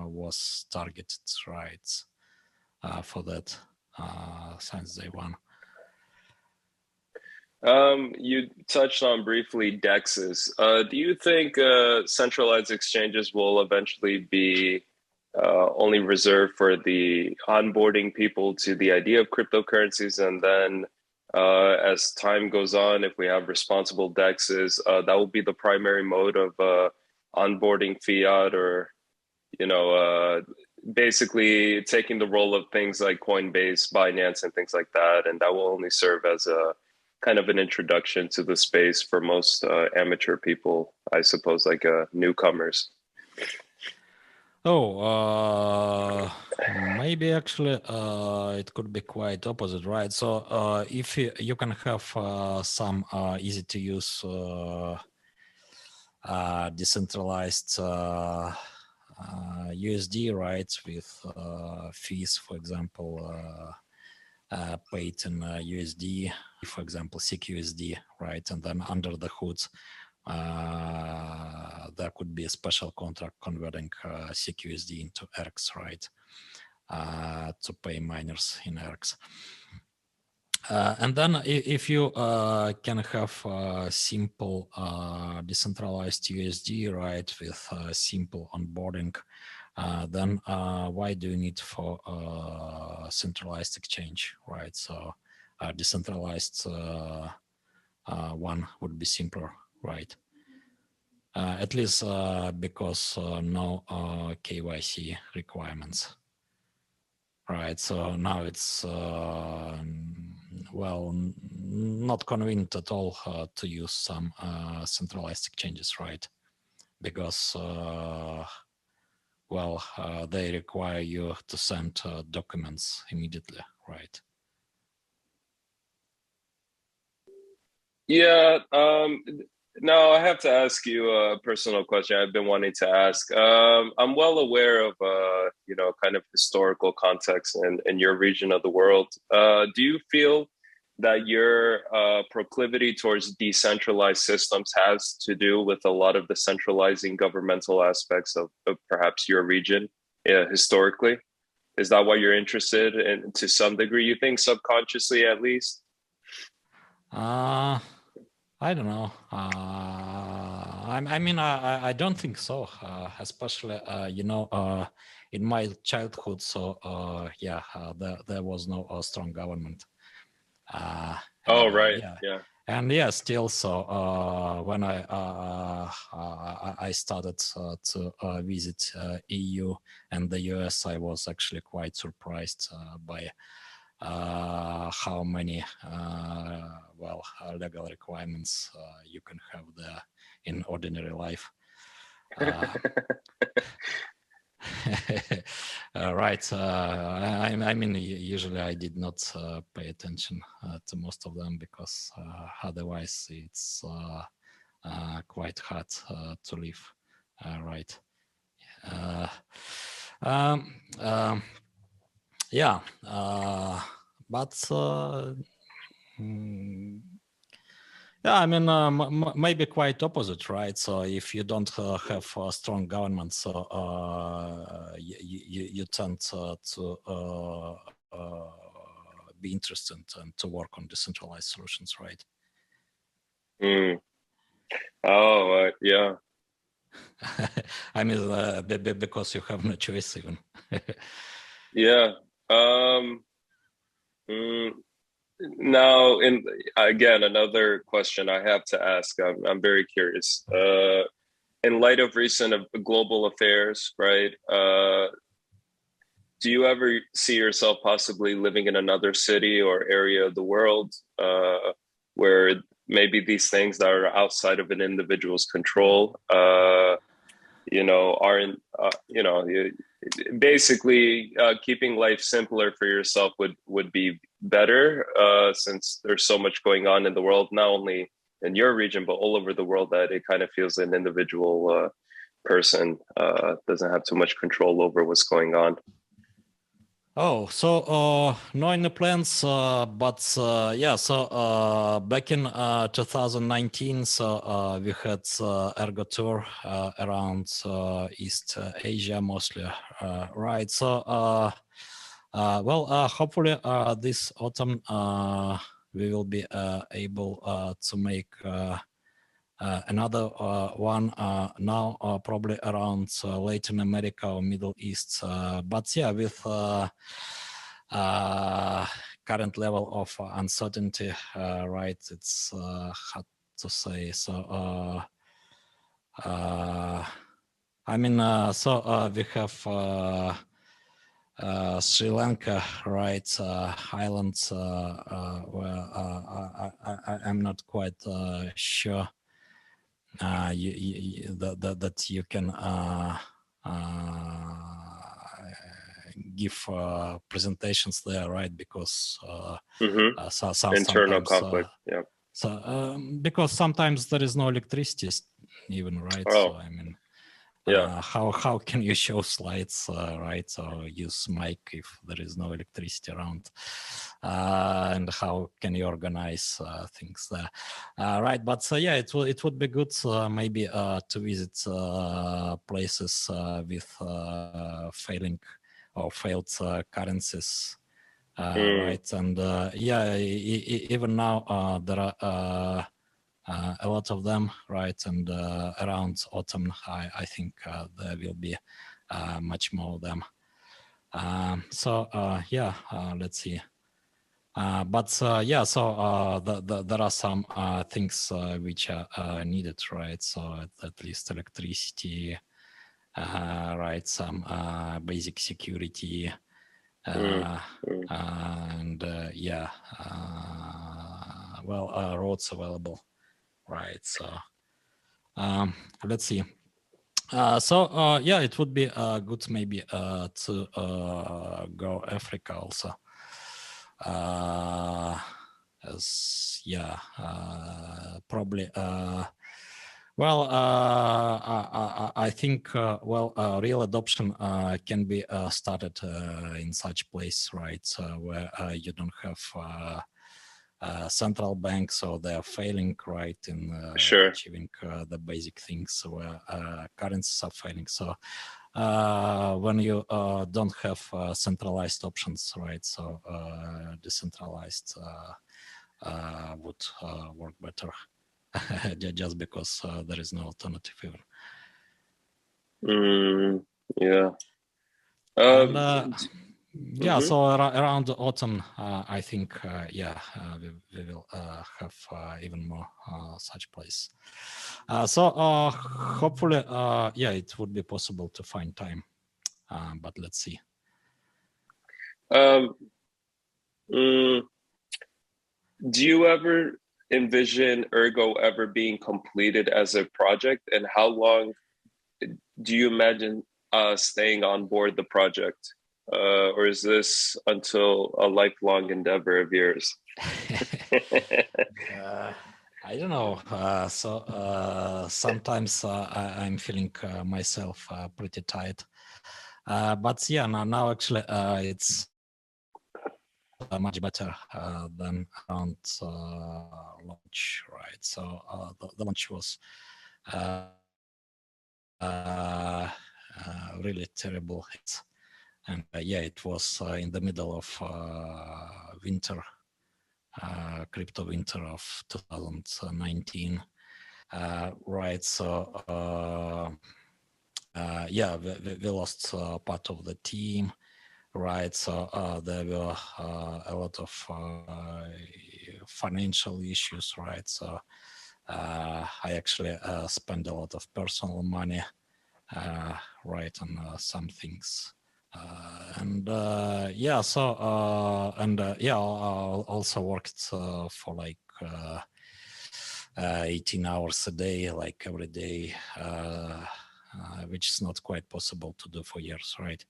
was targeted, right, for that since day one. You touched on briefly DEXs. Do you think centralized exchanges will eventually be only reserved for the onboarding people to the idea of cryptocurrencies, and then as time goes on, if we have responsible DEXs, that will be the primary mode of onboarding fiat, or basically taking the role of things like Coinbase, Binance, and things like that, and that will only serve as a kind of an introduction to the space for most amateur people, I suppose, like newcomers. Oh, maybe actually it could be quite opposite, right? So if you can have some easy to use decentralized USD, right, with fees, for example, paid in USD, for example, SECUSD, right, and then under the hoods, there could be a special contract converting SECUSD into ERCs, right, to pay miners in ERCs. And then if you can have simple decentralized USD, right, with simple onboarding, then why do you need for centralized exchange, right? So decentralized one would be simpler, right? At least because no KYC requirements. Right, so now it's well, not convenient at all to use some centralized exchanges, right? Because well, they require you to send documents immediately, right? Yeah. No, I have to ask you a personal question I've been wanting to ask. I'm well aware of, kind of historical context in your region of the world. Do you feel that your proclivity towards decentralized systems has to do with a lot of the centralizing governmental aspects of perhaps your region historically? Is that why you're interested in, to some degree, you think, subconsciously at least? I don't know. I mean, I don't think so. Especially, in my childhood. So, yeah, there was no strong government. Oh, right. Yeah. Yeah. And yeah, still. So when I started to visit EU and the US, I was actually quite surprised by how many legal requirements you can have there in ordinary life. Right. I mean, usually I did not pay attention to most of them because otherwise it's quite hard to live. Right. Yeah. But yeah, I mean, maybe quite opposite, right? So if you don't have a strong government, so you tend to be interested and to work on decentralized solutions, right? Mm. Oh, yeah. I mean, because you have no choice even. Yeah. Now, again, another question I have to ask. I'm very curious. In light of recent global affairs, right? Do you ever see yourself possibly living in another city or area of the world where maybe these things that are outside of an individual's control, aren't, basically keeping life simpler for yourself would be better, since there's so much going on in the world, not only in your region but all over the world, that it kind of feels an individual person doesn't have too much control over what's going on. Oh, so no in the plans, but yeah, so back in 2019, so we had Ergo tour around East Asia mostly, right? So, well, hopefully this autumn we will be able to make another one now probably around Latin America or Middle East. But yeah, with current level of uncertainty, right, it's hard to say. So I mean, we have Sri Lanka, right? Islands where I'm not quite sure that you can give presentations there, right? Because internal sometimes, conflict. Yeah. so because sometimes there is no electricity, even, right? Oh. So I mean. Yeah. How can you show slides, right? Or use mic if there is no electricity around, and how can you organize things there, right? But yeah, it would be good maybe to visit places with failing or failed currencies, right? And yeah, even now there are. A lot of them, right? And around autumn, I think there will be much more of them. Yeah, let's see. But yeah, so there are some things which are needed, right? So at least electricity, right? Some basic security, and yeah, well, roads available. Right, so let's see. Yeah, it would be good maybe to go Africa also. As yeah, probably. Well, I think real adoption can be started in such place, right? Where you don't have central banks, so they are failing, right, in achieving the basic things where currencies are failing. So when you don't have centralized options, right, so decentralized would work better, just because there is no alternative even. Yeah. And, yeah, so around autumn, I think, yeah, we will have even more such place. So hopefully, yeah, it would be possible to find time, but let's see. Do you ever envision Ergo ever being completed as a project, and how long do you imagine staying on board the project? Or is this until a lifelong endeavor of yours? I don't know. Sometimes I'm feeling myself pretty tired. But yeah, now actually it's much better than around launch, right? So the launch was really terrible hit. And yeah, it was in the middle of winter, crypto winter of 2019, right? So yeah, we lost part of the team, right? So there were a lot of financial issues, right? So I actually spent a lot of personal money, right, on some things. And yeah, so yeah, I also worked for like 18 hours a day, like every day, which is not quite possible to do for years, right?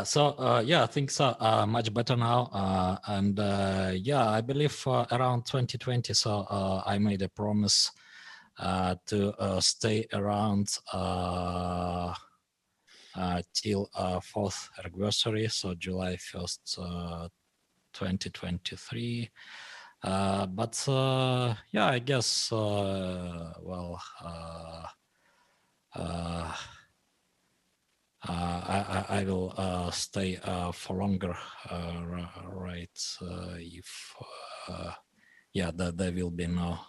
So yeah, things are much better now, and yeah, I believe around 2020. So I made a promise to stay around till 4th anniversary, so July 1st, 2023. But yeah, I guess well. I will stay for longer, right? yeah, there will be no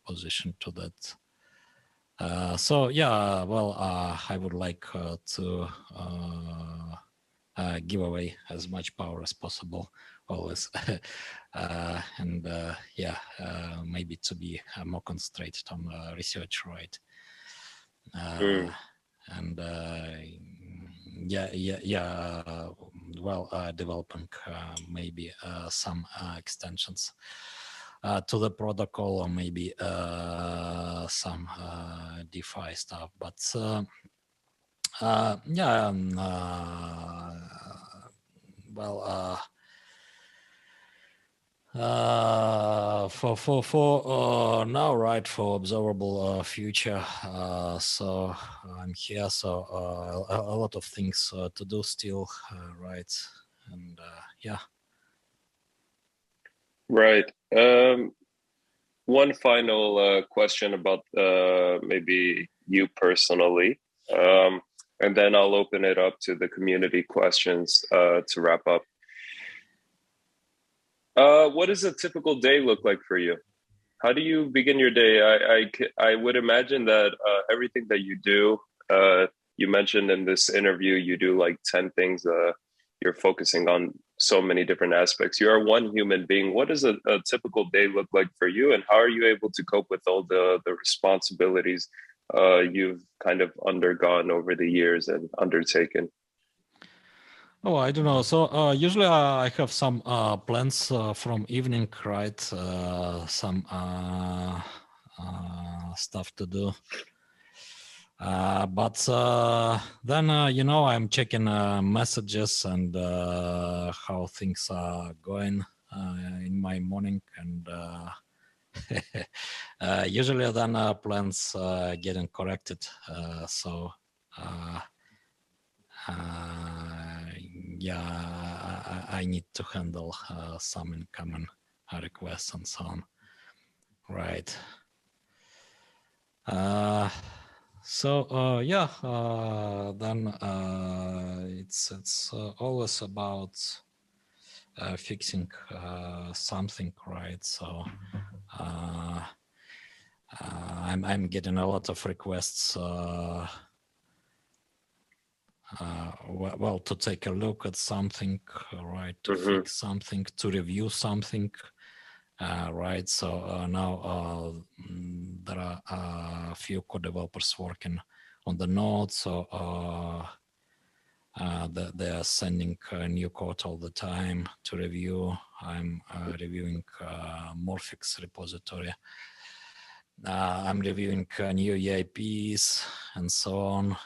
position to that. So yeah, well, I would like to give away as much power as possible, always, and yeah, maybe to be more concentrated on research, right? And yeah, well, developing maybe some extensions to the protocol, or maybe some DeFi stuff. But yeah, well, for now, right, for observable future, so I'm here, so a lot of things to do still, right, and yeah. Right. One final question about maybe you personally, and then I'll open it up to the community questions to wrap up. What does a typical day look like for you? How do you begin your day? I would imagine that everything that you do, you mentioned in this interview, you do like 10 things. You're focusing on so many different aspects. You are one human being. What does a typical day look like for you? And how are you able to cope with all the responsibilities you've kind of undergone over the years and undertaken? Oh, I don't know. So usually I have some plans from evening, right? Some stuff to do. But then, you know, I'm checking messages and how things are going in my morning. And usually then plans getting corrected. So yeah, I need to handle some incoming requests and so on. Right. So yeah, then it's always about fixing something, right? So I'm getting a lot of requests. Well, to take a look at something, right? To fix something, to review something. Right, so now there are a few co-developers working on the node, so they are sending new code all the time to review. I'm reviewing Morphix repository. I'm reviewing new EIPs and so on,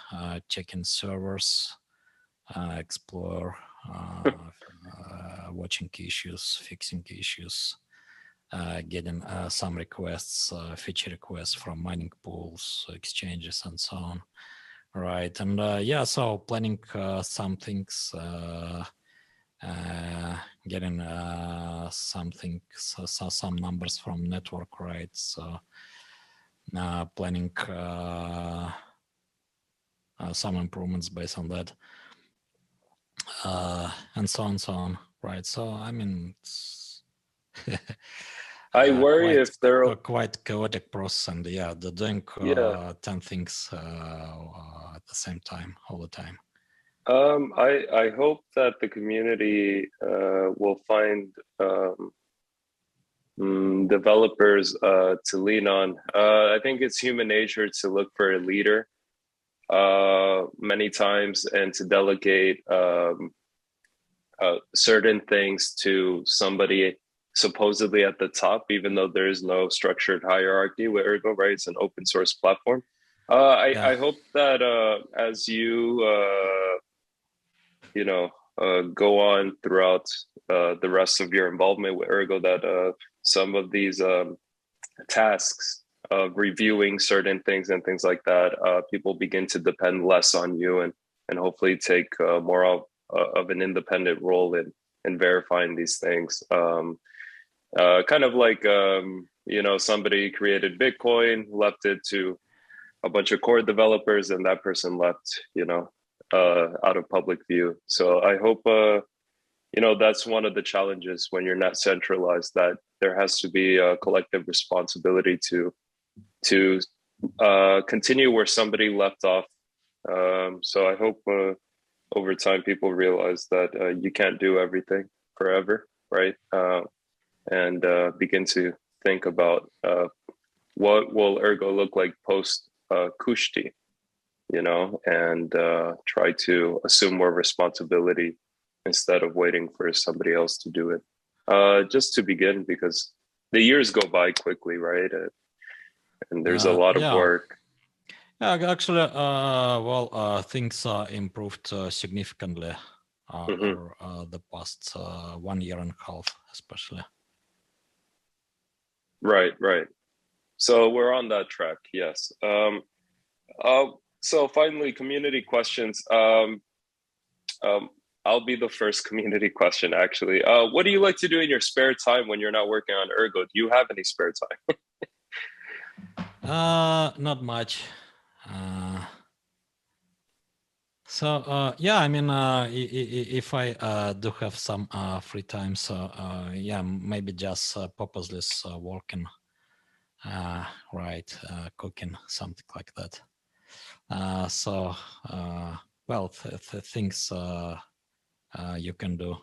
checking servers, explore, watching issues, fixing issues. Getting some requests, feature requests from mining pools, exchanges, and so on. Right, and yeah, so planning some things, getting some things, some numbers from network, right? So planning some improvements based on that, and so on, right? So I mean, it's I worry if there are quite chaotic process, and yeah, they're doing 10 things at the same time, all the time. I hope that the community will find developers to lean on. I think it's human nature to look for a leader many times and to delegate certain things to somebody supposedly at the top, even though there is no structured hierarchy with Ergo, right? It's an open source platform. I hope that as you go on throughout the rest of your involvement with Ergo, that some of these tasks of reviewing certain things and things like that, people begin to depend less on you and hopefully take more of an independent role in verifying these things. Kind of like, somebody created Bitcoin, left it to a bunch of core developers, and that person left, out of public view. So I hope, that's one of the challenges when you're not centralized, that there has to be a collective responsibility to continue where somebody left off. So I hope over time people realize that you can't do everything forever, right? And begin to think about what will Ergo look like post Kushti, you know, and try to assume more responsibility instead of waiting for somebody else to do it. Just to begin, because the years go by quickly, right? And there's a lot of work. Yeah, actually, things improved significantly over the past 1 year and a half, especially. Right. So we're on that track, yes. So finally, community questions. I'll be the first community question, actually. What do you like to do in your spare time when you're not working on Ergo? Do you have any spare time? Not much. Yeah, I mean, if I do have some free time, so yeah, maybe just purposeless working, right, cooking, something like that. Well, things you can do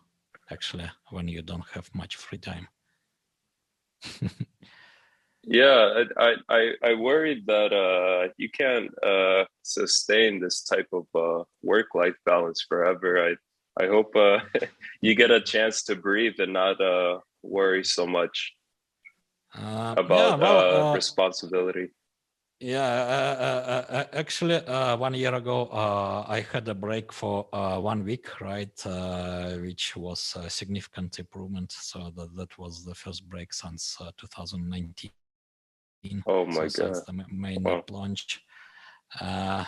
actually when you don't have much free time. Yeah, I worried that you can't sustain this type of work-life balance forever. I hope you get a chance to breathe and not worry so much about responsibility. Yeah, actually, 1 year ago, I had a break for 1 week, right, which was a significant improvement. So that was the first break since 2019. Oh my God! Since the main launch. All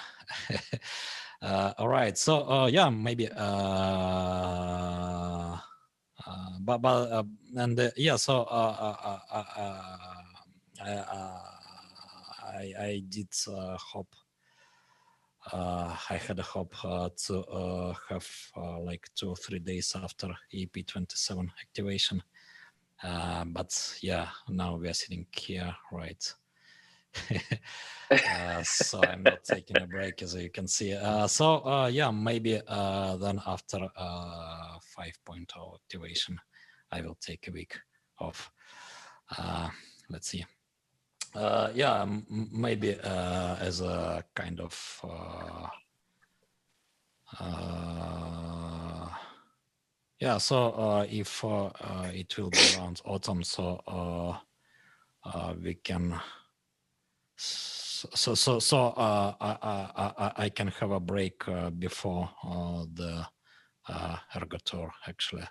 right. So yeah, maybe. Yeah. So I did hope. I had a hope to have like 2 or 3 days after EP27 activation. But yeah, now we are sitting here, right? So I'm not taking a break, as you can see. Yeah, maybe then after 5.0 activation, I will take a week off. Let's see. Yeah, maybe as a kind of yeah. So if it will be around autumn, so we can. I can have a break before the Ergo tour, actually,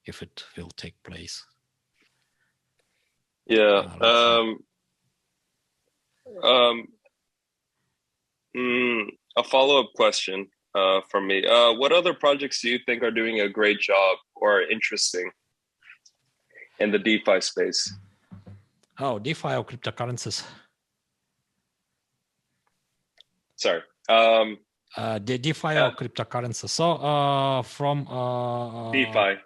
if it will take place. Yeah. A follow-up question from me. What other projects do you think are doing a great job or are interesting in the DeFi space? Oh, DeFi or cryptocurrencies? Sorry. The DeFi or cryptocurrency. So from DeFi.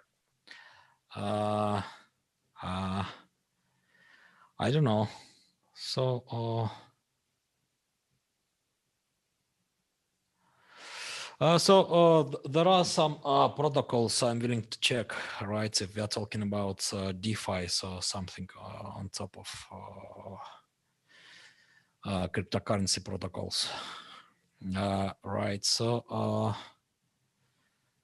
I don't know. So there are some protocols I'm willing to check, right? If we are talking about DeFi, so something on top of cryptocurrency protocols, right? So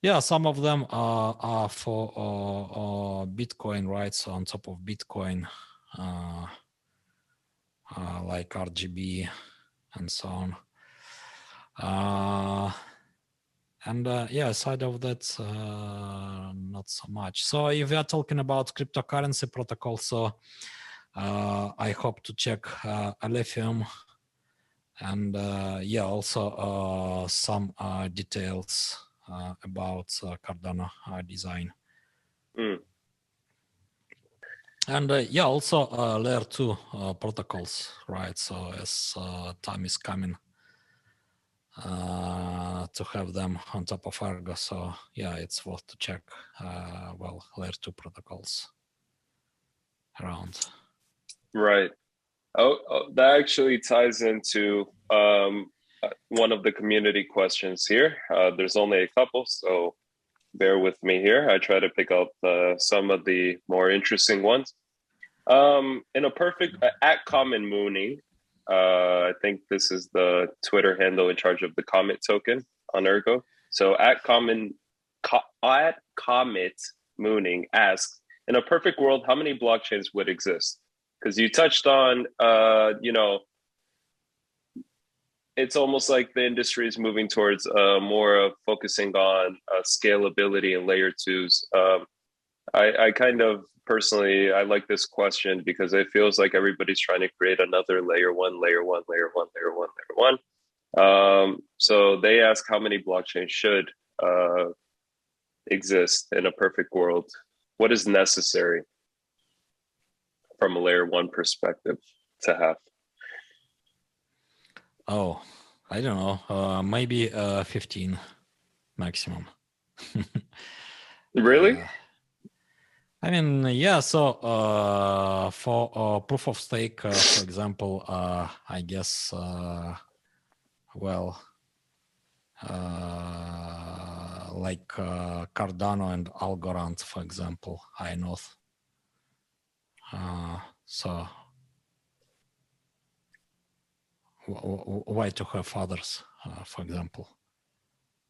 yeah, some of them are for Bitcoin, right? So on top of Bitcoin, like RGB and so on. And yeah, aside of that, not so much. So if we are talking about cryptocurrency protocols, so I hope to check Alephium and yeah, also some details about Cardano design. And yeah, also layer 2 protocols, right? So as time is coming to have them on top of Ergo. So yeah, it's worth to check, well, layer 2 protocols. around. Right. Oh, that actually ties into one of the community questions here. There's only a couple, so bear with me here. I try to pick up some of the more interesting ones. In a perfect at Common Mooning, I think this is the Twitter handle in charge of the Comet token on Ergo. So at Comet Mooning asks, in a perfect world, how many blockchains would exist? Because you touched on, it's almost like the industry is moving towards more of focusing on scalability and layer twos. I kind of personally, I like this question because it feels like everybody's trying to create another layer one, layer one, layer one, layer one, layer one. So they ask how many blockchains should exist in a perfect world. What is necessary from a layer one perspective to have? Oh, I don't know. Maybe 15 maximum. Really? I mean, yeah. So for proof of stake, for example, I guess, well, like Cardano and Algorand, for example, I know. So why to have others, for example?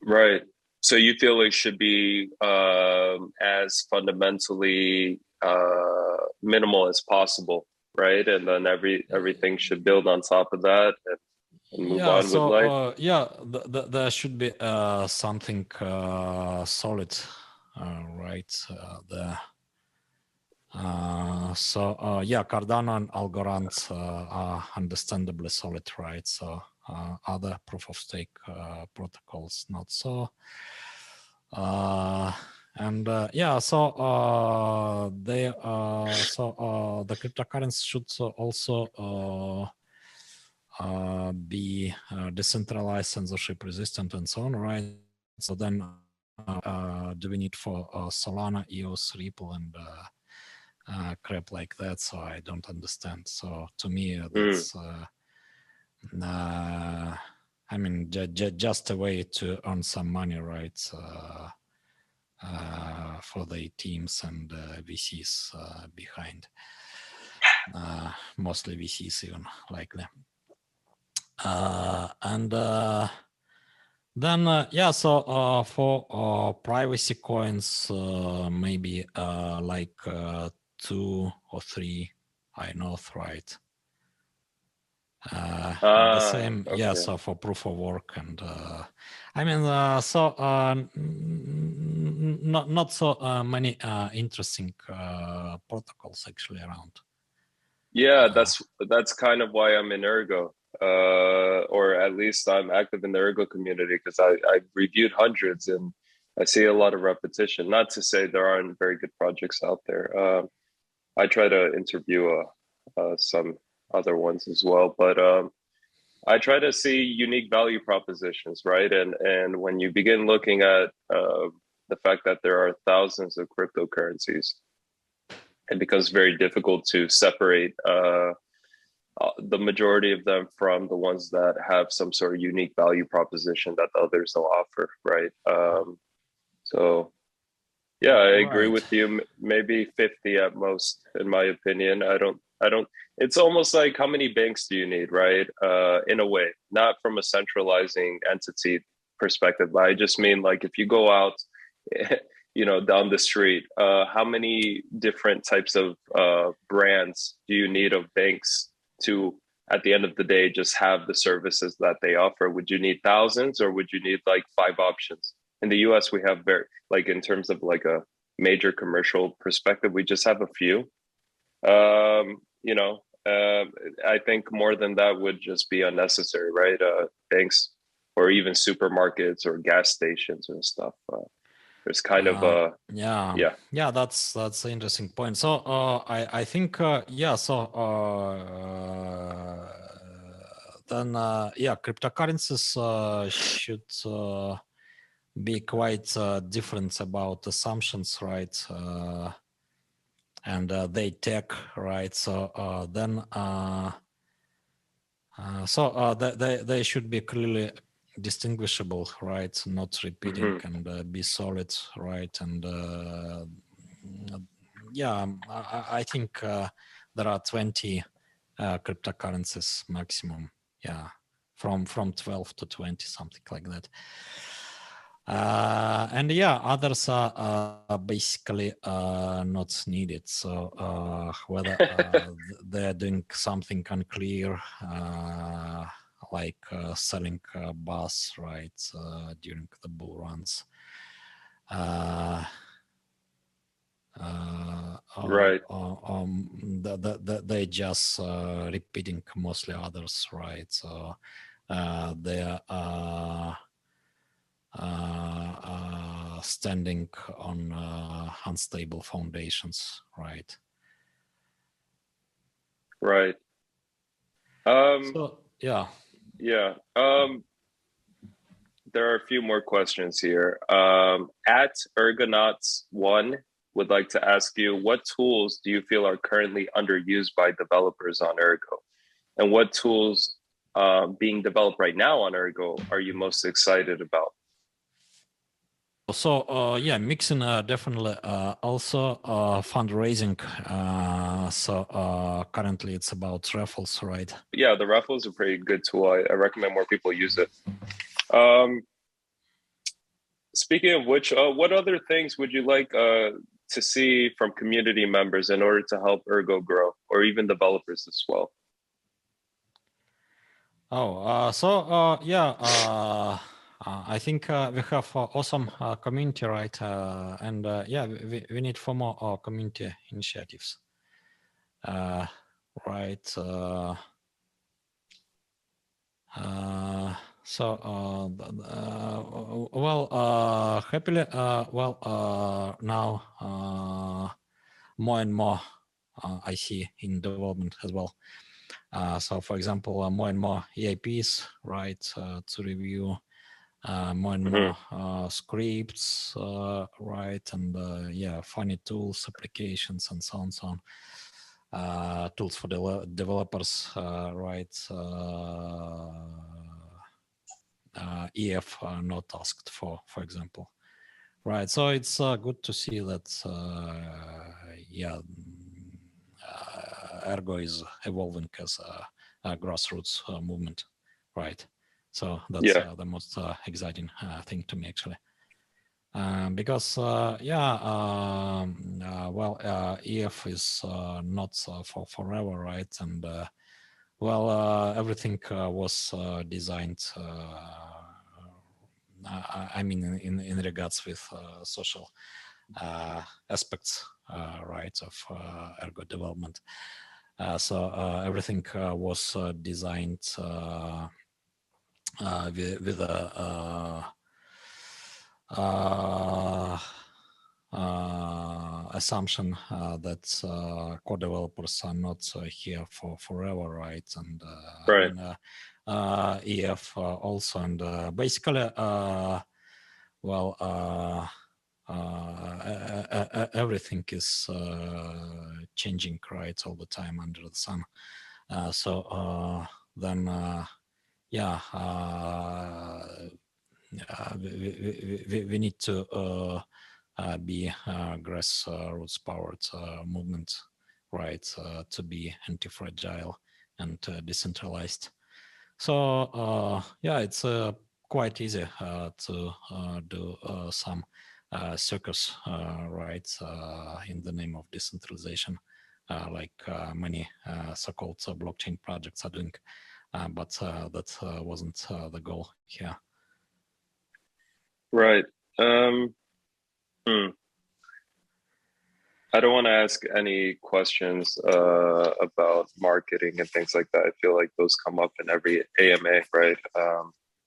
Right. So you feel it should be as fundamentally minimal as possible, right? And then everything should build on top of that and move on with life. Yeah, there should be something solid, right? Yeah, Cardano and Algorand are understandably solid, right? So other proof of stake protocols not so. Yeah, so the cryptocurrency should also be decentralized, censorship resistant, and so on, right? So then, do we need for Solana, EOS, Ripple, and crap like that? So I don't understand. So to me, that's I mean, just a way to earn some money, right? For the teams and VCs behind, mostly VCs even likely. Then yeah, so for privacy coins, maybe like 2 or 3, I know, right? The same, Okay. yeah. So for proof of work, and I mean, so not so many interesting protocols actually around. Yeah, that's kind of why I'm in Ergo, or at least I'm active in the Ergo community because I reviewed hundreds and I see a lot of repetition. Not to say there aren't very good projects out there. I try to interview some other ones as well, but I try to see unique value propositions, right? And when you begin looking at the fact that there are thousands of cryptocurrencies, it becomes very difficult to separate the majority of them from the ones that have some sort of unique value proposition that the others don't offer, right? So yeah, I agree with you. Maybe 50 at most, in my opinion. I don't. It's almost like how many banks do you need, right? In a way, not from a centralizing entity perspective, but I just mean like if you go out, down the street, how many different types of brands do you need of banks to, at the end of the day, just have the services that they offer? Would you need thousands, or would you need like 5 options? In the US, we have very, like in terms of like a major commercial perspective, we just have a few. I think more than that would just be unnecessary, right? Banks or even supermarkets or gas stations and stuff. There's kind of a yeah. That's an interesting point. So I think yeah. So then yeah, cryptocurrencies should be quite different about assumptions, right? and they tech, right? So then they should be clearly distinguishable, right? Not repeating and be solid, right? And yeah, I think there are 20 cryptocurrencies maximum. Yeah, from 12 to 20, something like that. And yeah, others are basically not needed. So whether they're doing something unclear, like selling bus, right, during the bull runs. Right. They just repeating mostly others, right? So they are standing on unstable foundations, right? Right. So yeah. Yeah. There are a few more questions here. At Ergonauts1 would like to ask you, what tools do you feel are currently underused by developers on Ergo? And what tools being developed right now on Ergo are you most excited about? So yeah, mixing definitely. Also fundraising. So currently it's about raffles, right? Yeah, the raffle is a pretty good tool. I recommend more people use it. Speaking of which, what other things would you like to see from community members in order to help Ergo grow, or even developers as well? Oh, yeah, I think we have awesome community, right? And yeah, we need for more community initiatives, right? Happily, now more and more I see in development as well. So, for example, more and more EIPs, right, to review, more and more scripts, right, and yeah, funny tools, applications, and so on, so on. Tools for developers, right. EF not asked for example, right? So it's good to see that, yeah, Ergo is evolving as a grassroots movement, right? So that's Yeah. the most exciting thing to me, actually. Because yeah, EF is not for forever, right? And well, everything was designed. I mean, in regards with social aspects, right, of Ergo development. So everything was designed with a assumption that co-developers are not here for forever, right? And Right. EF also, and basically, well, everything is changing, right, all the time under the sun. So then, yeah, we need to be grassroots powered movement, right, to be anti-fragile and decentralized. So yeah, it's quite easy to do some circus, right, in the name of decentralization, like many so-called blockchain projects are doing, but that wasn't the goal here. Right. I don't want to ask any questions about marketing and things like that. I feel like those come up in every AMA, right?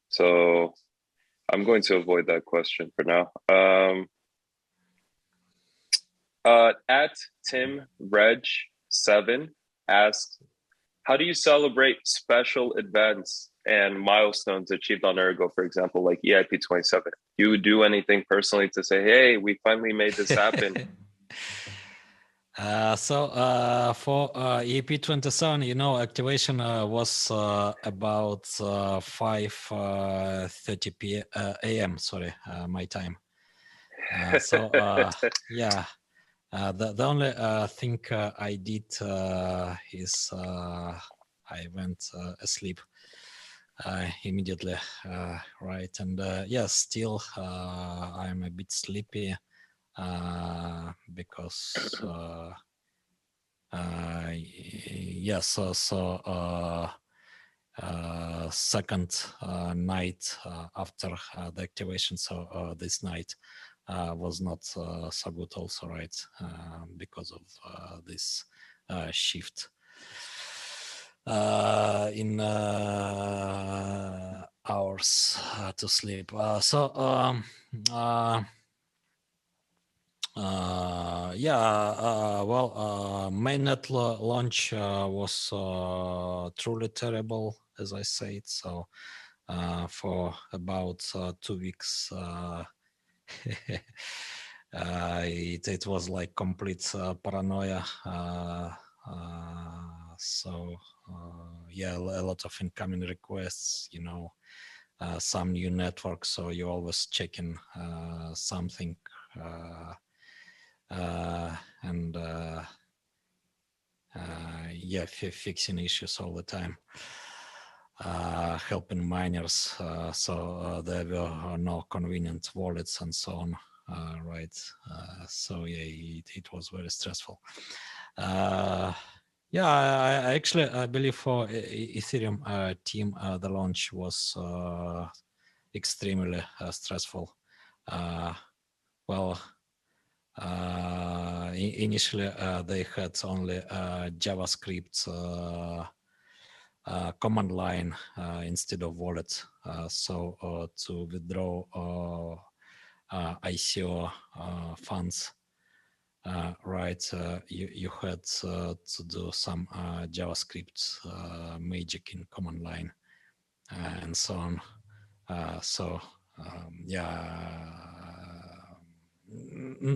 So I'm going to avoid that question for now. At Tim Reg 7 asks, how do you celebrate special events and milestones achieved on Ergo, for example, like EIP 27? Do you do anything personally to say, hey, we finally made this happen? For EP27, you know, activation was about 5:30 a.m. Sorry, my time. Yeah, the only thing I did is I went asleep immediately, right? And yes, still I'm a bit sleepy because yes, second night after the activation, so this night was not so good also, right? Because of this shift in hours to sleep. Mainnet launch was truly terrible, as I said. So for about 2 weeks, it was like complete paranoia. Yeah, a lot of incoming requests, you know, some new networks. So you're always checking something. Yeah, fixing issues all the time, helping miners. There were no convenient wallets and so on, right? So yeah, it was very stressful. Yeah, I actually I believe for Ethereum team the launch was extremely stressful. Initially they had only JavaScript command line instead of wallet. So to withdraw ICO funds, right, you had to do some JavaScript magic in command line and so on.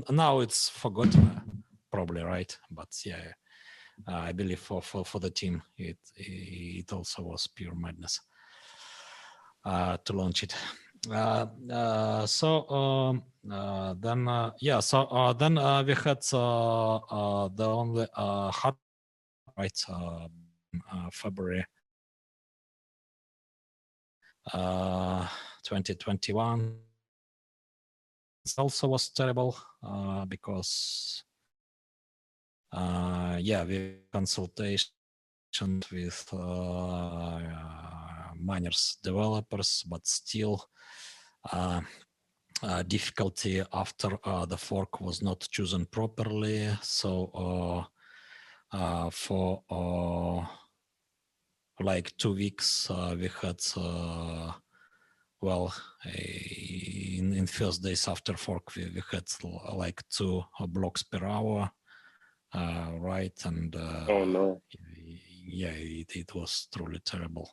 Now it's forgotten, probably, right? But yeah, I believe for the team, it also was pure madness to launch it. Then we had the only hard, right, February 2021. Also was terrible because we consultations with miners developers, but still difficulty after the fork was not chosen properly. So for like 2 weeks we had in first days after fork we had like 2 blocks per hour, right? And Oh no. yeah, it was truly terrible.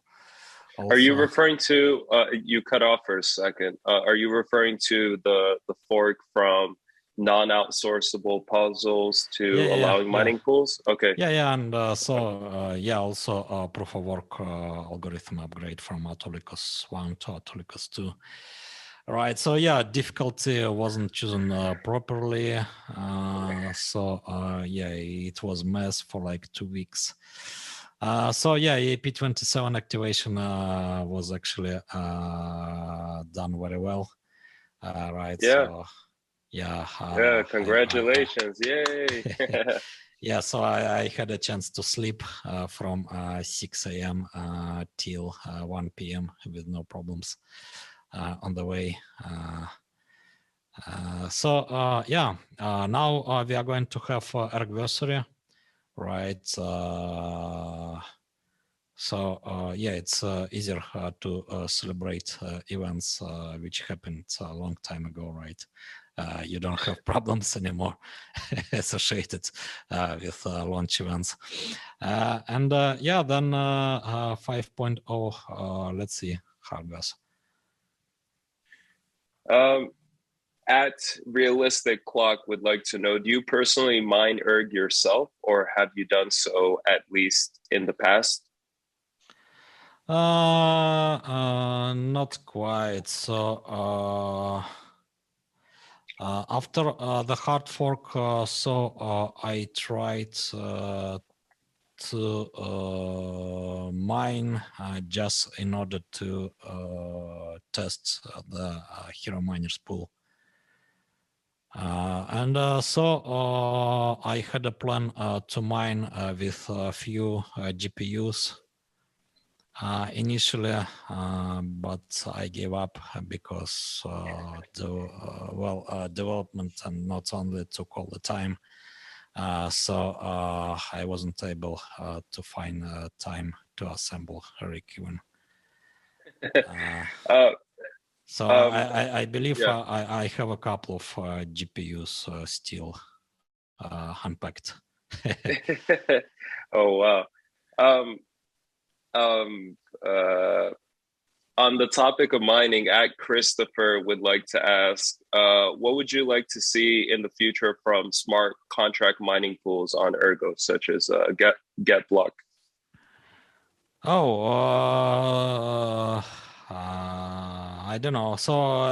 Also, are you referring to you cut off for a second, are you referring to the fork from non-outsourceable puzzles to allowing mining pools? Okay. And also proof of work algorithm upgrade from Autolycus 1 to Autolycus 2. Right, so yeah, difficulty wasn't chosen properly. It was mess for like 2 weeks. EP27 activation was actually done very well. Right. Yeah. So yeah. Congratulations! Yay! Yeah, so I had a chance to sleep from 6 a.m. Till 1 p.m. with no problems on the way. Now we are going to have ERGversary, right? It's easier to celebrate events which happened a long time ago, right? You don't have problems anymore associated with launch events. Then 5.0, let's see how it goes. at Realistic Clock would like to know, do you personally mine ERG yourself, or have you done so at least in the past? Not quite. So after the hard fork, I tried to mine just in order to test the Hero Miners pool. I had a plan to mine with a few GPUs initially, but I gave up because development and not only took all the time. I wasn't able to find time to assemble a rig even. I believe yeah. I have a couple of GPUs still unpacked. Oh, wow. On the topic of mining, at Christopher would like to ask, what would you like to see in the future from smart contract mining pools on Ergo, such as GetBlock? I don't know. So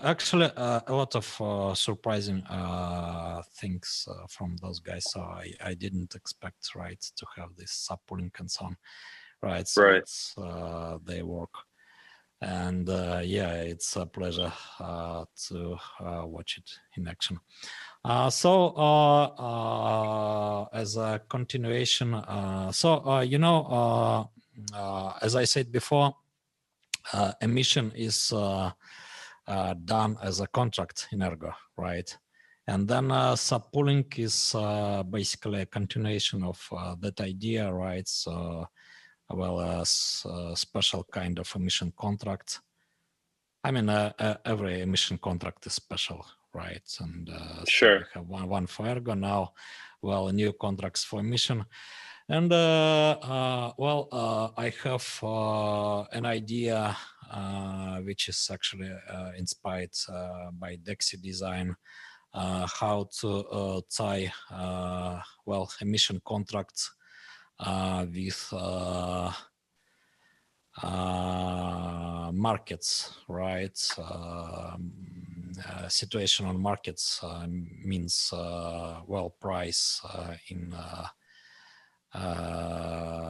actually, a lot of surprising things from those guys. So I didn't expect, right, to have this subpooling and so on, right? So right. It's their work, and yeah, it's a pleasure to watch it in action. As a continuation, as I said before, emission is done as a contract in Ergo, right? And then subpooling is basically a continuation of that idea, right? So, well as a special kind of emission contract. I mean, every emission contract is special, right? And sure. So we have one for Ergo now, well, new contracts for emission. And I have an idea which is actually inspired by DEXI design, how to tie emission contracts with markets, right? Situation on markets means price in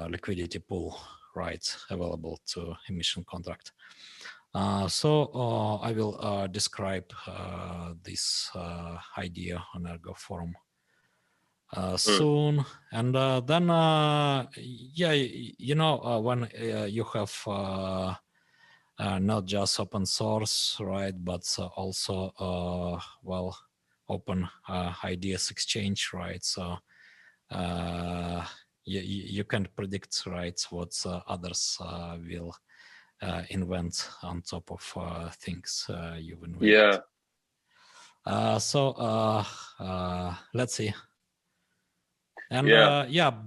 liquidity pool, right, available to emission contract. I will describe this idea on Ergo forum soon. And then, when you have not just open source, right, but also, open ideas exchange, right? So you can predict, right, what others will invent on top of things you've invented. Yeah. Let's see. And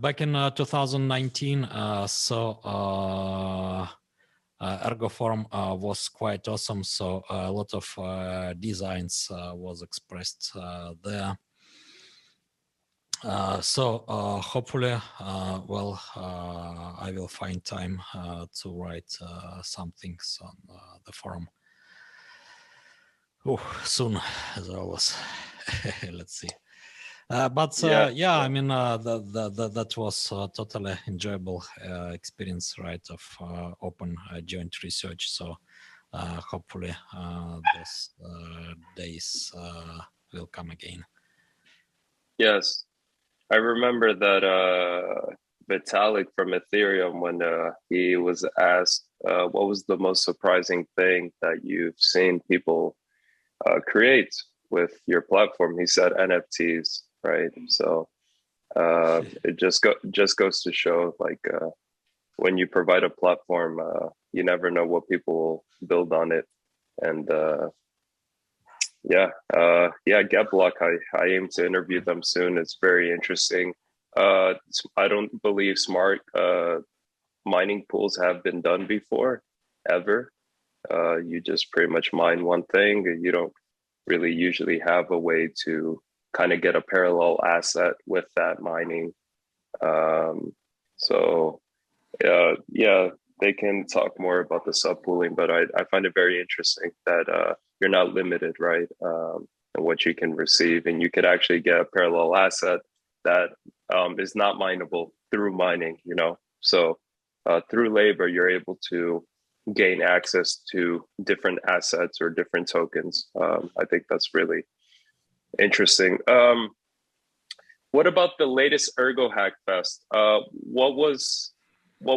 back in 2019, Ergo Forum was quite awesome. So a lot of designs was expressed there. Hopefully, I will find time to write some things on the forum. Soon, as always. Let's see. I mean, that was a totally enjoyable experience, right, of open joint research. So hopefully those days will come again. Yes. I remember that Vitalik from Ethereum, when he was asked what was the most surprising thing that you've seen people create with your platform, he said NFTs, right? So it just goes to show, like, when you provide a platform, you never know what people will build on it. And GetBlock, I aim to interview them soon. It's very interesting. I don't believe smart mining pools have been done before, ever. You just pretty much mine one thing. You don't really usually have a way to kind of get a parallel asset with that mining. So yeah, they can talk more about the subpooling, but I find it very interesting that you're not limited, right? And what you can receive, and you could actually get a parallel asset that is not mineable through mining, you know. So through labor, you're able to gain access to different assets or different tokens. I think that's really interesting. What about the latest Ergo Hack Fest? What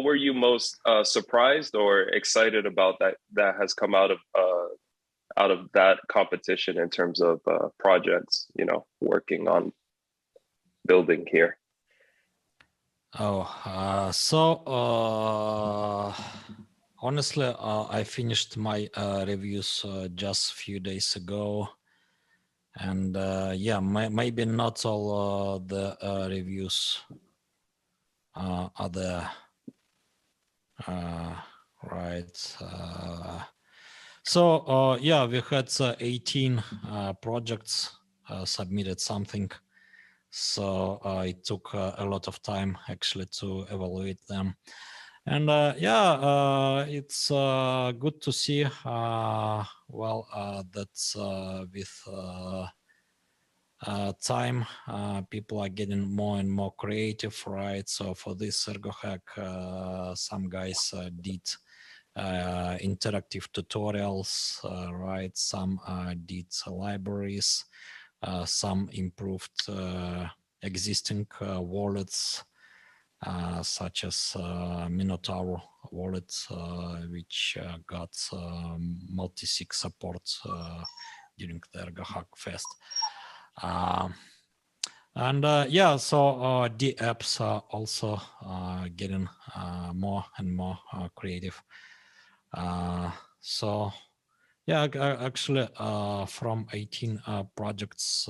were you most surprised or excited about that has come out of that competition in terms of projects, you know, working on building here? Honestly, I finished my reviews just a few days ago. And yeah, maybe not all the reviews are there, right? So yeah, we had 18 projects submitted something. So it took a lot of time actually to evaluate them. And yeah, it's good to see, that's with time, people are getting more and more creative, right? So for this Ergo hack, some guys did interactive tutorials, right? Some did libraries, some improved existing wallets, such as Minotaur wallet, which got multi-sig support during the Ergo Hack Fest. And yeah, so the apps are also getting more and more creative. So yeah, actually from 18 projects,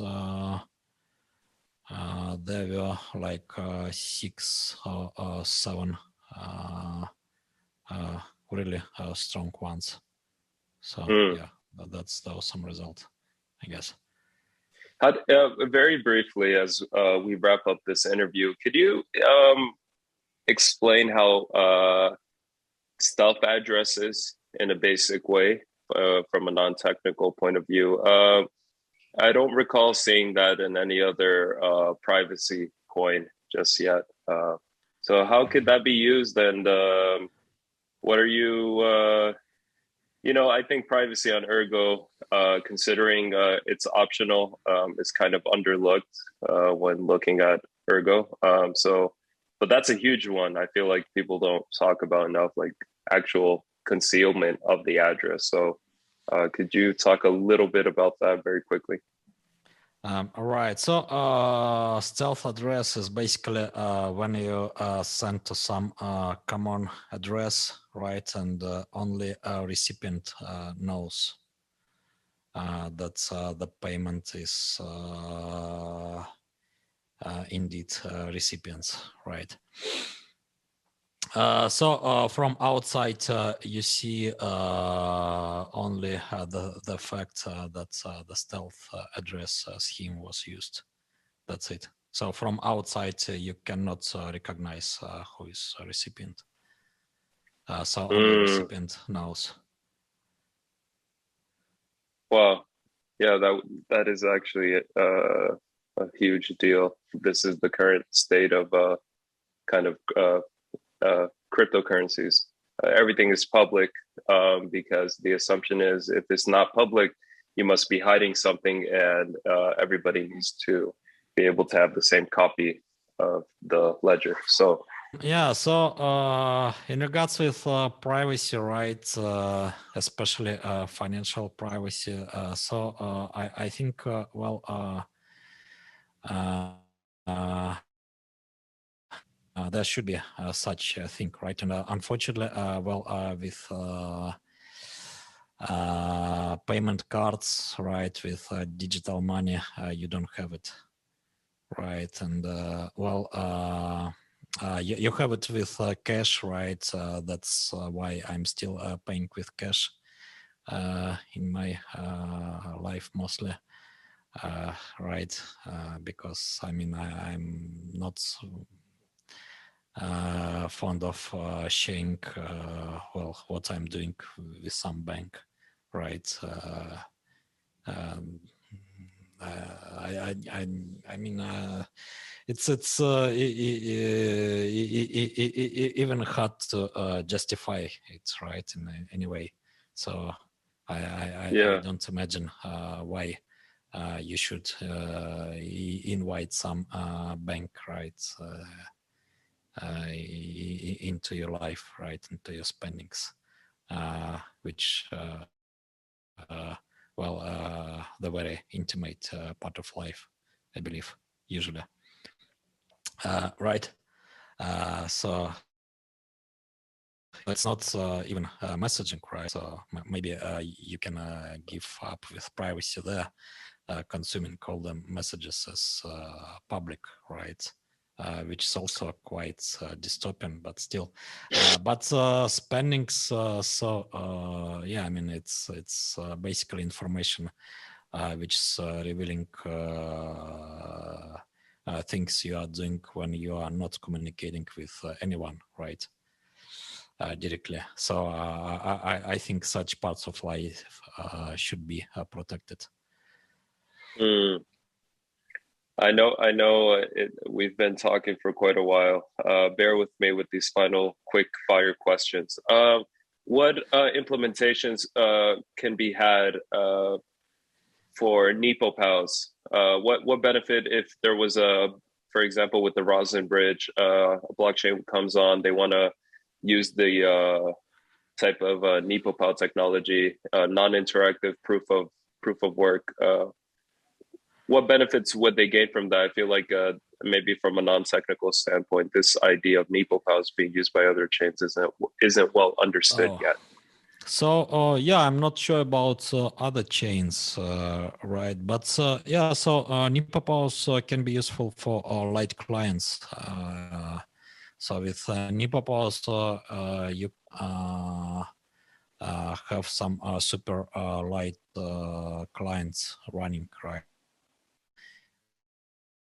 there were like 6 or 7 really strong ones. So yeah, that's the awesome result, I guess. Very briefly, as we wrap up this interview, could you explain how stealth addresses in a basic way from a non-technical point of view? I don't recall seeing that in any other privacy coin just yet. So how could that be used, and what are you you know, I think privacy on Ergo, considering it's optional, is kind of underlooked when looking at Ergo. But that's a huge one. I feel like people don't talk about enough, like actual concealment of the address. So could you talk a little bit about that very quickly? All right. So stealth address is basically when you send to some common address, right? And only a recipient knows that the payment is indeed recipients, right? So from outside, you see only the fact that the stealth address scheme was used. That's it. So from outside, you cannot recognize who is a recipient. So only recipient knows. Wow, yeah, that is actually a huge deal. This is the current state of kind of cryptocurrencies. Everything is public because the assumption is if it's not public, you must be hiding something, and everybody needs to be able to have the same copy of the ledger. So yeah, so in regards with privacy, right, especially financial privacy, so I think, there should be such a thing, right? And unfortunately, with payment cards, right, with digital money, you don't have it, right? And you have it with cash, right? That's why I'm still paying with cash. in my life mostly. Right, because I mean I'm not fond of sharing well what I'm doing with some bank, right? Um, I mean it's even hard to justify it, right, in any way. So I Yeah. don't imagine why you should invite some bank, right, into your life, right, into your spendings, which well, the very intimate part of life, I believe, usually. Right. So it's not even messaging, right? So maybe you can give up with privacy there, consuming all the messages as public, right? Which is also quite dystopian, but still. But spendings, so yeah, I mean it's basically information which is revealing things you are doing when you are not communicating with anyone, right? Directly. So I think such parts of life should be protected. Mm. I know. We've been talking for quite a while. Bear with me with these final quick fire questions. What implementations can be had for Nepo pals? What benefit if there was for example, with the Roslyn Bridge, a blockchain comes on, they want to use the type of Nepo pal technology, non-interactive proof of work. What benefits would they gain from that? I feel like maybe from a non-technical standpoint, this idea of Nepo pals being used by other chains isn't well understood yet. So yeah, I'm not sure about other chains, right? But yeah, so Nepo pals can be useful for light clients. So with Nepo pals, you have some super light clients running, right?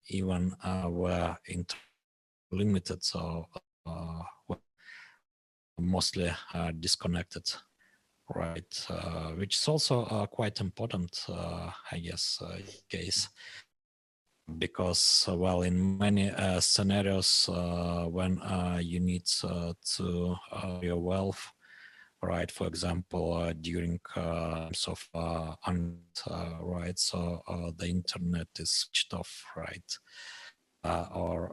Even where limited, so mostly disconnected, right? Which is also quite important, I guess, case, because well, in many scenarios, when you need to your wealth, right? For example, during times of right, so the internet is switched off, right? Or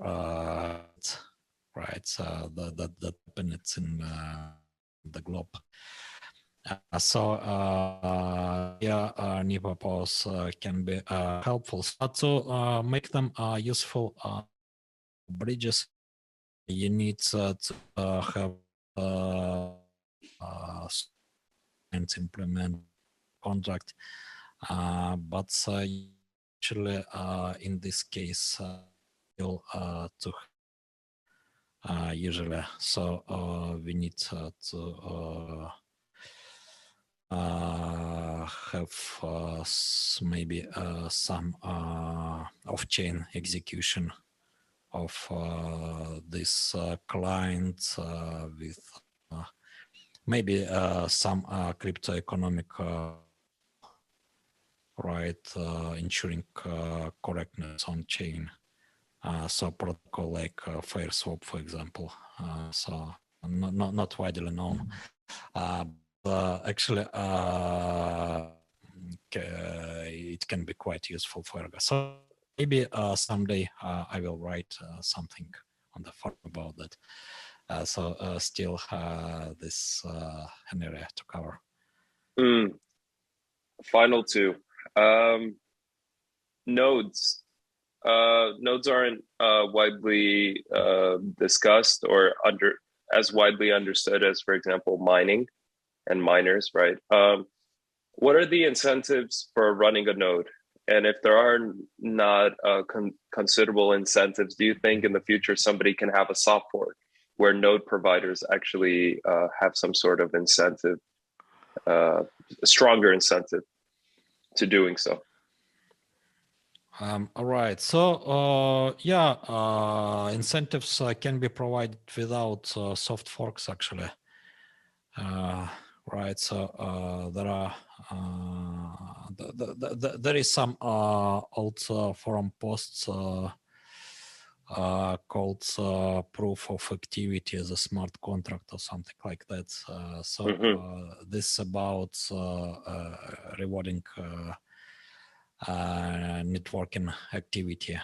right, that happens in the globe. So yeah, Nepo pals can be helpful. So to make them useful bridges, you need to have and implement contract. But actually, in this case, you'll to usually. So we need to have maybe some off-chain execution of this client with maybe some crypto economic right, ensuring correctness on chain. So protocol like FairSwap, for example. So not widely known. Actually, it can be quite useful for Ergo. So maybe someday I will write something on the forum about that. So still this an area to cover. Final two. Nodes. Nodes aren't widely discussed or as widely understood as, for example, mining and miners, right? What are the incentives for running a node? And if there are not considerable incentives, do you think in the future somebody can have a soft fork where node providers actually have some sort of incentive a stronger incentive to doing so. All right. So yeah, incentives can be provided without soft forks actually. Right. So there are there is some old forum posts called proof of activity as a smart contract or something like that. This is about rewarding networking activity,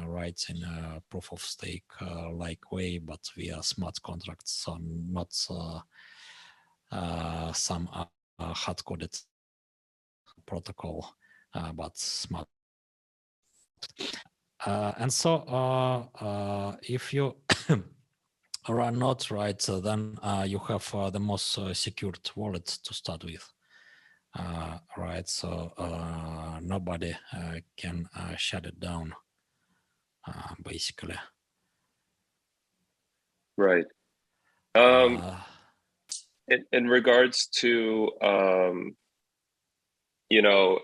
right, in a proof of stake like way, but via smart contracts, so not some hard-coded protocol, but smart. And so if you run nodes, right, so then you have the most secured wallet to start with. Right, so nobody can shut it down, basically. Right. In regards to you know,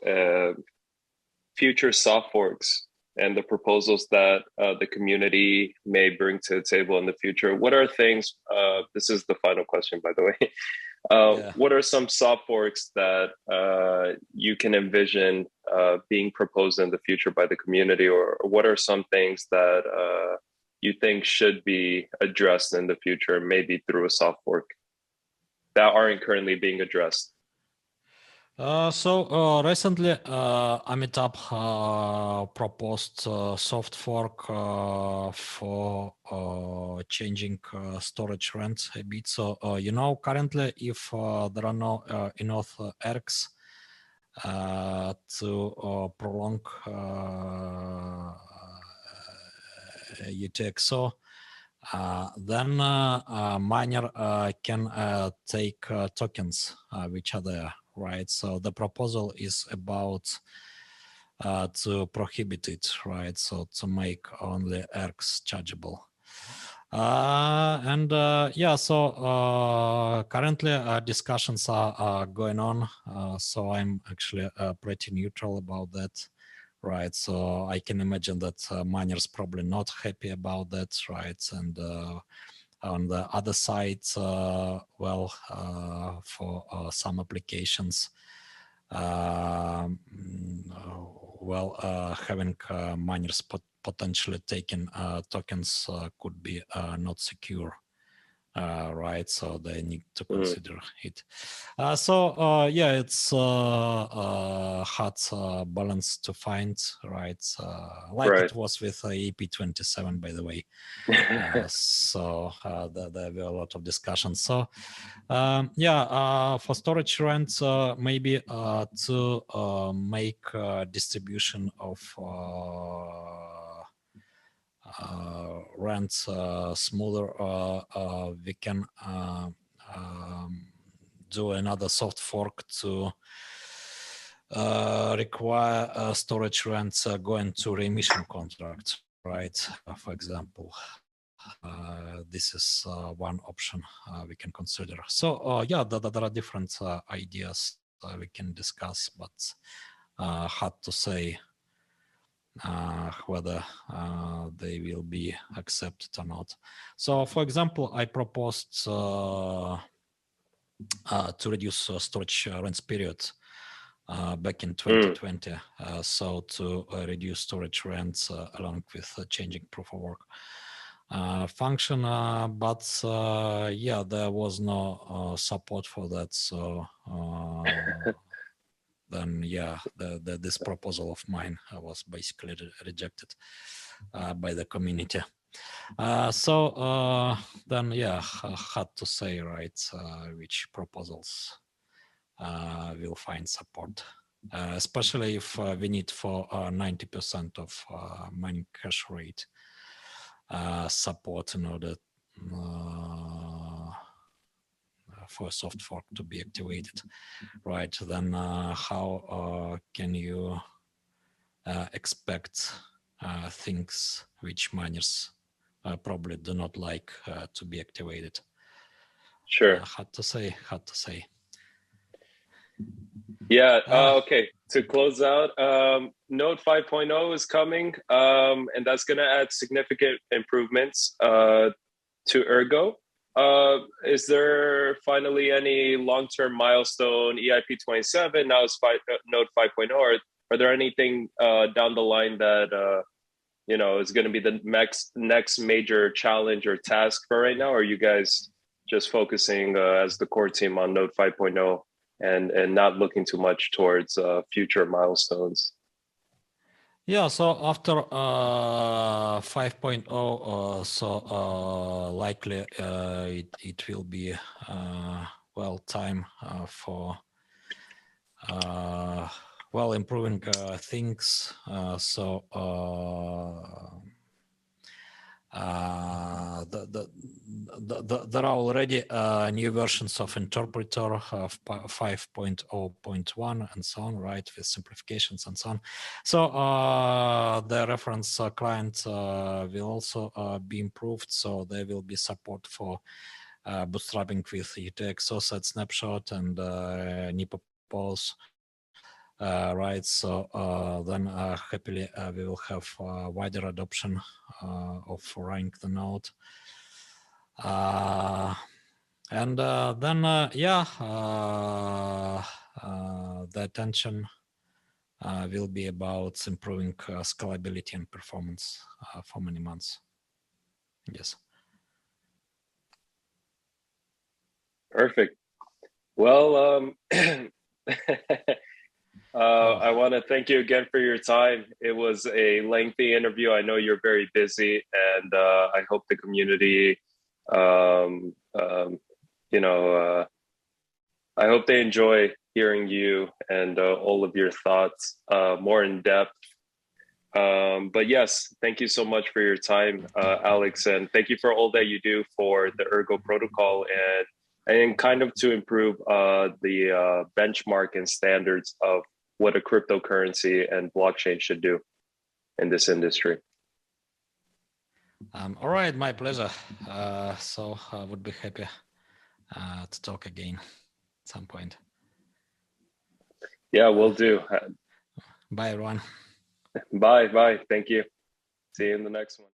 future soft forks and the proposals that the community may bring to the table in the future, what are things? This is the final question, by the way. What are some soft forks that you can envision being proposed in the future by the community, or what are some things that you think should be addressed in the future, maybe through a soft fork, that aren't currently being addressed? So recently, Amitabh proposed soft fork for changing storage rent a bit. So you know, currently, if there are no enough ERGs to prolong UTXO, then miner can take tokens which are there. Right, so the proposal is about to prohibit it, right? So to make only ERGs chargeable. Yeah, so currently discussions are going on. So I'm actually pretty neutral about that, right? So I can imagine that miners probably not happy about that, right? And on the other side, well, for some applications, well, having miners potentially taking tokens could be not secure. Right, so they need to consider it. Yeah, it's hard balance to find, right? Like it was with EP27, by the way. So there were a lot of discussions. So yeah, for storage rent, maybe to make distribution of rents smoother, we can do another soft fork to require storage rents going to remission contracts, right? For example, this is one option we can consider. So yeah, there are different ideas we can discuss, but hard to say whether they will be accepted or not. So, for example, I proposed to reduce storage rents period back in 2020. So to reduce storage rents along with changing proof of work function, but yeah, there was no support for that. So then yeah, this proposal of mine was basically rejected by the community. So then yeah, hard to say, right, which proposals will find support, especially if we need for 90% of mining hash rate support in order for a soft fork to be activated, right? Then how can you expect things which miners probably do not like to be activated? Sure. Hard to say, hard to say. Yeah. Okay. To close out, Node 5.0 is coming, and that's going to add significant improvements to Ergo. Is there finally any long-term milestone? EIP 27 now is Node 5.0. Are there anything down the line that is going to be the next major challenge or task for right now? Or are you guys just focusing as the core team on Node 5.0 and not looking too much towards future milestones? Yeah, so after 5.0, likely it will be time for improving things. There are already new versions of interpreter of 5.0.1 and so on, right, with simplifications and so on. So the reference client will also be improved. So there will be support for bootstrapping with UTXO set snapshot and NIPA pause. Right, so then happily we will have wider adoption of running the node. And then, the attention will be about improving scalability and performance for many months. Yes. Perfect. Well, I want to thank you again for your time. It was a lengthy interview. I know you're very busy, and I hope the community, I hope they enjoy hearing you and all of your thoughts more in depth. But yes, thank you so much for your time, Alex, and thank you for all that you do for the Ergo protocol and kind of to improve the benchmark and standards of what a cryptocurrency and blockchain should do in this industry. All right, my pleasure. So I would be happy to talk again at some point. Yeah, we'll do. Bye, everyone. Bye. Thank you. See you in the next one.